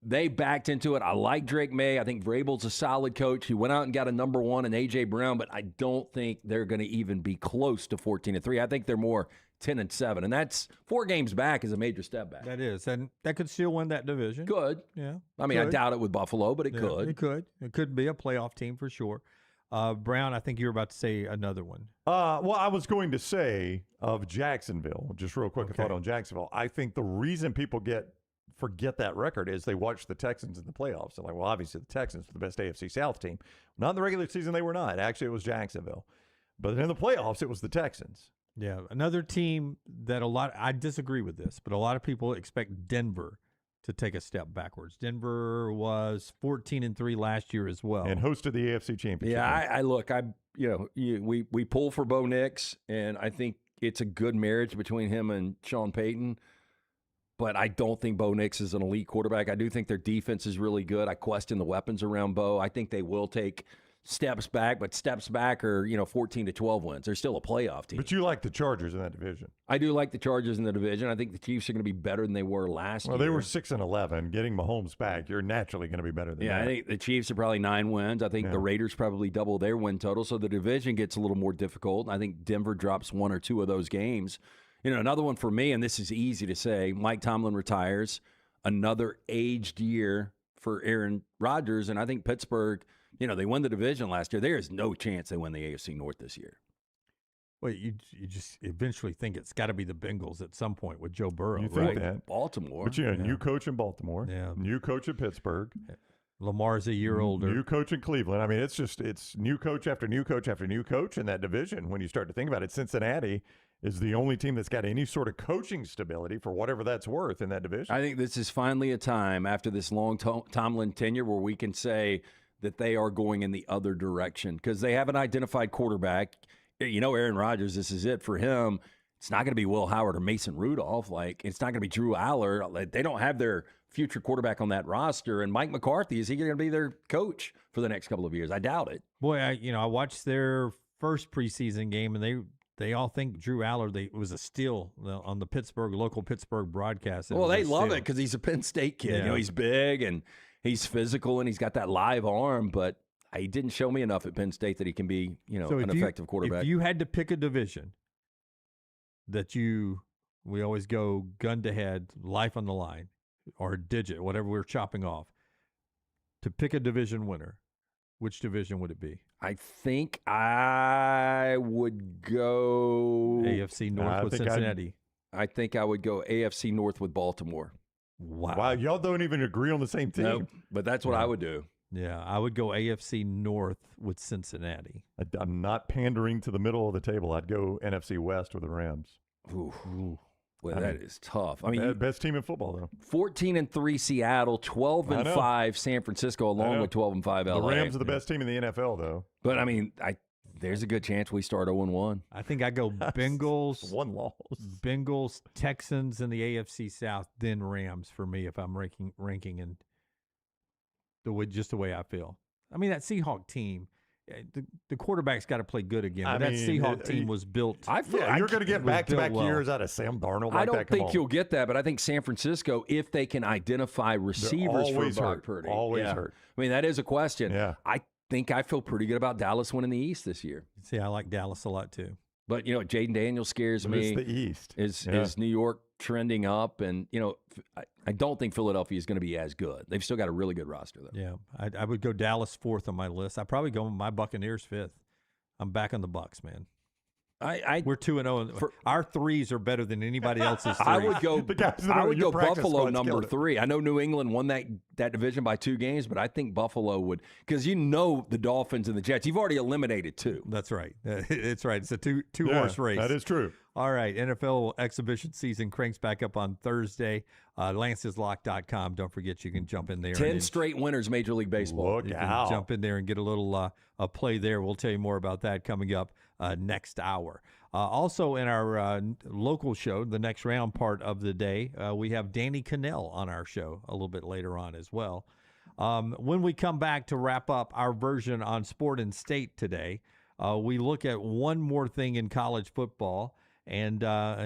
they backed into it. I like Drake May. I think Vrabel's a solid coach. He went out and got a number 1 in A.J. Brown, but I don't think they're going to even be close to 14-3. I think they're more 10-7, and that's 4 games back is a major step back. That is, and that could still win that division. Could. Yeah. I mean, I doubt it with Buffalo, but it could. It could. It could be a playoff team for sure. Brown, I think you were about to say another one. Well, I was going to say of Jacksonville, just real quick, a thought on Jacksonville. I think the reason people forget that record is they watch the Texans in the playoffs. They're like, well, obviously the Texans were the best AFC South team. Not in the regular season, they were not. Actually, it was Jacksonville. But in the playoffs, it was the Texans. Yeah, another team that I disagree with this, but a lot of people expect Denver to take a step backwards. Denver was 14-3 last year as well, and hosted the AFC Championship. Yeah, we pull for Bo Nix, and I think it's a good marriage between him and Sean Payton. But I don't think Bo Nix is an elite quarterback. I do think their defense is really good. I question the weapons around Bo. I think they will take steps back, but steps back are 14-12 wins. They're still a playoff team. But you like the Chargers in that division. I do like the Chargers in the division. I think the Chiefs are going to be better than they were last year. Well, they were 6-11. Getting Mahomes back, you're naturally going to be better than that. I think the Chiefs are probably 9 wins. I think the Raiders probably double their win total, so the division gets a little more difficult. I think Denver drops 1 or 2 of those games. Another one for me, and this is easy to say, Mike Tomlin retires. Another aged year for Aaron Rodgers, and I think Pittsburgh, they won the division last year. There is no chance they win the AFC North this year. Well, you just eventually think it's got to be the Bengals at some point with Joe Burrow, you think right? That. Baltimore. But new coach in Baltimore, new coach in Pittsburgh. Lamar's a year older. New coach in Cleveland. I mean, it's new coach after new coach after new coach in that division when you start to think about it. Cincinnati is the only team that's got any sort of coaching stability for whatever that's worth in that division. I think this is finally a time after this long Tomlin tenure where we can say that they are going in the other direction because they have an identified quarterback. Aaron Rodgers, this is it for him. It's not going to be Will Howard or Mason Rudolph. It's not going to be Drew Aller. They don't have their future quarterback on that roster. And Mike McCarthy, is he going to be their coach for the next couple of years? I doubt it. Boy, I watched their first preseason game, and they all think Drew Aller was a steal on the local Pittsburgh broadcast. Well, they love it because he's a Penn State kid. Yeah. He's big and he's physical and he's got that live arm, but he didn't show me enough at Penn State that he can be, an effective quarterback. If you had to pick a division that we always go gun to head, life on the line, or a digit, whatever we're chopping off, to pick a division winner, which division would it be? I think I would go AFC North with Cincinnati. I think I would go AFC North with Baltimore. Wow, y'all don't even agree on the same team. Nope, but that's what I would do. Yeah, I would go AFC North with Cincinnati. I'm not pandering to the middle of the table. I'd go NFC West with the Rams. Ooh. Well, that is tough. I mean, best team in football, though. 14-3 Seattle, 12-5 San Francisco, along with 12-5 LA. The Rams are the best team in the NFL, though. But I mean, there's a good chance we start 0-1. I think I go Bengals, 1 loss. Bengals, Texans in the AFC South, then Rams for me if I'm ranking in just the way I feel. I mean, that Seahawk team. The quarterback's got to play good again. But that Seahawk team was built. You're going to get back-to-back years out of Sam Darnold. I don't think you'll get that, but I think San Francisco, if they can identify receivers for Brock Purdy, always hurt. I mean, that is a question. Yeah. I think I feel pretty good about Dallas winning the East this year. See, I like Dallas a lot too. But Jaden Daniels scares me. It's the East. Is New York trending up? And I don't think Philadelphia is going to be as good. They've still got a really good roster, though. Yeah, I would go Dallas 4th on my list. I'd probably go my Buccaneers 5th. I'm back on the Bucs, man. We're 2-0. Our threes are better than anybody else's threes. I would go Buffalo number 3. I know New England won that division by 2 games, but I think Buffalo would, because the Dolphins and the Jets. You've already eliminated 2. That's right. It's right. It's a two-horse race. That is true. All right, NFL exhibition season cranks back up on Thursday. Lanceslock.com. Don't forget you can jump in there. 10 straight winners, Major League Baseball. You can jump in there and get a little a play there. We'll tell you more about that coming up next hour. Also in our local show, the next round part of the day, we have Danny Cannell on our show a little bit later on as well. When we come back to wrap up our version on Sport and State today, we look at one more thing in college football and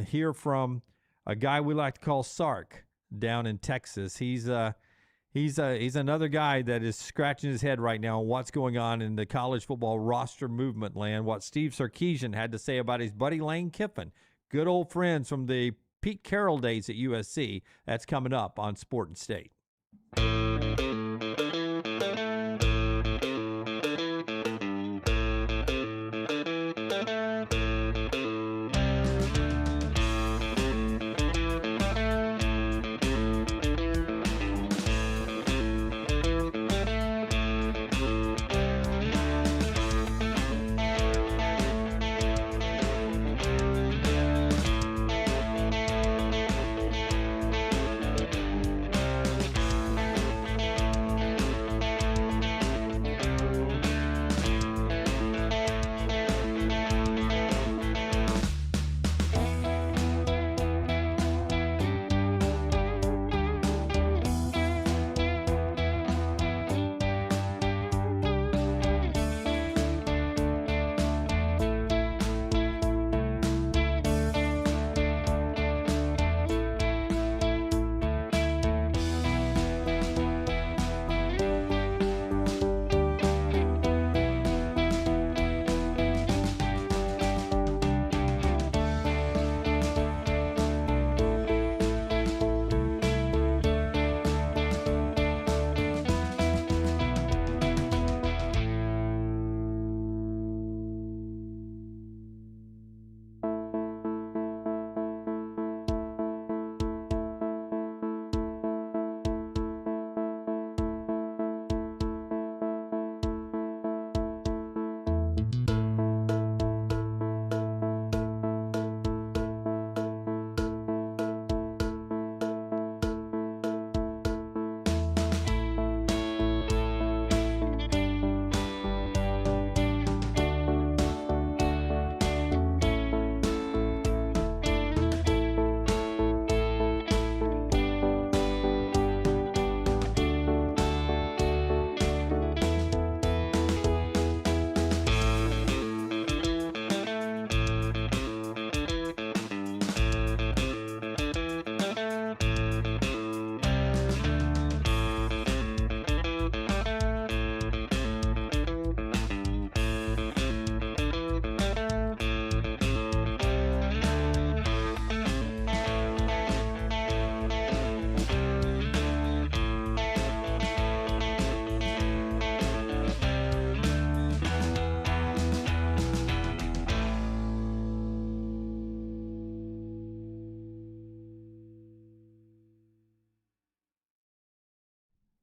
hear from a guy we like to call Sark down in Texas. He's He's another guy that is scratching his head right now on what's going on in the college football roster movement land, what Steve Sarkisian had to say about his buddy Lane Kiffin, good old friends from the Pete Carroll days at USC. That's coming up on Sport and State.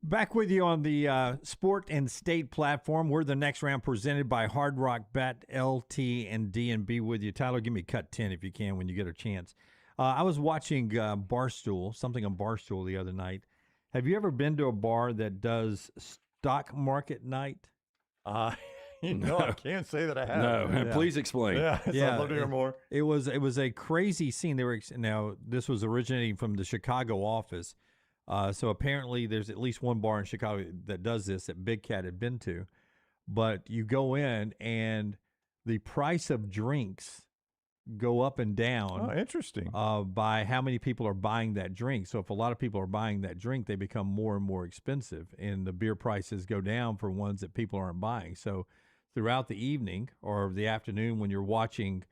Back with you on the Sport and State platform. We're the next round presented by Hard Rock Bet, LT, and D&B with you. Tyler, give me cut 10 if you can when you get a chance. I was watching Barstool, something on Barstool the other night. Have you ever been to a bar that does stock market night? I can't say that I have. No, Yeah. please explain. I'd love to hear more. It was a crazy scene. Now this was originating from the Chicago office. So apparently there's at least one bar in Chicago that does this that Big Cat had been to. But you go in and the price of drinks go up and down. Oh, interesting. By how many people are buying that drink. So if a lot of people are buying that drink, they become more and more expensive, and the beer prices go down for ones that people aren't buying. So throughout the evening or the afternoon when you're watching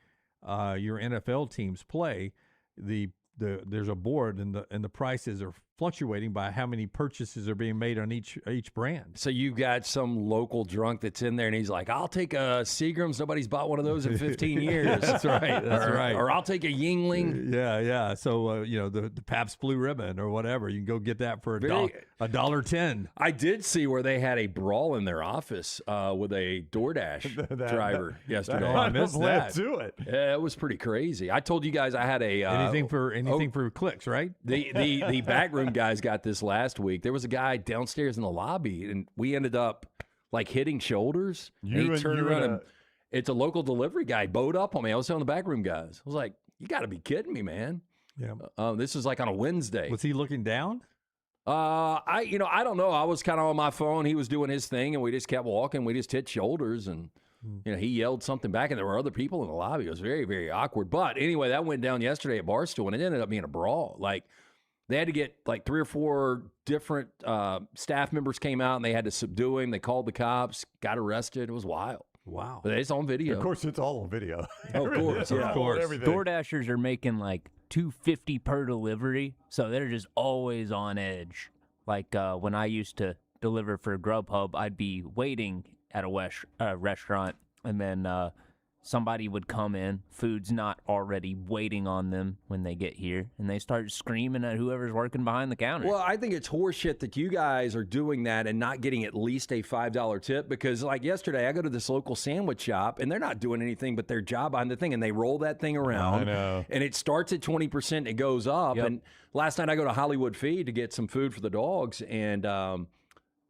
your NFL teams play, there's a board and the prices are fluctuating by how many purchases are being made on each brand. So you've got some local drunk that's in there, and he's like, "I'll take a Seagram's. Nobody's bought one of those in 15 years." That's right. That's right. Or I'll take a Yingling. Yeah. So the Pabst Blue Ribbon or whatever, you can go get that for $1.10. I did see where they had a brawl in their office with a DoorDash driver yesterday. I missed that. To it. Yeah, it was pretty crazy. I told you guys I had a anything for clicks, right? The backroom guys got this last week. There was a guy downstairs in the lobby, and we ended up like hitting shoulders. He turned around and it's a local delivery guy bowed up on me. I was telling the backroom guys, I was like, "You got to be kidding me, man!" Yeah. This is like on a Wednesday. Was he looking down? I don't know. I was kind of on my phone. He was doing his thing, and we just kept walking. We just hit shoulders, and he yelled something back, and there were other people in the lobby. It was very, very awkward. But anyway, that went down yesterday at Barstool, and it ended up being a brawl. Like, They had to get like 3 or 4 different staff members came out, and they had to subdue him. They called the cops, got arrested. It was wild. Wow. But it's on video. Of course, it's all on video. Oh, of course, yeah. Of course. DoorDashers are making like $2.50 per delivery, so they're just always on edge. Like when I used to deliver for Grubhub, I'd be waiting at a restaurant, and then somebody would come in, food's not already waiting on them when they get here, and they start screaming at whoever's working behind the counter. Well, I think it's horseshit that you guys are doing that and not getting at least a $5 tip, because like yesterday, I go to this local sandwich shop, and they're not doing anything but their job behind the thing, and they roll that thing around. I know. And it starts at 20%, and it goes up. Yep. And last night I go to Hollywood Feed to get some food for the dogs, and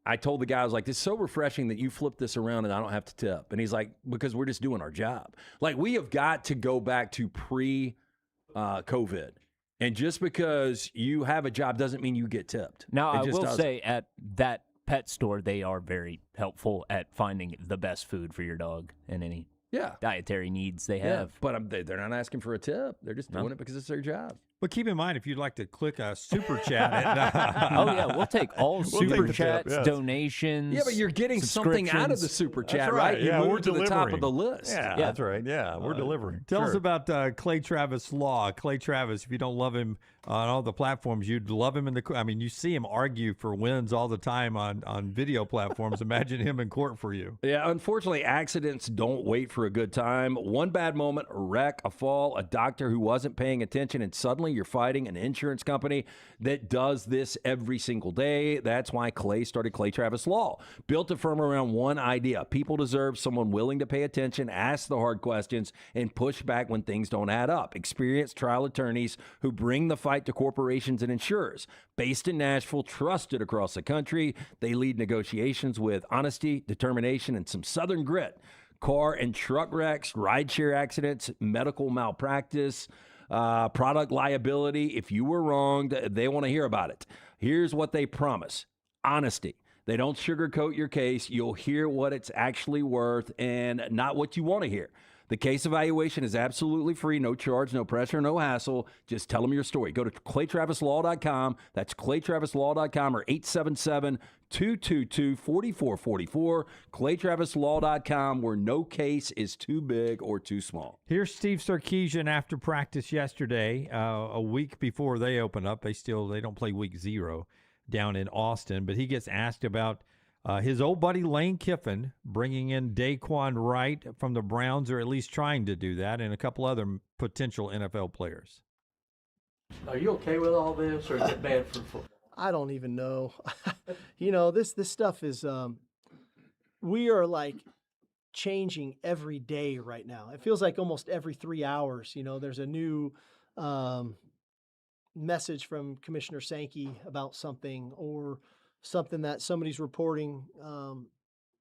I told the guy, I was like, this is so refreshing that you flip this around and I don't have to tip. And he's like, because we're just doing our job. Like, we have got to go back to pre-COVID. And just because you have a job doesn't mean you get tipped. Now, I will doesn't. say at that pet store, they are very helpful at finding the best food for your dog and any dietary needs they have. But they're not asking for a tip. They're just doing it because it's their job. But keep in mind, if you'd like to click a super chat. Oh, yeah, we'll take all super take chats, yes. donations. Yeah, but you're getting something out of the super chat, right? You Yeah, move we're to the top of delivering. the list. Yeah, that's right. Yeah, we're delivering. Tell us about Clay Travis Law. Clay Travis, if you don't love him on all the platforms, you'd love him in the. I mean, you see him argue for wins all the time on video platforms. Imagine him in court for you. Yeah, unfortunately, accidents don't wait for a good time. One bad moment, a wreck, a fall, a doctor who wasn't paying attention, and suddenly you're fighting an insurance company that does this every single day. That's why Clay started Clay Travis Law. Built a firm around one idea. People deserve someone willing to pay attention, ask the hard questions, and push back when things don't add up. Experienced trial attorneys who bring the fight to corporations and insurers. Based in Nashville, trusted across the country, they lead negotiations with honesty, determination, and some Southern grit. Car and truck wrecks, rideshare accidents, medical malpractice, product liability. If you were wronged, they want to hear about it. Here's what they promise. Honesty. They don't sugarcoat your case. You'll hear what it's actually worth and not what you want to hear. The case evaluation is absolutely free, no charge, no pressure, no hassle. Just tell them your story. Go to claytravislaw.com. That's claytravislaw.com or 877-222-4444. claytravislaw.com, where no case is too big or too small. Here's Steve Sarkisian after practice yesterday, a week before they open up. They don't play week 0 down in Austin, but he gets asked about his old buddy Lane Kiffin bringing in Daquan Wright from the Browns, or at least trying to do that, and a couple other potential NFL players. Are you okay with all this, or is it bad for football? I don't even know. You know, this stuff is we are like changing every day right now. It feels like almost every 3 hours, you know, there's a new message from Commissioner Sankey about something, or something that somebody's reporting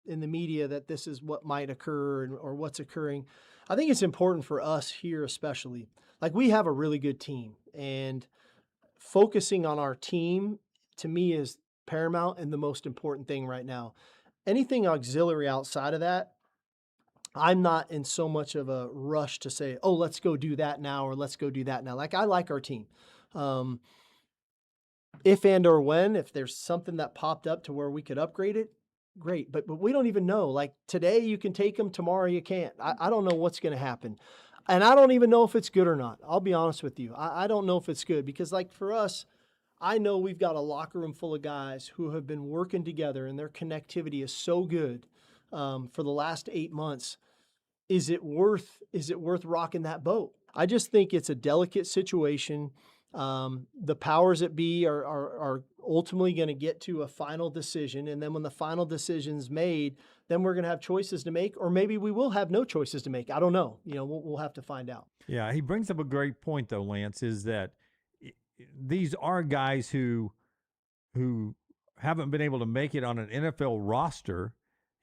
in the media that this is what might occur or what's occurring. I think it's important for us here, especially. Like, we have a really good team, and focusing on our team, to me, is paramount and the most important thing right now. Anything auxiliary outside of that, I'm not in so much of a rush to say, oh, let's go do that now, or let's go do that now. Like, I like our team. If and or when, if there's something that popped up to where we could upgrade it, great. But we don't even know. Like, today you can take them, tomorrow you can't. I don't know what's going to happen. And I don't even know if it's good or not. I'll be honest with you. I don't know if it's good, because, like, for us, I know we've got a locker room full of guys who have been working together, and their connectivity is so good for the last 8 months. Is it worth rocking that boat? I just think it's a delicate situation. The powers that be are ultimately going to get to a final decision. And then when the final decision's made, then we're going to have choices to make, or maybe we will have no choices to make. I don't know. You know, we'll have to find out. Yeah, he brings up a great point, though, Lance, is that these are guys who haven't been able to make it on an NFL roster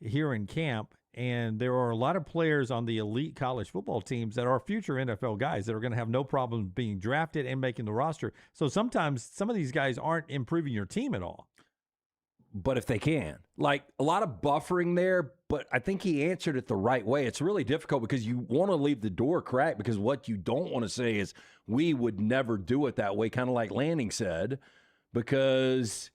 here in camp. And there are a lot of players on the elite college football teams that are future NFL guys that are going to have no problem being drafted and making the roster. So sometimes some of these guys aren't improving your team at all. But if they can, like, a lot of buffering there, but I think he answered it the right way. It's really difficult because you want to leave the door cracked, because what you don't want to say is we would never do it that way, kind of like Lanning said, because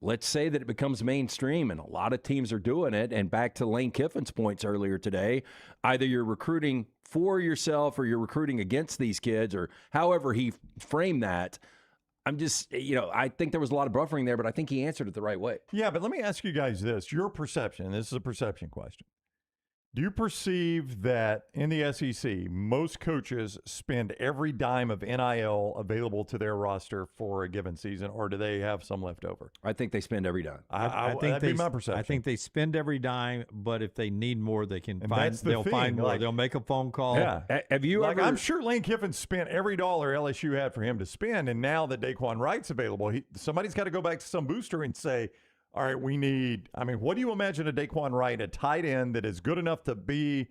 let's say that it becomes mainstream and a lot of teams are doing it. And back to Lane Kiffin's points earlier today, either you're recruiting for yourself or you're recruiting against these kids, or however he framed that. I'm just, I think there was a lot of buffering there, but I think he answered it the right way. Yeah, but let me ask you guys this. Your perception, this is a perception question. Do you perceive that in the SEC, most coaches spend every dime of NIL available to their roster for a given season, or do they have some left over? I think they spend every dime. I think that'd be my perception. I think they spend every dime, but if they need more, they can find. They'll find more. They'll make a phone call. Yeah. Have you ever? I'm sure Lane Kiffin spent every dollar LSU had for him to spend, and now that Daquan Wright's available, somebody's got to go back to some booster and say, all right, we need, what do you imagine a Daquan Wright, a tight end that is good enough to be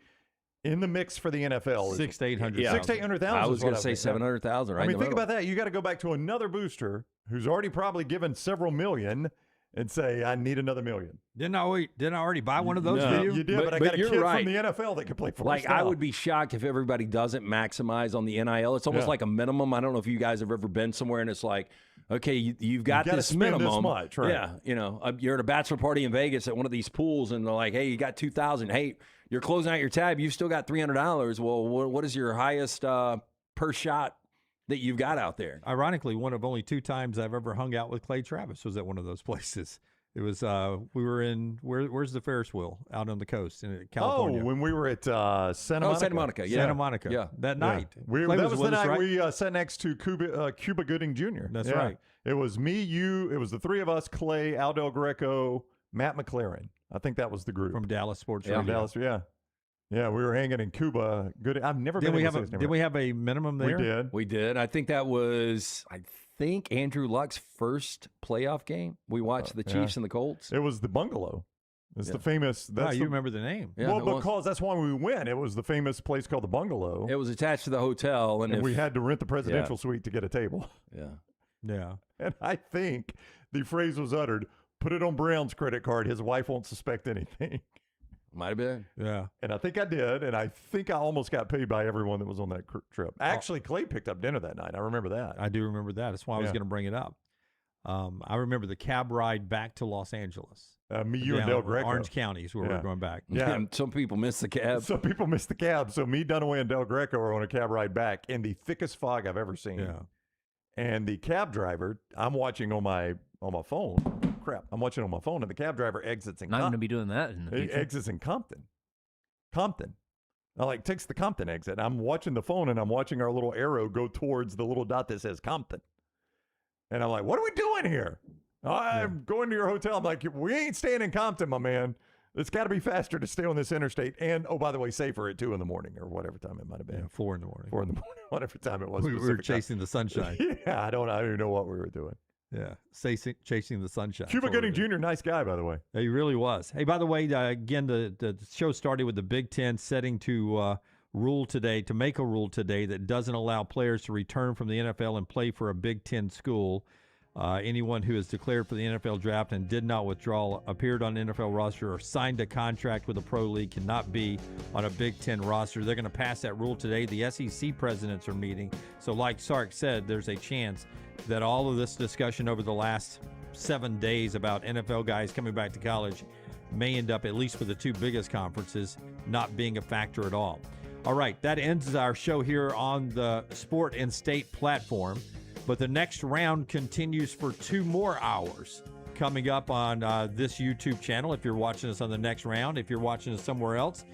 in the mix for the NFL? 600 to 800. Yeah. 600 to 800,000. I was going to say 700,000, right? Think about that. You got to go back to another booster who's already probably given several million and say, I need another million. Didn't I already buy one of those for you? You did, but I got a kid right. from the NFL that can play for us. I would be shocked if everybody doesn't maximize on the NIL. It's almost like a minimum. I don't know if you guys have ever been somewhere and it's like, okay, you've got this minimum. This much, right? Yeah, you're at a bachelor party in Vegas at one of these pools, and they're like, hey, you got $2,000. Hey, you're closing out your tab. You've still got $300. Well, what is your highest per shot that you've got out there? Ironically, one of only 2 times I've ever hung out with Clay Travis was at one of those places. It was we were in where's the Ferris wheel out on the coast in California? Oh, when we were at Santa Monica. Santa Monica, yeah. Santa Monica. Yeah. That night. That was the night we sat next to Cuba Gooding Jr. That's right. It was me, you, it was the 3 of us, Clay, Al Del Greco, Matt McLaren. I think that was the group. From Dallas Sports From Radio. Dallas, yeah. Yeah, we were hanging in Cuba. Good. I've never been able to say his name. Did we have a minimum there? We did. I think that was, Andrew Luck's first playoff game. We watched the Chiefs and the Colts. It was the Bungalow. It's the famous. You remember the name? Yeah, well, because that's why we went. It was the famous place called the Bungalow. It was attached to the hotel, and we had to rent the presidential suite to get a table. Yeah. Yeah. And I think the phrase was uttered, put it on Brown's credit card. His wife won't suspect anything. Might have been. Yeah. And I think I did. And I think I almost got paid by everyone that was on that trip. Actually, Clay picked up dinner that night. I remember that. I do remember that. That's why I was going to bring it up. I remember the cab ride back to Los Angeles. You and Del Greco. Orange County is where we're going back. Yeah. And some people missed the cab. Some people missed the cab. So me, Dunaway, and Del Greco are on a cab ride back in the thickest fog I've ever seen. Yeah. And the cab driver, I'm watching on my phone. Crap. I'm watching on my phone, and the cab driver exits in Not going to be doing that in the future. He exits in Compton. I takes the Compton exit. I'm watching the phone, and I'm watching our little arrow go towards the little dot that says Compton. And I'm like, what are we doing here? I'm going to your hotel. I'm like, we ain't staying in Compton, my man. It's got to be faster to stay on this interstate. And, oh, by the way, safer at 2 in the morning or whatever time it might have been. Yeah, 4 in the morning. 4 in the morning, whatever time it was. We were chasing the sunshine. Yeah, I don't even know what we were doing. Yeah, chasing the sunshine. Cuba Gooding Jr., nice guy, by the way. He really was. Hey, by the way, again, the show started with the Big Ten setting to make a rule today that doesn't allow players to return from the NFL and play for a Big Ten school. Anyone who is declared for the NFL draft and did not withdraw, appeared on the NFL roster, or signed a contract with a pro league cannot be on a Big Ten roster. They're going to pass that rule today. The SEC presidents are meeting. So like Sark said, there's a chance that all of this discussion over the last 7 days about NFL guys coming back to college may end up, at least for the 2 biggest conferences, not being a factor at all. All right, that ends our show here on the Sport and State platform. But the next round continues for 2 more hours coming up on this YouTube channel. If you're watching us on the next round, if you're watching us somewhere else,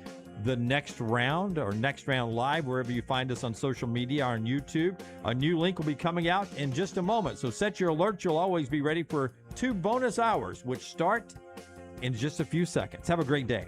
the next round or next round live, wherever you find us on social media or on YouTube. A new link will be coming out in just a moment. So set your alerts. You'll always be ready for 2 bonus hours, which start in just a few seconds. Have a great day.